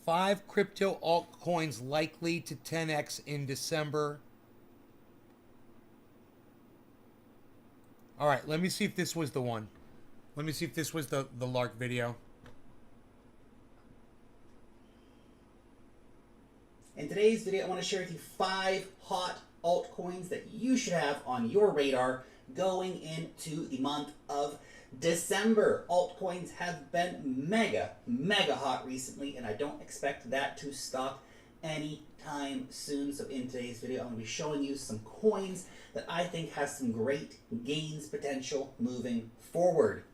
[SPEAKER 1] Five crypto altcoins likely to 10x in December. All right, let me see if this was the one. Let me see if this was the Lark video.
[SPEAKER 3] In today's video, I want to share with you 5 hot altcoins that you should have on your radar going into the month of December. Altcoins have been mega hot recently, and I don't expect that to stop anytime soon. So in today's video, I'm going to be showing you some coins that I think has some great gains potential moving forward.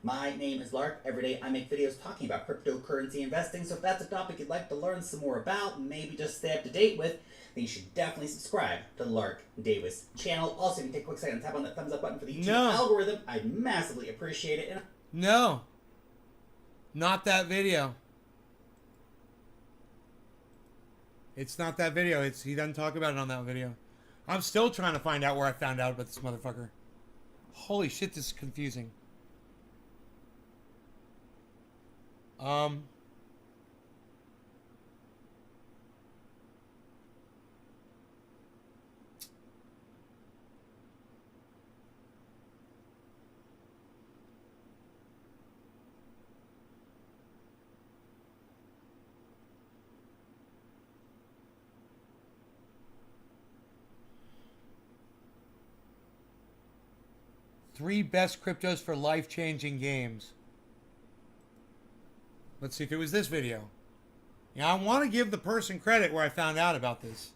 [SPEAKER 3] My name is Lark. Every day I make videos talking about cryptocurrency investing, so if that's a topic you'd like to learn some more about, maybe just stay up to date with, then you should definitely subscribe to the Lark Davis channel. Also, if you take a quick second and tap on that thumbs up button for the YouTube algorithm, I'd massively appreciate it.
[SPEAKER 1] No. Not that video. It's not that video. He doesn't talk about it on that video. I'm still trying to find out where I found out about this motherfucker. Holy shit, this is confusing. Three best cryptos for life-changing games. Let's see if it was this video. Yeah, I want to give the person credit where I found out about this.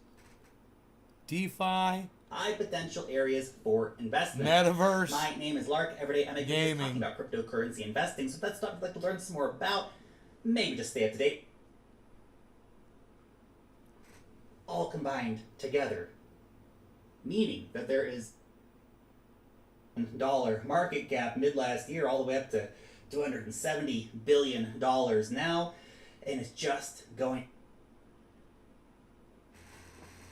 [SPEAKER 1] DeFi.
[SPEAKER 3] High potential areas for investment.
[SPEAKER 1] Metaverse.
[SPEAKER 3] My name is Lark. Every day I make videos talking about cryptocurrency investing. So if that's stuff you'd like to learn some more about, maybe just stay up to date. All combined together. Meaning that there is $1 market cap mid last year all the way up to $270 billion now, and it's just going.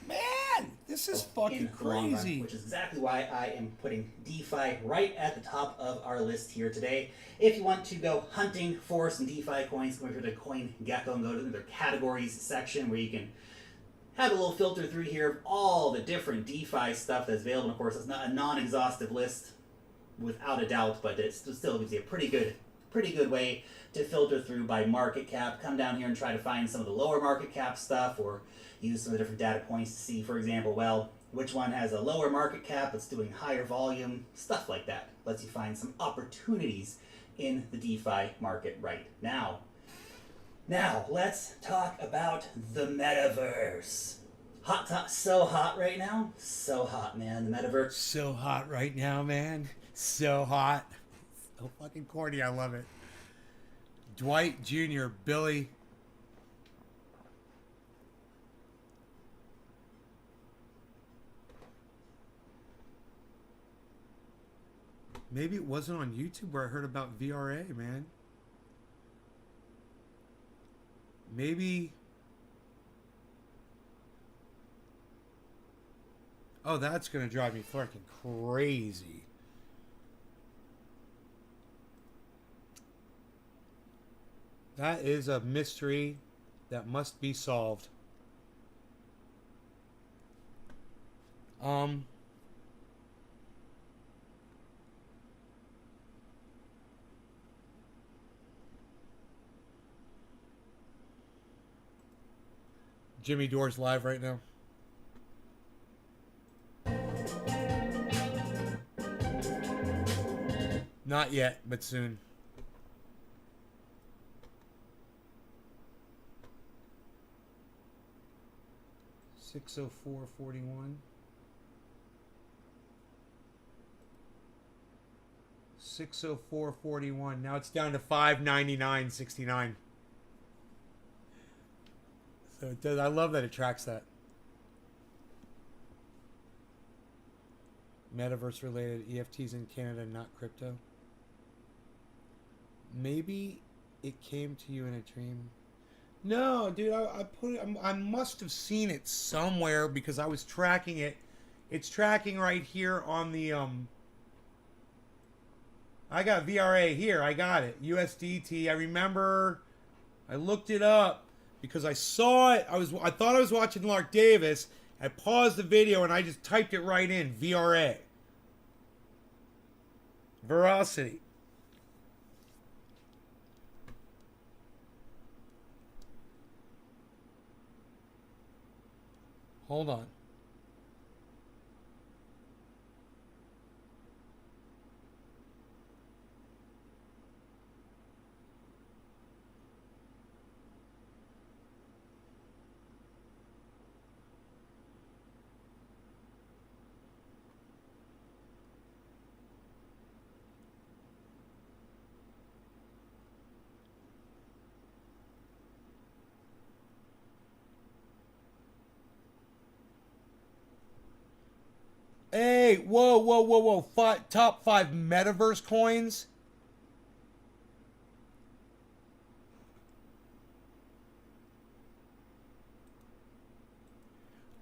[SPEAKER 1] Man, this is fucking crazy.
[SPEAKER 3] Run, which is exactly why I am putting DeFi right at the top of our list here today. If you want to go hunting for some DeFi coins, go over to CoinGecko and go to their categories section where you can have a little filter through here of all the different DeFi stuff that's available. And of course, it's not a non-exhaustive list, without a doubt, but it still gives you a pretty good way to filter through by market cap. Come down here and try to find some of the lower market cap stuff, or use some of the different data points to see, for example, well, which one has a lower market cap that's doing higher volume, stuff like that. Lets you find some opportunities in the DeFi market right now. Now, let's talk about the metaverse. So hot right now. So hot, man. The metaverse.
[SPEAKER 1] So hot right now, man. So hot. So fucking corny. I love it. Dwight Jr., Billy. Maybe it wasn't on YouTube where I heard about VRA, man. Maybe. Oh, that's going to drive me fucking crazy. That is a mystery that must be solved. Jimmy Dore's live right now. Not yet, but soon. $604.41. $604.41. Now it's down to $599.69. So it does. I love that it tracks that. Metaverse related EFTs in Canada, not crypto. Maybe it came to you in a dream. No, dude, I put it. I must have seen it somewhere because I was tracking it. It's tracking right here on the I got VRA here. I got it. USDT. I remember. I looked it up because I saw it. I thought I was watching Lark Davis. I paused the video and I just typed it right in. VRA. Veracity. Hold on. Hey, whoa. Top 5 metaverse coins.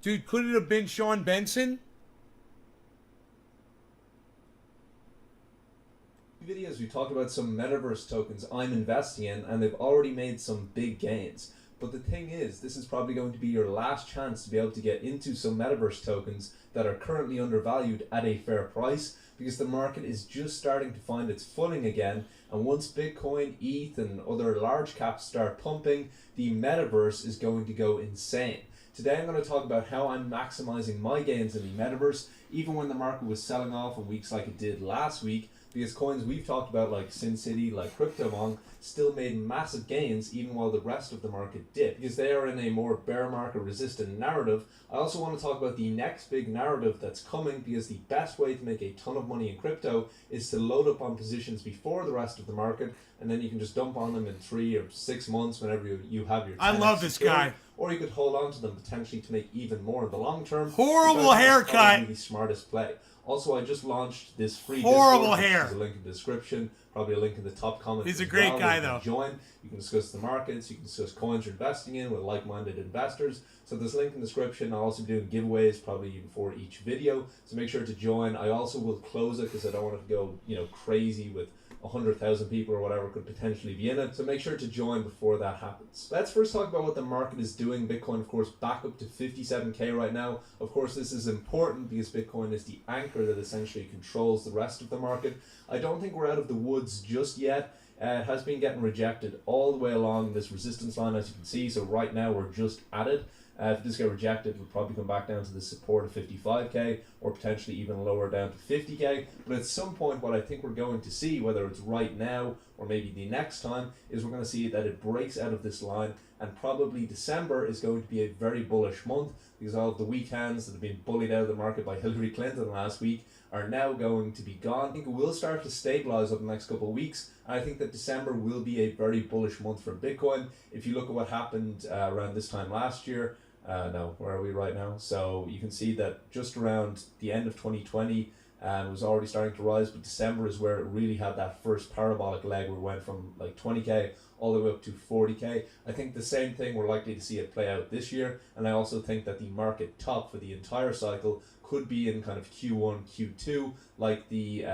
[SPEAKER 1] Dude, could it have been Sean Benson?
[SPEAKER 4] Videos we talked about some metaverse tokens I'm investing in, and they've already made some big gains. But the thing is, this is probably going to be your last chance to be able to get into some metaverse tokens that are currently undervalued at a fair price, because the market is just starting to find its footing again. And once Bitcoin, ETH, and other large caps start pumping, the metaverse is going to go insane. Today I'm going to talk about how I'm maximizing my gains in the metaverse, even when the market was selling off in weeks like it did last week, because coins we've talked about like SimCity, like CryptoMong, still made massive gains even while the rest of the market dipped, because they are in a more bear market resistant narrative. I also want to talk about the next big narrative that's coming, because the best way to make a ton of money in crypto is to load up on positions before the rest of the market, and then you can just dump on them in 3 or 6 months whenever you have your
[SPEAKER 1] I love this guy.
[SPEAKER 4] Or you could hold on to them potentially to make even more in the long term.
[SPEAKER 1] Horrible haircut.
[SPEAKER 4] The smartest play. Also, I just launched this free
[SPEAKER 1] Horrible
[SPEAKER 4] Discord,
[SPEAKER 1] hair.
[SPEAKER 4] There's a link in the description, probably a link in the top comment.
[SPEAKER 1] He's a
[SPEAKER 4] as
[SPEAKER 1] great
[SPEAKER 4] well,
[SPEAKER 1] guy,
[SPEAKER 4] where you
[SPEAKER 1] though.
[SPEAKER 4] can join. You can discuss the markets. You can discuss coins you're investing in with like-minded investors. So there's a link in the description. I'll also be doing giveaways probably before each video. So make sure to join. I also will close it because I don't want it to go crazy with 100,000 people or whatever could potentially be in it. So make sure to join before that happens. Let's first talk about what the market is doing. Bitcoin, of course, back up to 57k right now. Of course, this is important because Bitcoin is the anchor that essentially controls the rest of the market. I don't think we're out of the woods just yet. It has been getting rejected all the way along this resistance line, as you can see. So right now we're just at it. If it does get rejected, it'll probably come back down to the support of 55k, or potentially even lower down to 50k. But at some point, what I think we're going to see, whether it's right now or maybe the next time, is we're going to see that it breaks out of this line, and probably December is going to be a very bullish month, because all of the weekends that have been bullied out of the market by Hillary Clinton last week are now going to be gone. I think it will start to stabilize over the next couple of weeks. I think that December will be a very bullish month for Bitcoin. If you look at what happened around this time last year, no, where are we right now? So you can see that just around the end of 2020, it was already starting to rise, but December is where it really had that first parabolic leg where it went from like 20k all the way up to 40k. I think the same thing, we're likely to see it play out this year, and I also think that the market top for the entire cycle could be in kind of Q1, Q2, like the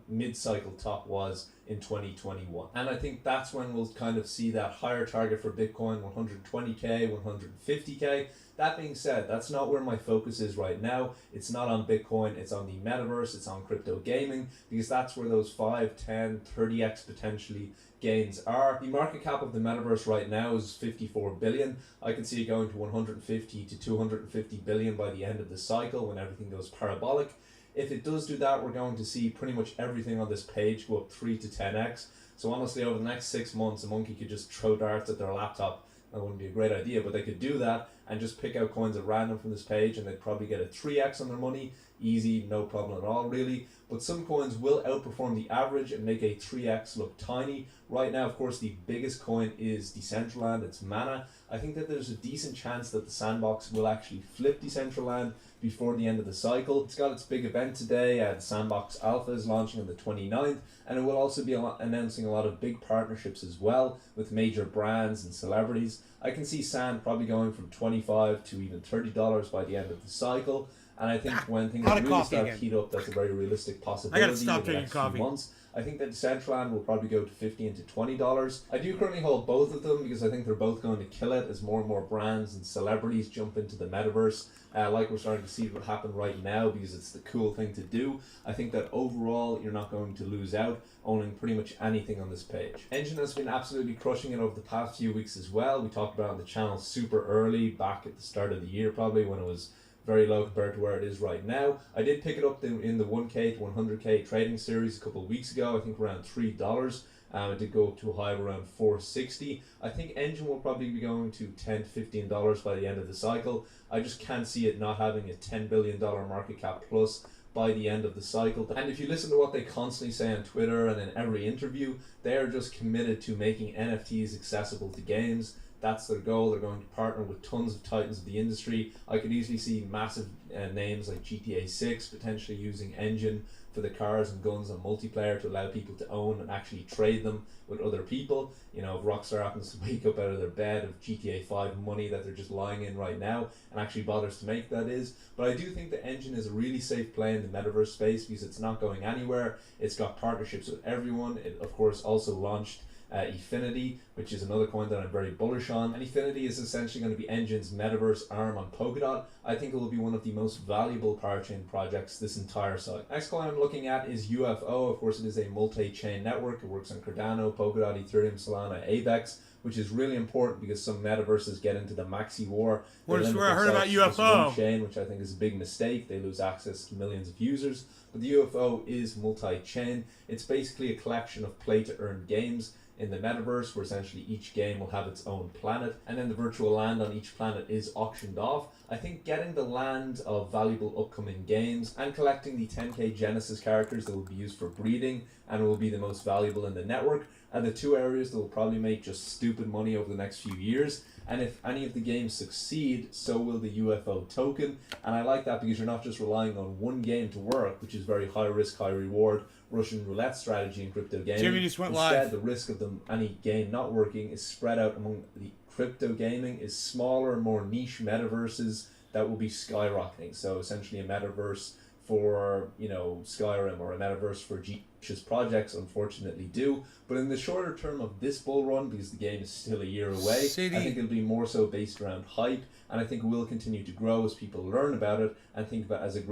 [SPEAKER 4] mid-cycle top was in 2021. And I think that's when we'll kind of see that higher target for Bitcoin, 120k, 150k. That being said, that's not where my focus is right now. It's not on Bitcoin, it's on the metaverse, it's on crypto gaming, because that's where those 5, 10, 30x potentially gains are. The market cap of the metaverse right now is 54 billion. I can see it going to 150 to 250 billion by the end of the cycle when everything goes parabolic. If it does do that, we're going to see pretty much everything on this page go up 3 to 10x. So honestly, over the next 6 months, a monkey could just throw darts at their laptop. That wouldn't be a great idea, but they could do that and just pick out coins at random from this page, and they'd probably get a 3x on their money. Easy, no problem at all, really. But some coins will outperform the average and make a 3x look tiny. Right now, of course, the biggest coin is Decentraland. It's Mana. I think that there's a decent chance that the sandbox will actually flip Decentraland before the end of the cycle. It's got its big event today. The Sandbox Alpha is launching on the 29th, and it will also be announcing a lot of big partnerships as well with major brands and celebrities. I can see Sand probably going from $25 to even $30 by the end of the cycle. And I think when things really start to heat up, that's a very realistic possibility in the next few months. I think that Decentraland will probably go to $15 to $20. I do currently hold both of them because I think they're both going to kill it as more and more brands and celebrities jump into the metaverse. Like we're starting to see what happen right now because it's the cool thing to do. I think that overall you're not going to lose out owning pretty much anything on this page. Engine has been absolutely crushing it over the past few weeks as well. We talked about it on the channel super early, back at the start of the year probably, when it was very low compared to where it is right now. I did pick it up in the 1k to 100k trading series a couple of weeks ago, I think around $3. It did go up to a high of around $4.60. I think Engine will probably be going to $10 to $15 by the end of the cycle. I just can't see it not having a $10 billion market cap plus by the end of the cycle. And if you listen to what they constantly say on Twitter and in every interview, they are just committed to making NFTs accessible to games. That's their goal. They're going to partner with tons of titans of the industry. I could easily see massive names like GTA 6 potentially using Engine for the cars and guns and multiplayer to allow people to own and actually trade them with other people. You know, if Rockstar happens to wake up out of their bed of GTA 5 money that they're just lying in right now and actually bothers to make, that is. But I do think the Engine is a really safe play in the metaverse space because it's not going anywhere. It's got partnerships with everyone. It, of course, also launched Efinity, which is another coin that I'm very bullish on. And Efinity is essentially going to be Engine's metaverse arm on Polkadot. I think it will be one of the most valuable parachain projects this entire cycle. Next coin I'm looking at is UFO. Of course, it is a multi-chain network. It works on Cardano, Polkadot, Ethereum, Solana, AVEX, which is really important because some metaverses get into the maxi war.
[SPEAKER 1] Where's where I heard about UFO?
[SPEAKER 4] Chain, which I think is a big mistake. They lose access to millions of users. But the UFO is multi-chain. It's basically a collection of play-to-earn games in the metaverse, where essentially each game will have its own planet, and then the virtual land on each planet is auctioned off. I think getting the land of valuable upcoming games and collecting the 10k Genesis characters that will be used for breeding and will be the most valuable in the network are the two areas that will probably make just stupid money over the next few years. And if any of the games succeed, so will the UFO token. And I like that because you're not just relying on one game to work, which is very high risk, high reward Russian roulette strategy in crypto gaming.
[SPEAKER 1] Jimmy just went
[SPEAKER 4] Instead,
[SPEAKER 1] live.
[SPEAKER 4] the risk of any game not working is spread out among the crypto gaming, is smaller, more niche metaverses that will be skyrocketing. So essentially a metaverse for, you know, Skyrim, or a metaverse for G's projects unfortunately do. But in the shorter term of this bull run, because the game is still a year away, I think it'll be more so based around hype, and I think it will continue to grow as people learn about it and think about it as a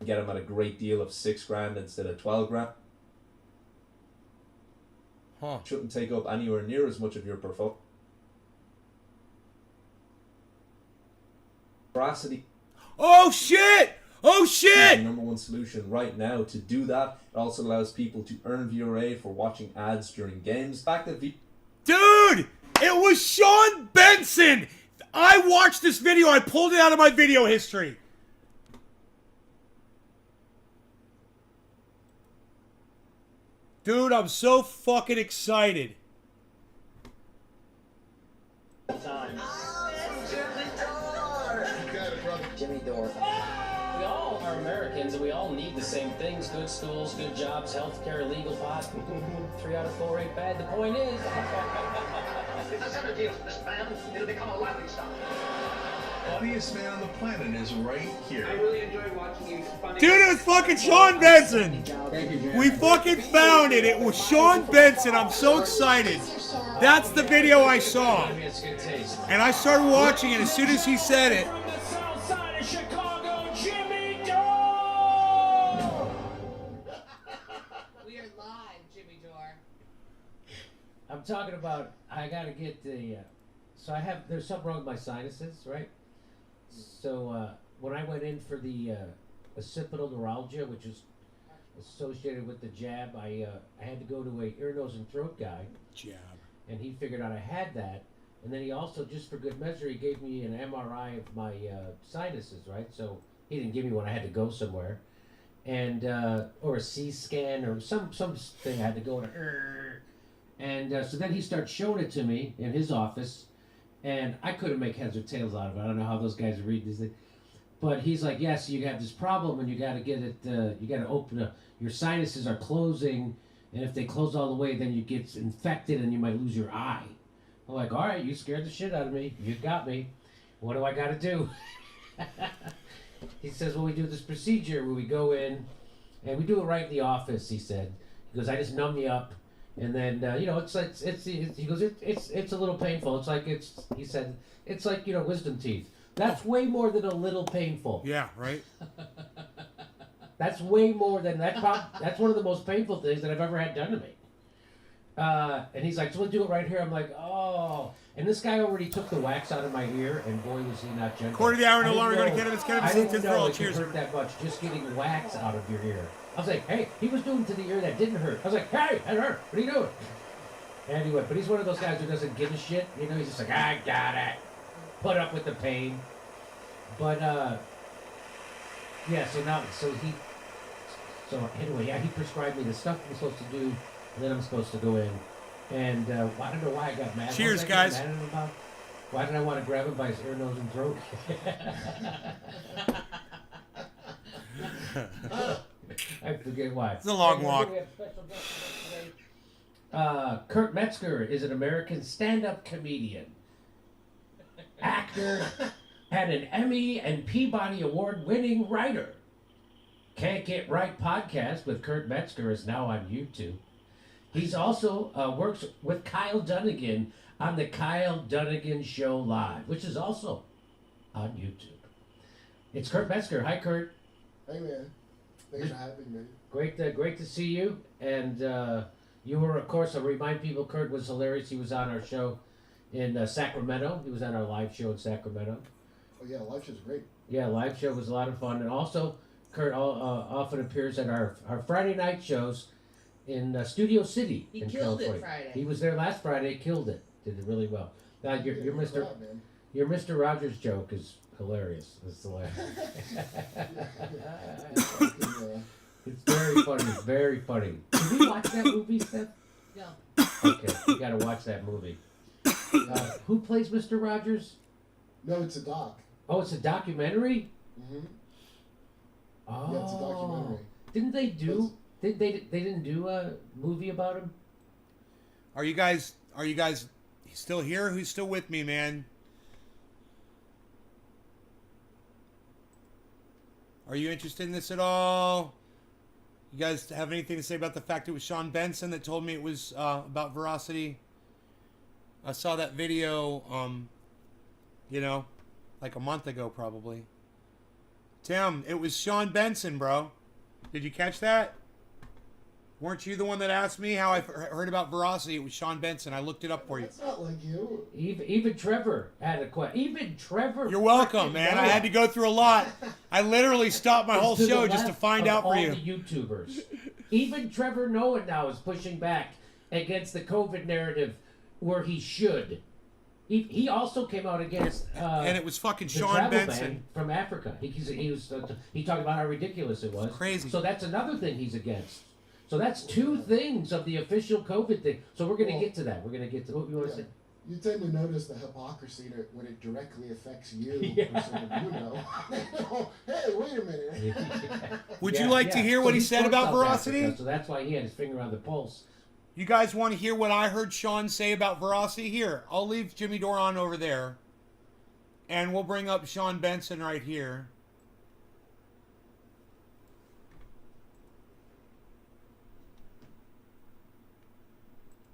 [SPEAKER 4] get them at a great deal of $6 grand instead of 12 grand.
[SPEAKER 1] Huh.
[SPEAKER 4] Shouldn't take up anywhere near as much of your portfolio. Veracity
[SPEAKER 1] Oh shit! Oh
[SPEAKER 4] is the
[SPEAKER 1] shit!
[SPEAKER 4] number one solution right now to do that. It also allows people to earn VRA for watching ads during games. The fact that
[SPEAKER 1] Dude! It was Sean Benson! I watched this video. I pulled it out of my video history. Dude, I'm so fucking excited.
[SPEAKER 5] Jimmy Dore. We all are Americans and we all need the same things. Good schools, good jobs, healthcare, legal pot. 3 out of 4 ain't bad. The point is...
[SPEAKER 6] If this ever deals with this man, it'll become a laughing stock.
[SPEAKER 7] Funniest man on the planet is right here.
[SPEAKER 6] I really enjoy watching you.
[SPEAKER 1] Dude, it was fucking Sean Benson.
[SPEAKER 5] Thank you, Jerry.
[SPEAKER 1] We fucking found it. It was Sean Benson. I'm so excited. That's the video I saw.
[SPEAKER 5] It's good taste.
[SPEAKER 1] And I started watching it as soon as he said it.
[SPEAKER 5] From the south side of Chicago, Jimmy Dore!
[SPEAKER 8] We are live, Jimmy Dore.
[SPEAKER 9] I'm talking about, I gotta get the, so there's something wrong with my sinuses, right? So, when I went in for the occipital neuralgia, which is associated with the jab, I had to go to a ear, nose, and throat guy,
[SPEAKER 1] Jab.
[SPEAKER 9] and he figured out I had that. And then he also, just for good measure, he gave me an MRI of my sinuses, right? So he didn't give me one, I had to go somewhere. And, or a C scan or some thing I had to go to. And so then he starts showing it to me in his office, and I couldn't make heads or tails out of it. I don't know how those guys read these things. But he's like, yes, you have this problem, and you got to get it, you got to open up. Your sinuses are closing, and if they close all the way, then you get infected, and you might lose your eye. I'm like, all right, you scared the shit out of me. You got me. What do I got to do? He says, well, we do this procedure where we go in, and we do it right in the office, he said. He goes, I just numb you up. And then, he goes, it's a little painful. It's like, he said, it's like, wisdom teeth. That's way more than a little painful.
[SPEAKER 1] Yeah, right?
[SPEAKER 9] That's way more than that. That's one of the most painful things that I've ever had done to me. And he's like, so we'll do it right here. I'm like, oh. And this guy already took the wax out of my ear, and boy, was he not gentle.
[SPEAKER 1] Quarter of the hour, no
[SPEAKER 9] I
[SPEAKER 1] longer
[SPEAKER 9] didn't
[SPEAKER 1] going to
[SPEAKER 9] know-
[SPEAKER 1] get him.
[SPEAKER 9] I didn't know it
[SPEAKER 1] Cheers.
[SPEAKER 9] could hurt that much, just getting wax out of your ear. I was like, hey, he was doing to the ear that didn't hurt. I was like, hey, that hurt. What are you doing? Anyway, but he's one of those guys who doesn't give a shit. He's just like, I got it. Put up with the pain. But, yeah, he prescribed me the stuff I'm supposed to do, and then I'm supposed to go in. And I don't know why I got mad.
[SPEAKER 1] Cheers,
[SPEAKER 9] What was I
[SPEAKER 1] guys.
[SPEAKER 9] getting mad at him about? Why did I want to grab him by his ear, nose, and throat? I forget why.
[SPEAKER 1] It's a long walk.
[SPEAKER 9] We have special guest with us today. Kurt Metzger is an American stand-up comedian, actor, and an Emmy and Peabody Award-winning writer. Can't Get Right podcast with Kurt Metzger is now on YouTube. He's also works with Kyle Dunnigan on the Kyle Dunnigan Show Live, which is also on YouTube. It's Kurt Metzger. Hi, Kurt.
[SPEAKER 10] Hey, man. Thanks for having me.
[SPEAKER 9] Great to see you. And you were, of course, I'll remind people, Kurt was hilarious. He was on our show in Sacramento. He was on our live show in Sacramento.
[SPEAKER 10] Oh, yeah, live show's great.
[SPEAKER 9] Yeah, live show was a lot of fun. And also, Kurt often appears at our Friday night shows in Studio City
[SPEAKER 8] He
[SPEAKER 9] in
[SPEAKER 8] killed it
[SPEAKER 9] California.
[SPEAKER 8] Friday.
[SPEAKER 9] He was there last Friday, killed it. Did it really well. Now, your
[SPEAKER 10] Yeah,
[SPEAKER 9] Mr.
[SPEAKER 10] good job, man.
[SPEAKER 9] Your Mr. Rogers joke is hilarious. It's hilarious. It's very funny. Very funny. Did we watch that movie, Steph?
[SPEAKER 8] No.
[SPEAKER 9] Okay, you gotta watch that movie. Who plays Mr. Rogers?
[SPEAKER 10] No, it's a doc.
[SPEAKER 9] Oh, it's a documentary?
[SPEAKER 10] Mm-hmm.
[SPEAKER 9] Oh.
[SPEAKER 10] Yeah, it's a documentary.
[SPEAKER 9] Didn't they do... They didn't do a movie about him?
[SPEAKER 1] Are you guys still here? Who's still with me, man? Are you interested in this at all? You guys have anything to say about the fact it was Sean Benson that told me it was about Veracity? I saw that video, like a month ago probably. Tim, it was Sean Benson, bro. Did you catch that? Weren't you the one that asked me how I heard about Veracity? It was Sean Benson. I looked it up for you.
[SPEAKER 10] That's not like you.
[SPEAKER 9] Even Trevor had a question. Even Trevor.
[SPEAKER 1] You're welcome,
[SPEAKER 9] freaking
[SPEAKER 1] man. I
[SPEAKER 9] knows.
[SPEAKER 1] had to go through a lot. I literally stopped my
[SPEAKER 9] It's
[SPEAKER 1] whole
[SPEAKER 9] to the
[SPEAKER 1] show just to
[SPEAKER 9] left
[SPEAKER 1] find
[SPEAKER 9] of
[SPEAKER 1] out for
[SPEAKER 9] all
[SPEAKER 1] you.
[SPEAKER 9] the YouTubers. Even Trevor Noah now is pushing back against the COVID narrative where he should. He also came out against
[SPEAKER 1] And it was fucking
[SPEAKER 9] the
[SPEAKER 1] Sean
[SPEAKER 9] travel
[SPEAKER 1] Benson.
[SPEAKER 9] ban from Africa. He talked about how ridiculous it was.
[SPEAKER 1] Crazy.
[SPEAKER 9] So that's another thing he's against. So that's two things of the official COVID thing. So we're going to get to that. We're going to get to what you want to say.
[SPEAKER 10] You tend to notice the hypocrisy that when it directly affects you,
[SPEAKER 9] Yeah.
[SPEAKER 10] or someone you know. Hey, wait a minute.
[SPEAKER 1] Would you like to hear
[SPEAKER 9] So
[SPEAKER 1] what he
[SPEAKER 9] he's
[SPEAKER 1] said
[SPEAKER 9] from
[SPEAKER 1] about
[SPEAKER 9] South
[SPEAKER 1] Veracity?
[SPEAKER 9] Africa, so that's why he had his finger on the pulse.
[SPEAKER 1] You guys want to hear what I heard Sean say about Veracity? Here, I'll leave Jimmy Doran over there. And we'll bring up Sean Benson right here.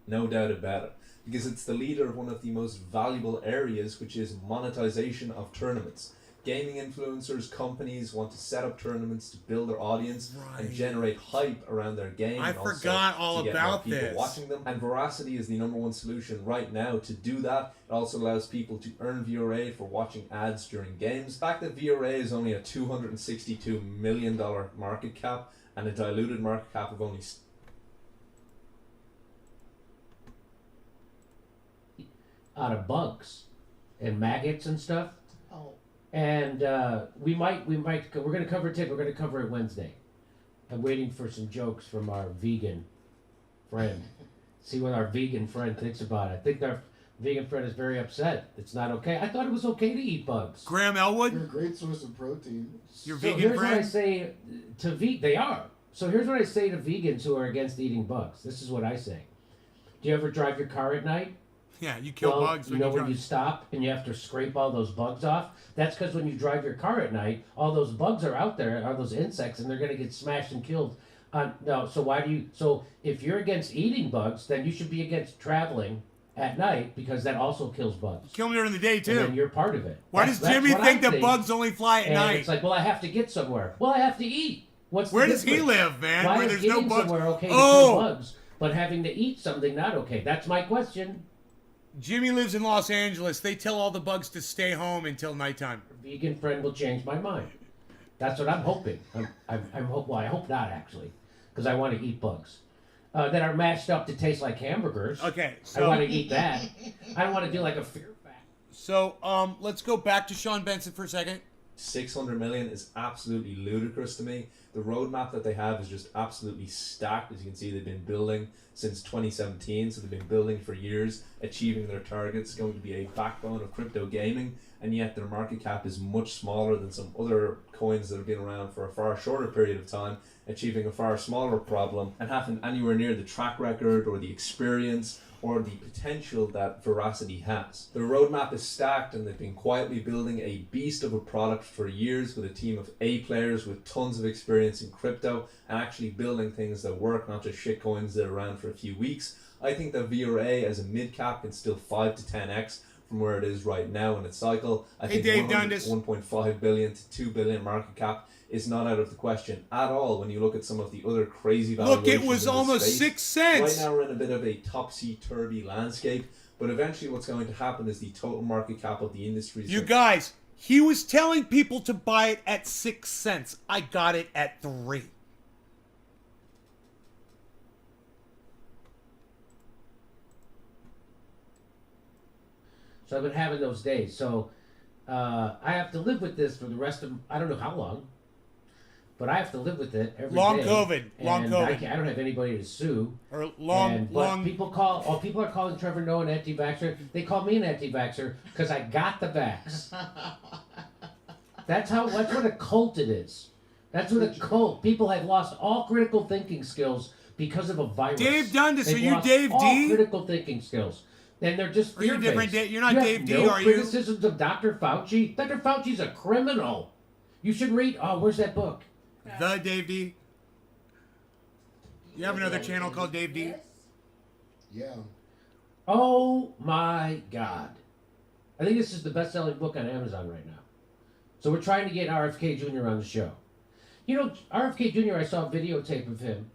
[SPEAKER 4] No doubt about it. Because it's the leader of one of the most valuable areas, which is monetization of tournaments. Gaming influencers, companies want to set up tournaments to build their audience and generate hype around their game.
[SPEAKER 1] I
[SPEAKER 4] and also
[SPEAKER 1] forgot all
[SPEAKER 4] to get
[SPEAKER 1] about
[SPEAKER 4] more people
[SPEAKER 1] this.
[SPEAKER 4] watching them. And Veracity is the #1 solution right now to do that. It also allows people to earn VRA for watching ads during games. The fact that VRA is only a $262 million market cap and a diluted market cap of only
[SPEAKER 9] Out of bugs and maggots and stuff.
[SPEAKER 10] Oh.
[SPEAKER 9] And we're going to cover it today. We're going to cover it Wednesday. I'm waiting for some jokes from our vegan friend. See what our vegan friend thinks about it. I think our vegan friend is very upset. It's not okay. I thought it was okay to eat bugs.
[SPEAKER 1] Graham
[SPEAKER 10] You're a
[SPEAKER 1] Elwood,
[SPEAKER 10] great source of protein.
[SPEAKER 1] your
[SPEAKER 9] So
[SPEAKER 1] vegan
[SPEAKER 9] here's what I
[SPEAKER 1] friend.
[SPEAKER 9] say to they are. So here's what I say to vegans who are against eating bugs. This is what I say. Do you ever drive your car at night?
[SPEAKER 1] Yeah, you kill
[SPEAKER 9] Well,
[SPEAKER 1] bugs
[SPEAKER 9] you
[SPEAKER 1] when
[SPEAKER 9] know
[SPEAKER 1] you
[SPEAKER 9] when
[SPEAKER 1] drive.
[SPEAKER 9] you stop and you have to scrape all those bugs off? That's because when you drive your car at night, all those bugs are out there, are those insects, and they're going to get smashed and killed. No, so why do you... So if you're against eating bugs, then you should be against traveling at night because that also kills bugs.
[SPEAKER 1] Kill them during the day,
[SPEAKER 9] And then
[SPEAKER 1] too.
[SPEAKER 9] you're part of it.
[SPEAKER 1] Why
[SPEAKER 9] That's
[SPEAKER 1] does Jimmy
[SPEAKER 9] what
[SPEAKER 1] think
[SPEAKER 9] I
[SPEAKER 1] that bugs only fly at
[SPEAKER 9] And
[SPEAKER 1] night?
[SPEAKER 9] it's like, well, I have to get somewhere. Well, I have to eat. What's
[SPEAKER 1] Where
[SPEAKER 9] the
[SPEAKER 1] does he
[SPEAKER 9] difference?
[SPEAKER 1] live, man?
[SPEAKER 9] Why
[SPEAKER 1] Where
[SPEAKER 9] is
[SPEAKER 1] there's no
[SPEAKER 9] getting
[SPEAKER 1] bugs?
[SPEAKER 9] somewhere okay to
[SPEAKER 1] Oh!
[SPEAKER 9] kill bugs, but having to eat something not okay? That's my question.
[SPEAKER 1] Jimmy lives in Los Angeles. They tell all the bugs to stay home until nighttime.
[SPEAKER 9] Vegan friend will change my mind. That's what I'm hoping. I hope not actually, because I want to eat bugs that are mashed up to taste like hamburgers.
[SPEAKER 1] Okay,
[SPEAKER 9] I want to
[SPEAKER 1] so
[SPEAKER 9] eat that. I don't want to do like a fear fact.
[SPEAKER 1] let's go back to Sean Benson for a second.
[SPEAKER 4] 600 million is absolutely ludicrous to me. The roadmap that they have is just absolutely stacked. As you can see, they've been building since 2017, so they've been building for years, achieving their targets, going to be a backbone of crypto gaming, and yet their market cap is much smaller than some other coins that have been around for a far shorter period of time, achieving a far smaller problem, and having anywhere near the track record or the experience or the potential that Veracity has. Their roadmap is stacked and they've been quietly building a beast of a product for years with a team of A players with tons of experience in crypto and actually building things that work, not just shit coins that are around for a few weeks. I think that VRA as a mid cap can still 5 to 10x from where it is right now in its cycle. I think
[SPEAKER 1] Dave Dundas.
[SPEAKER 4] 1.5 billion to 2 billion market cap is not out of the question at all when you look at some of the other crazy valuations.
[SPEAKER 1] Look, it was
[SPEAKER 4] in this
[SPEAKER 1] almost
[SPEAKER 4] space.
[SPEAKER 1] 6 cents.
[SPEAKER 4] Right now we're in a bit of a topsy-turvy landscape, but eventually what's going to happen is the total market cap of the industry is
[SPEAKER 1] You
[SPEAKER 4] going-
[SPEAKER 1] guys, he was telling people to buy it at 6 cents. I got it at 3.
[SPEAKER 9] So I've been having those days. So I have to live with this for the rest of, I don't know how long, but I have to live with it every day.
[SPEAKER 1] Long COVID. Long
[SPEAKER 9] And
[SPEAKER 1] COVID.
[SPEAKER 9] I don't have anybody to sue.
[SPEAKER 1] Or long,
[SPEAKER 9] But
[SPEAKER 1] long.
[SPEAKER 9] people are calling Trevor Noah an anti-vaxxer. They call me an anti-vaxxer because I got the vax. That's what a cult it is. That's what a cult. People have lost all critical thinking skills because of a virus.
[SPEAKER 1] Dave Dundas,
[SPEAKER 9] They've
[SPEAKER 1] are you
[SPEAKER 9] lost
[SPEAKER 1] Dave
[SPEAKER 9] all
[SPEAKER 1] D?
[SPEAKER 9] critical thinking skills. And they're just
[SPEAKER 1] Are you
[SPEAKER 9] fear-based.
[SPEAKER 1] different, Dave? You're not
[SPEAKER 9] You have
[SPEAKER 1] Dave D,
[SPEAKER 9] no
[SPEAKER 1] are you?
[SPEAKER 9] criticisms of Dr. Fauci. Dr. Fauci's a criminal. You should read. Oh, where's that book?
[SPEAKER 1] The Dave D. You have another channel called Dave D?
[SPEAKER 10] Yeah.
[SPEAKER 9] Oh my God. I think this is the best-selling book on Amazon right now. So we're trying to get RFK Jr. on the show. You know, RFK Jr., I saw a videotape of him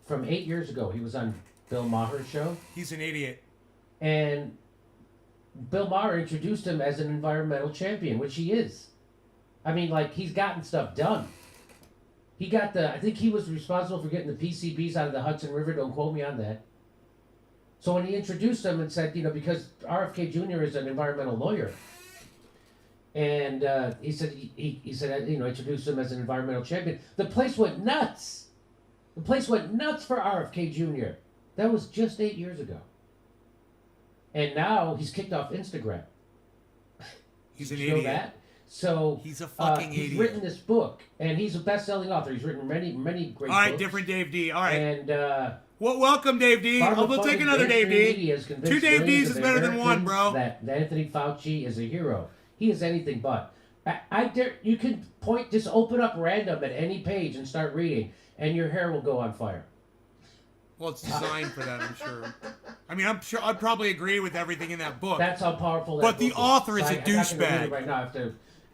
[SPEAKER 9] from 8 years ago. He was on Bill Maher's show.
[SPEAKER 1] He's an idiot.
[SPEAKER 9] And Bill Maher introduced him as an environmental champion, which he is. I mean, like, he's gotten stuff done. He got I think he was responsible for getting the PCBs out of the Hudson River. Don't quote me on that. So when he introduced him and said, because RFK Jr. is an environmental lawyer, and he said, he said, introduced him as an environmental champion, the place went nuts. The place went nuts for RFK Jr. That was just 8 years ago. And now he's kicked off Instagram.
[SPEAKER 1] He's an
[SPEAKER 9] Did you know
[SPEAKER 1] idiot.
[SPEAKER 9] that? So
[SPEAKER 1] he's a fucking
[SPEAKER 9] he's
[SPEAKER 1] idiot.
[SPEAKER 9] written this book, and he's a best-selling author. He's written many great books.
[SPEAKER 1] All right, different Dave D. All right.
[SPEAKER 9] And
[SPEAKER 1] well, welcome, Dave D. We'll take another Dave D. Two Dave Ds is better than one, bro.
[SPEAKER 9] That Anthony Fauci is a hero. He is anything but. I dare you can just open up random at any page and start reading, and your hair will go on fire.
[SPEAKER 1] Well, it's designed for that, I'm sure. I mean, I'm sure I'd probably agree with everything in that book.
[SPEAKER 9] That's how powerful that
[SPEAKER 1] But the
[SPEAKER 9] book
[SPEAKER 1] author is a
[SPEAKER 9] I'm not gonna read it
[SPEAKER 1] douchebag.
[SPEAKER 9] right now,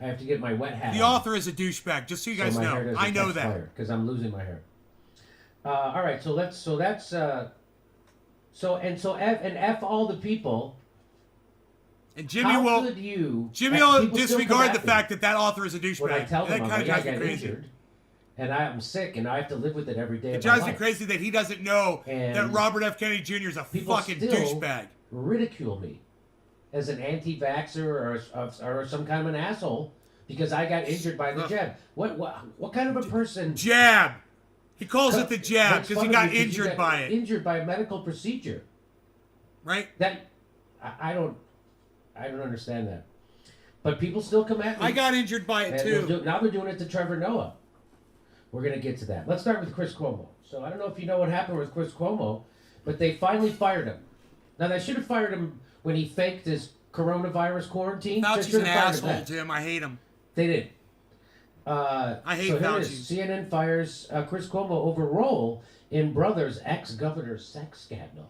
[SPEAKER 9] I have to get my wet hat.
[SPEAKER 1] The author is a douchebag, just so you guys know. I know that.
[SPEAKER 9] Because I'm losing my hair. All right, so F all the people.
[SPEAKER 1] And Jimmy
[SPEAKER 9] How
[SPEAKER 1] will
[SPEAKER 9] could you?
[SPEAKER 1] will
[SPEAKER 9] people still
[SPEAKER 1] disregard
[SPEAKER 9] come
[SPEAKER 1] the
[SPEAKER 9] at
[SPEAKER 1] fact
[SPEAKER 9] me
[SPEAKER 1] that author is a douchebag.
[SPEAKER 9] when I tell them
[SPEAKER 1] that
[SPEAKER 9] I
[SPEAKER 1] kind of drives
[SPEAKER 9] got
[SPEAKER 1] me crazy.
[SPEAKER 9] injured, and I'm sick, and I have to live with it every day.
[SPEAKER 1] It
[SPEAKER 9] of my
[SPEAKER 1] drives me
[SPEAKER 9] life.
[SPEAKER 1] crazy that he doesn't know
[SPEAKER 9] And
[SPEAKER 1] that Robert F. Kennedy Jr. is a
[SPEAKER 9] People
[SPEAKER 1] fucking
[SPEAKER 9] still
[SPEAKER 1] douchebag.
[SPEAKER 9] ridicule me as an anti-vaxxer or some kind of an asshole because I got injured by the jab. What kind of a person?
[SPEAKER 1] Jab. He calls it the jab
[SPEAKER 9] makes
[SPEAKER 1] because he
[SPEAKER 9] fun of
[SPEAKER 1] got
[SPEAKER 9] you 'cause you
[SPEAKER 1] injured
[SPEAKER 9] got
[SPEAKER 1] by it.
[SPEAKER 9] Injured by a medical procedure.
[SPEAKER 1] Right?
[SPEAKER 9] That I don't understand that. But people still come at me.
[SPEAKER 1] I got injured by it
[SPEAKER 9] And
[SPEAKER 1] too.
[SPEAKER 9] now they're doing it to Trevor Noah. We're going to get to that. Let's start with Chris Cuomo. So I don't know if you know what happened with Chris Cuomo, but they finally fired him. Now they should have fired him when he faked his coronavirus quarantine. They
[SPEAKER 1] Fauci's
[SPEAKER 9] should
[SPEAKER 1] an
[SPEAKER 9] have fired him
[SPEAKER 1] asshole,
[SPEAKER 9] then.
[SPEAKER 1] Tim. I hate him.
[SPEAKER 9] They did.
[SPEAKER 1] I hate
[SPEAKER 9] so here it
[SPEAKER 1] Fauci.
[SPEAKER 9] is. CNN fires Chris Cuomo over role in brother's ex-governor's sex scandal.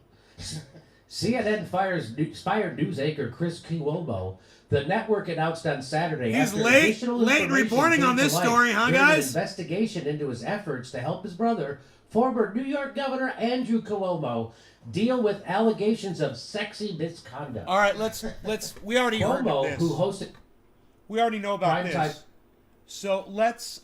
[SPEAKER 9] CNN fired news anchor Chris Cuomo. The network announced on Saturday.
[SPEAKER 1] He's
[SPEAKER 9] after
[SPEAKER 1] late
[SPEAKER 9] additional
[SPEAKER 1] in
[SPEAKER 9] information
[SPEAKER 1] reporting
[SPEAKER 9] came
[SPEAKER 1] on
[SPEAKER 9] to
[SPEAKER 1] this
[SPEAKER 9] light
[SPEAKER 1] story, huh,
[SPEAKER 9] during an
[SPEAKER 1] guys?
[SPEAKER 9] investigation into his efforts to help his brother, former New York Governor Andrew Cuomo, deal with allegations of sexy misconduct.
[SPEAKER 1] All right, let's. We already heard of
[SPEAKER 9] Cuomo,
[SPEAKER 1] this.
[SPEAKER 9] who hosted
[SPEAKER 1] We already know about
[SPEAKER 9] Prime
[SPEAKER 1] this.
[SPEAKER 9] time.
[SPEAKER 1] So let's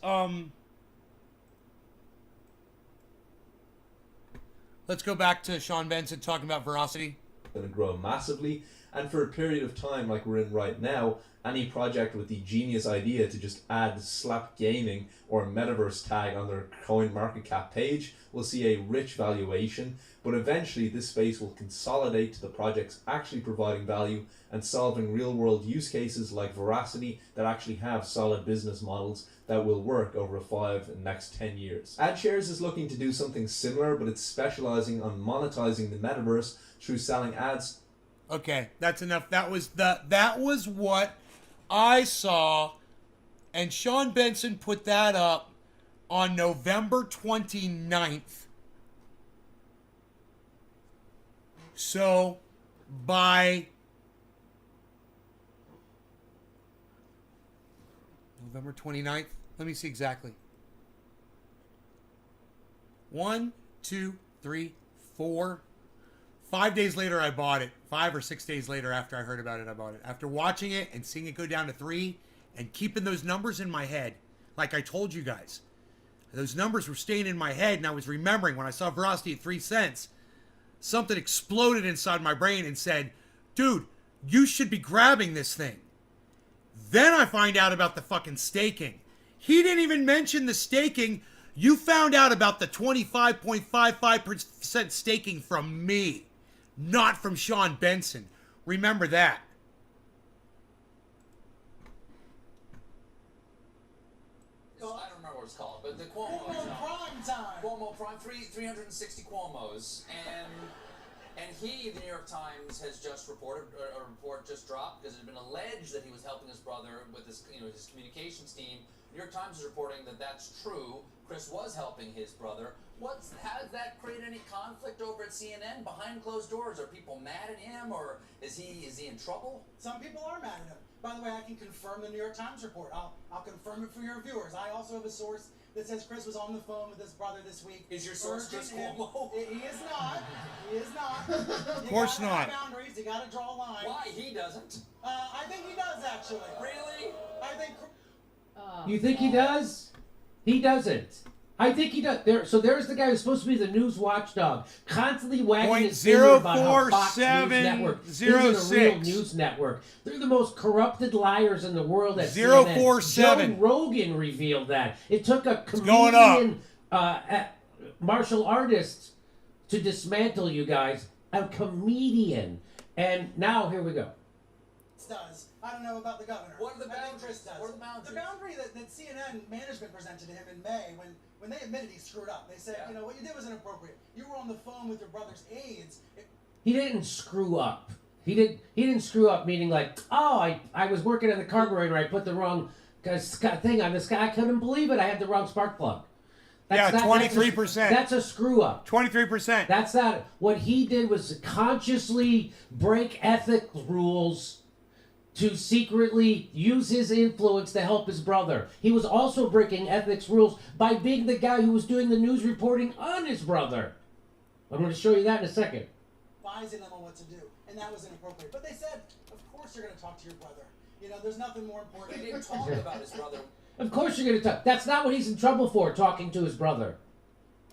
[SPEAKER 1] go back to Sean Benson talking about veracity.
[SPEAKER 4] Going to grow massively, and for a period of time like we're in right now, any project with the genius idea to just add slap gaming or metaverse tag on their coin market cap page will see a rich valuation, but eventually this space will consolidate to the projects actually providing value and solving real world use cases like veracity that actually have solid business models that will work over the next 10 years. AdShares is looking to do something similar, but it's specializing on monetizing the metaverse through selling ads.
[SPEAKER 1] Okay, that's enough. That was what I saw, and Sean Benson put that up on November 29th. So by November 29th, let me see exactly. 1, 2, 3, 4. 5 days later, I bought it. 5 or 6 days later, after I heard about it, I bought it. After watching it and seeing it go down to 3 and keeping those numbers in my head, like I told you guys, those numbers were staying in my head, and I was remembering when I saw Veracity at 3 cents, something exploded inside my brain and said, dude, you should be grabbing this thing. Then I find out about the fucking staking. He didn't even mention the staking. You found out about the 25.55% staking from me, not from Sean Benson. Remember that.
[SPEAKER 11] I don't remember what it's called, but the Cuomo
[SPEAKER 6] Prime time.
[SPEAKER 11] Cuomo Prime, 360 Cuomos, and he, the New York Times, has just reported, a report just dropped because it had been alleged that he was helping his brother with his, his communications team. New York Times is reporting that that's true. Chris was helping his brother. How does that create any conflict over at CNN behind closed doors? Are people mad at him, or is he in trouble?
[SPEAKER 6] Some people are mad at him. By the way, I can confirm the New York Times report. I'll confirm it for your viewers. I also have a source
[SPEAKER 12] that says Chris was on the phone with his brother this week.
[SPEAKER 11] Is your source Chris
[SPEAKER 12] urging him-
[SPEAKER 11] Cuomo?
[SPEAKER 12] He is not. He is not.
[SPEAKER 1] Of course
[SPEAKER 12] You gotta have
[SPEAKER 1] not.
[SPEAKER 12] boundaries. You gotta draw a line.
[SPEAKER 11] Why? He doesn't.
[SPEAKER 12] I think he does actually.
[SPEAKER 11] Really?
[SPEAKER 12] I think.
[SPEAKER 9] You think he does? He doesn't. I think he does. So there's the guy who's supposed to be the news watchdog, constantly wagging his finger about how Fox News Network isn't a real news network. They're the most corrupted liars in the world at CNN.
[SPEAKER 1] 047.
[SPEAKER 9] Joe Rogan revealed that. It took a
[SPEAKER 1] going up.
[SPEAKER 9] comedian, martial artist to dismantle you guys. A comedian. And now, here we go.
[SPEAKER 12] Does. I don't know about the governor.
[SPEAKER 11] What are the
[SPEAKER 12] I think
[SPEAKER 11] boundaries?
[SPEAKER 12] Chris does.
[SPEAKER 11] What are the boundaries?
[SPEAKER 12] The boundary that CNN management presented to him in May when they admitted he screwed up. They said, what you did was inappropriate. You were on the phone with your brother's aides.
[SPEAKER 9] He didn't screw up. He didn't screw up, meaning like, oh, I was working on the carburetor, I put the wrong thing on this guy. I couldn't believe it. I had the wrong spark plug.
[SPEAKER 1] Yeah, 23%.
[SPEAKER 9] That's a screw up.
[SPEAKER 1] 23%.
[SPEAKER 9] That's not. What he did was consciously break ethics rules to secretly use his influence to help his brother. He was also breaking ethics rules by being the guy who was doing the news reporting on his brother. I'm going to show you that in a second.
[SPEAKER 12] Advising them on what to do, and that was inappropriate. But they said, of course you're going to talk to your brother. There's nothing more important.
[SPEAKER 11] They didn't talk about his brother.
[SPEAKER 9] Of course you're going to talk. That's not what he's in trouble for, talking to his brother.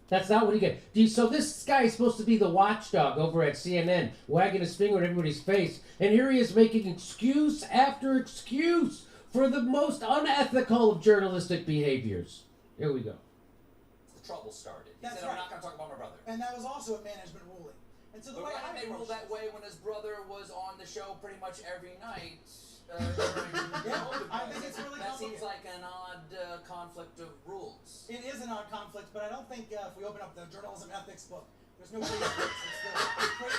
[SPEAKER 9] That's not what he gets. So this guy is supposed to be the watchdog over at CNN, wagging his finger at everybody's face. And here he is making excuse after excuse for the most unethical of journalistic behaviors. Here we go.
[SPEAKER 11] The trouble started. He
[SPEAKER 12] That's
[SPEAKER 11] said,
[SPEAKER 12] right.
[SPEAKER 11] I'm not going to talk about my brother.
[SPEAKER 12] And that was also a management ruling. And so the
[SPEAKER 11] But
[SPEAKER 12] way
[SPEAKER 11] why
[SPEAKER 12] I
[SPEAKER 11] did they rule
[SPEAKER 12] approached
[SPEAKER 11] that way when his brother was on the show pretty much every night?
[SPEAKER 12] Yeah, I think it's really
[SPEAKER 11] that seems
[SPEAKER 12] complicated.
[SPEAKER 11] like an odd conflict of rules.
[SPEAKER 12] It is an odd conflict, but I don't think if we open up the journalism ethics book, there's no page for it.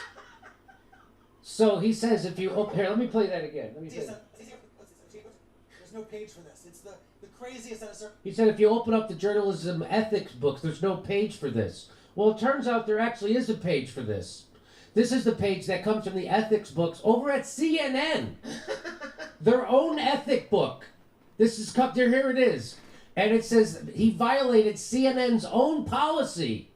[SPEAKER 9] So he says if you... Oh, here, let me play that again. Let me play that.
[SPEAKER 12] There's no page for this. It's the craziest at a certain...
[SPEAKER 9] He said if you open up the journalism ethics books, there's no page for this. Well, it turns out there actually is a page for this. This is the page that comes from the ethics books over at CNN. Their own ethic book. This is here it is. And it says he violated CNN's own policy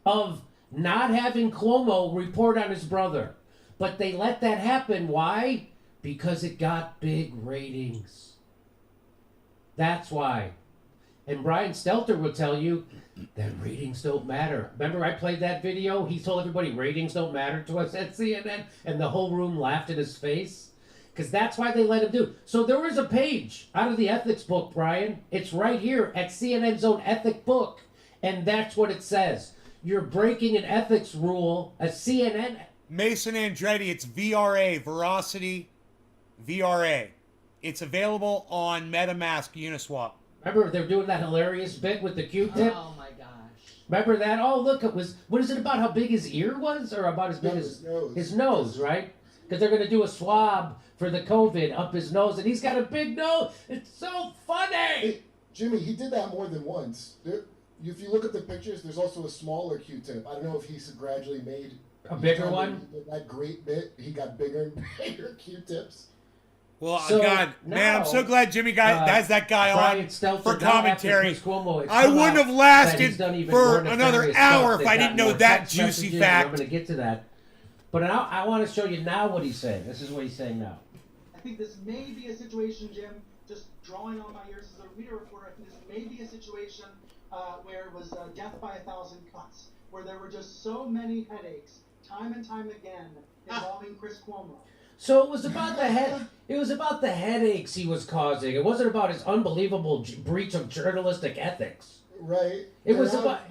[SPEAKER 9] of not having Cuomo report on his brother. But they let that happen. Why? Because it got big ratings. That's why. And Brian Stelter will tell you that ratings don't matter. Remember I played that video? He told everybody ratings don't matter to us at CNN, and the whole room laughed in his face. Because that's why they let him do. So there is a page out of the ethics book, Brian. It's right here at CNN's own ethic book. And that's what it says. You're breaking an ethics rule, a CNN...
[SPEAKER 1] Mason Andretti, it's VRA, Veracity VRA. It's available on MetaMask Uniswap.
[SPEAKER 9] Remember, they're doing that hilarious bit with the Q-tip?
[SPEAKER 8] Oh my gosh.
[SPEAKER 9] Remember that? Oh, look, it was... What is it about how big his ear was? Or about as big as... His nose, right? Because they're going to do a swab for the COVID up his nose, and he's got a big nose. It's so funny!
[SPEAKER 10] Hey, Jimmy, he did that more than once. If you look at the pictures, there's also a smaller Q-tip. I don't know if he's gradually made...
[SPEAKER 9] A bigger one?
[SPEAKER 10] He did that great bit, he got bigger and bigger Q-tips.
[SPEAKER 1] Well,
[SPEAKER 9] So,
[SPEAKER 1] God, man, I'm so glad Jimmy has that guy
[SPEAKER 9] Brian
[SPEAKER 1] on
[SPEAKER 9] Stelter,
[SPEAKER 1] for
[SPEAKER 9] now after
[SPEAKER 1] commentary.
[SPEAKER 9] Chris Cuomo has
[SPEAKER 1] I
[SPEAKER 9] come
[SPEAKER 1] wouldn't
[SPEAKER 9] out
[SPEAKER 1] have lasted
[SPEAKER 9] that he's done even
[SPEAKER 1] for
[SPEAKER 9] more
[SPEAKER 1] another
[SPEAKER 9] nefarious
[SPEAKER 1] hour
[SPEAKER 9] stuff.
[SPEAKER 1] if I
[SPEAKER 9] They've
[SPEAKER 1] didn't
[SPEAKER 9] got
[SPEAKER 1] know
[SPEAKER 9] more
[SPEAKER 1] that
[SPEAKER 9] text
[SPEAKER 1] juicy
[SPEAKER 9] messages.
[SPEAKER 1] fact.
[SPEAKER 9] I'm going to get to that. But I want to show you now what he's saying. This is what he's saying now.
[SPEAKER 13] I think this may be a situation, Jim, just drawing on my ears as a media reporter, I think this may be a situation where it was death by 1,000 cuts, where there were just so many headaches, time and time again, involving Chris Cuomo.
[SPEAKER 9] So it was about the headaches he was causing. It wasn't about his unbelievable breach of journalistic ethics.
[SPEAKER 10] Right.
[SPEAKER 9] It was about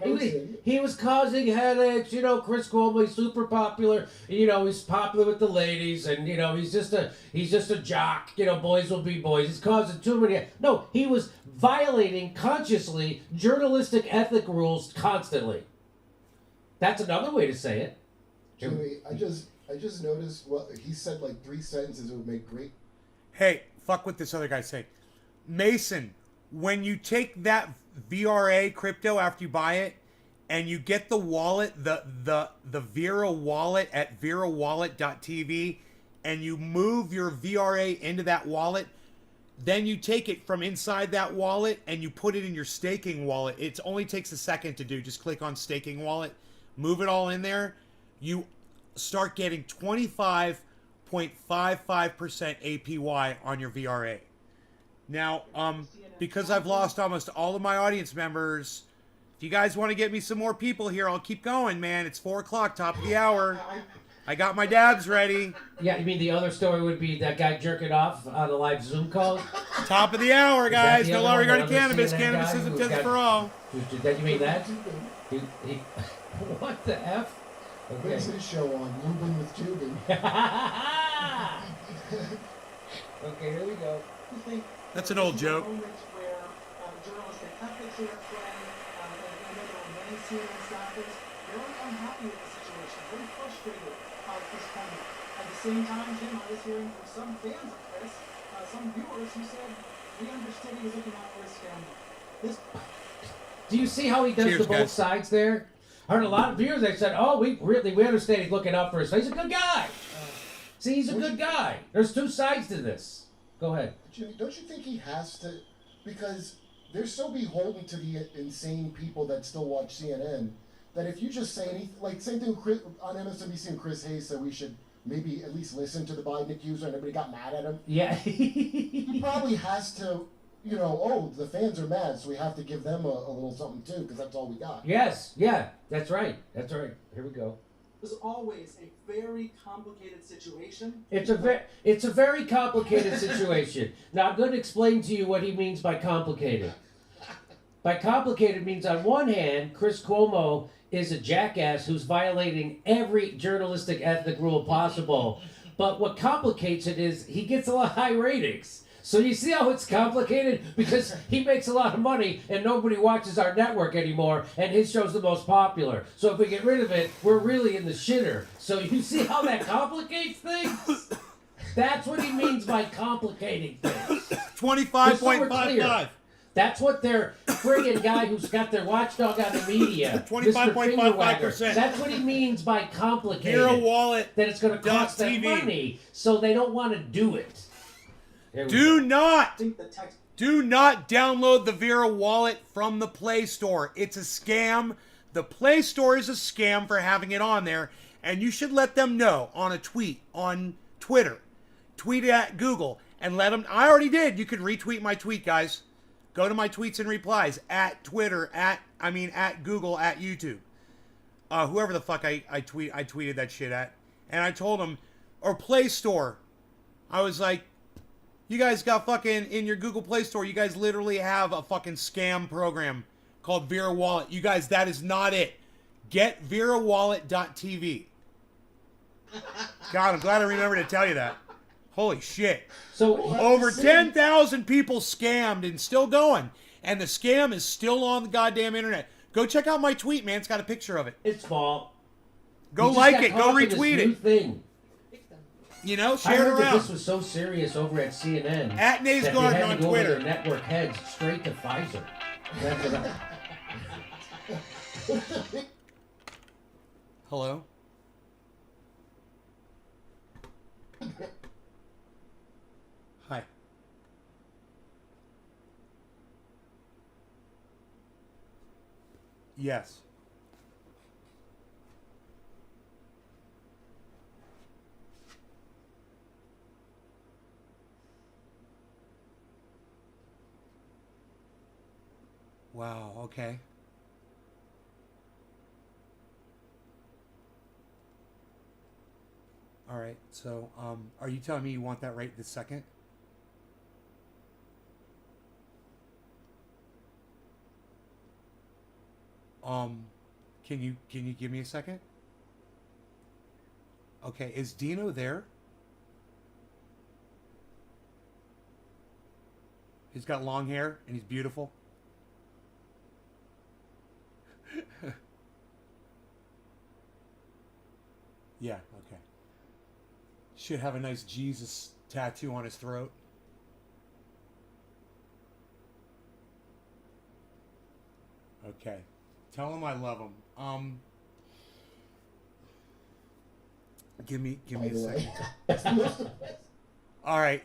[SPEAKER 9] he was causing headaches. Chris Cuomo, he's super popular. He's popular with the ladies, and he's just a jock. Boys will be boys. He's causing too many. No, he was violating consciously journalistic ethic rules constantly. That's another way to say it.
[SPEAKER 10] Jimmy, I just noticed he said like 3 sentences it would make great.
[SPEAKER 1] Hey, fuck what this other guy's saying. Mason, when you take that VRA crypto after you buy it, and you get the wallet, the Vera wallet at verawallet.tv, and you move your VRA into that wallet, Then you take it from inside that wallet and you put it in your staking wallet. It only takes a second to do. Just click on staking wallet, move it all in there. You start getting 25.55% APY on your VRA. Now, because I've lost almost all of my audience members, if you guys want to get me some more people here, I'll keep going, man. It's 4 o'clock, top of the hour. I got my dabs ready.
[SPEAKER 9] Yeah, you mean the other story would be that guy jerking off on the live Zoom call?
[SPEAKER 1] Top of the hour, guys. No longer
[SPEAKER 9] going
[SPEAKER 1] regarding cannabis. Cannabis isn't just for all.
[SPEAKER 9] That you mean that? He, what the F?
[SPEAKER 10] Okay. What's his show on? Lubin with Cuban.
[SPEAKER 9] Okay, here we go.
[SPEAKER 1] That's an old joke.
[SPEAKER 13] Where journalistic ethics are at play, and I know there were many CNN staffers very unhappy with the situation, very frustrated with this coming. At the same time, Jim, I was hearing from some fans of Chris, some viewers who said we understood he was looking out for his family.
[SPEAKER 9] Do you see how he does the both sides there? I heard a lot of viewers, they said, oh, we understand he's looking out for his family. He's a good guy. See, he's a good guy. There's two sides to this. Go ahead.
[SPEAKER 10] Jimmy, don't you think he has to? Because they're so beholden to the insane people that still watch CNN that if you just say anything, like same thing with Chris, on MSNBC and Chris Hayes said we should maybe at least listen to the Biden accuser and everybody got mad at him.
[SPEAKER 9] Yeah.
[SPEAKER 10] He probably has to, you know, oh, the fans are mad, so we have to give them a little something too because that's all we got.
[SPEAKER 9] Yes, yeah, that's right. That's right. Here we go.
[SPEAKER 13] It was always a very complicated situation.
[SPEAKER 9] It's a very complicated situation. Now I'm going to explain to you what he means by complicated. By complicated means on one hand, Chris Cuomo is a jackass who's violating every journalistic ethic rule possible. But what complicates it is he gets a lot of high ratings. So you see how it's complicated? Because he makes a lot of money and nobody watches our network anymore and his show's the most popular. So if we get rid of it, we're really in the shitter. So you see how that complicates things? That's what he means by complicating things.
[SPEAKER 1] 25.55.
[SPEAKER 9] That's what their friggin' guy who's got their watchdog on the media,
[SPEAKER 1] 25.55%.
[SPEAKER 9] That's what he means by complicated.
[SPEAKER 1] Hero Wallet.
[SPEAKER 9] That it's going to cost them money, so they don't want to do it.
[SPEAKER 1] Do not download the Vera Wallet from the Play Store. It's a scam. The Play Store is a scam for having it on there, and you should let them know on a tweet, on Twitter. Tweet it at Google, and let them... I already did. You can retweet my tweet, guys. Go to my tweets and replies at Twitter, at Google, at YouTube. Whoever the fuck I tweeted that shit at. And I told them, or Play Store. I was like, you guys got fucking, in your Google Play Store, you guys literally have a fucking scam program called Vera Wallet. You guys, that is not it. Get verawallet.tv. God, I'm glad I remembered to tell you that. Holy shit.
[SPEAKER 9] So
[SPEAKER 1] over 10,000 people scammed and still going. And the scam is still on the goddamn internet. Go check out my tweet, man. It's got a picture of it.
[SPEAKER 9] It's fall.
[SPEAKER 1] Go like it. Go retweet it.
[SPEAKER 9] Thing.
[SPEAKER 1] You know,
[SPEAKER 9] I
[SPEAKER 1] share
[SPEAKER 9] heard
[SPEAKER 1] it around.
[SPEAKER 9] that this was so serious over at CNN.
[SPEAKER 1] At Nays Garden on Twitter.
[SPEAKER 9] Their network heads straight to Pfizer. That's what
[SPEAKER 1] Hello? Hi. Yes. Wow, okay. All right, so are you telling me you want that right this second? Can you give me a second? Okay, is Dino there? He's got long hair and he's beautiful. Yeah, okay. Should have a nice Jesus tattoo on his throat. Okay. Tell him I love him. Give me a second. All right.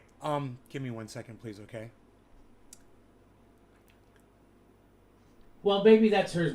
[SPEAKER 1] Give me 1 second, please, okay?
[SPEAKER 9] Well, maybe that's her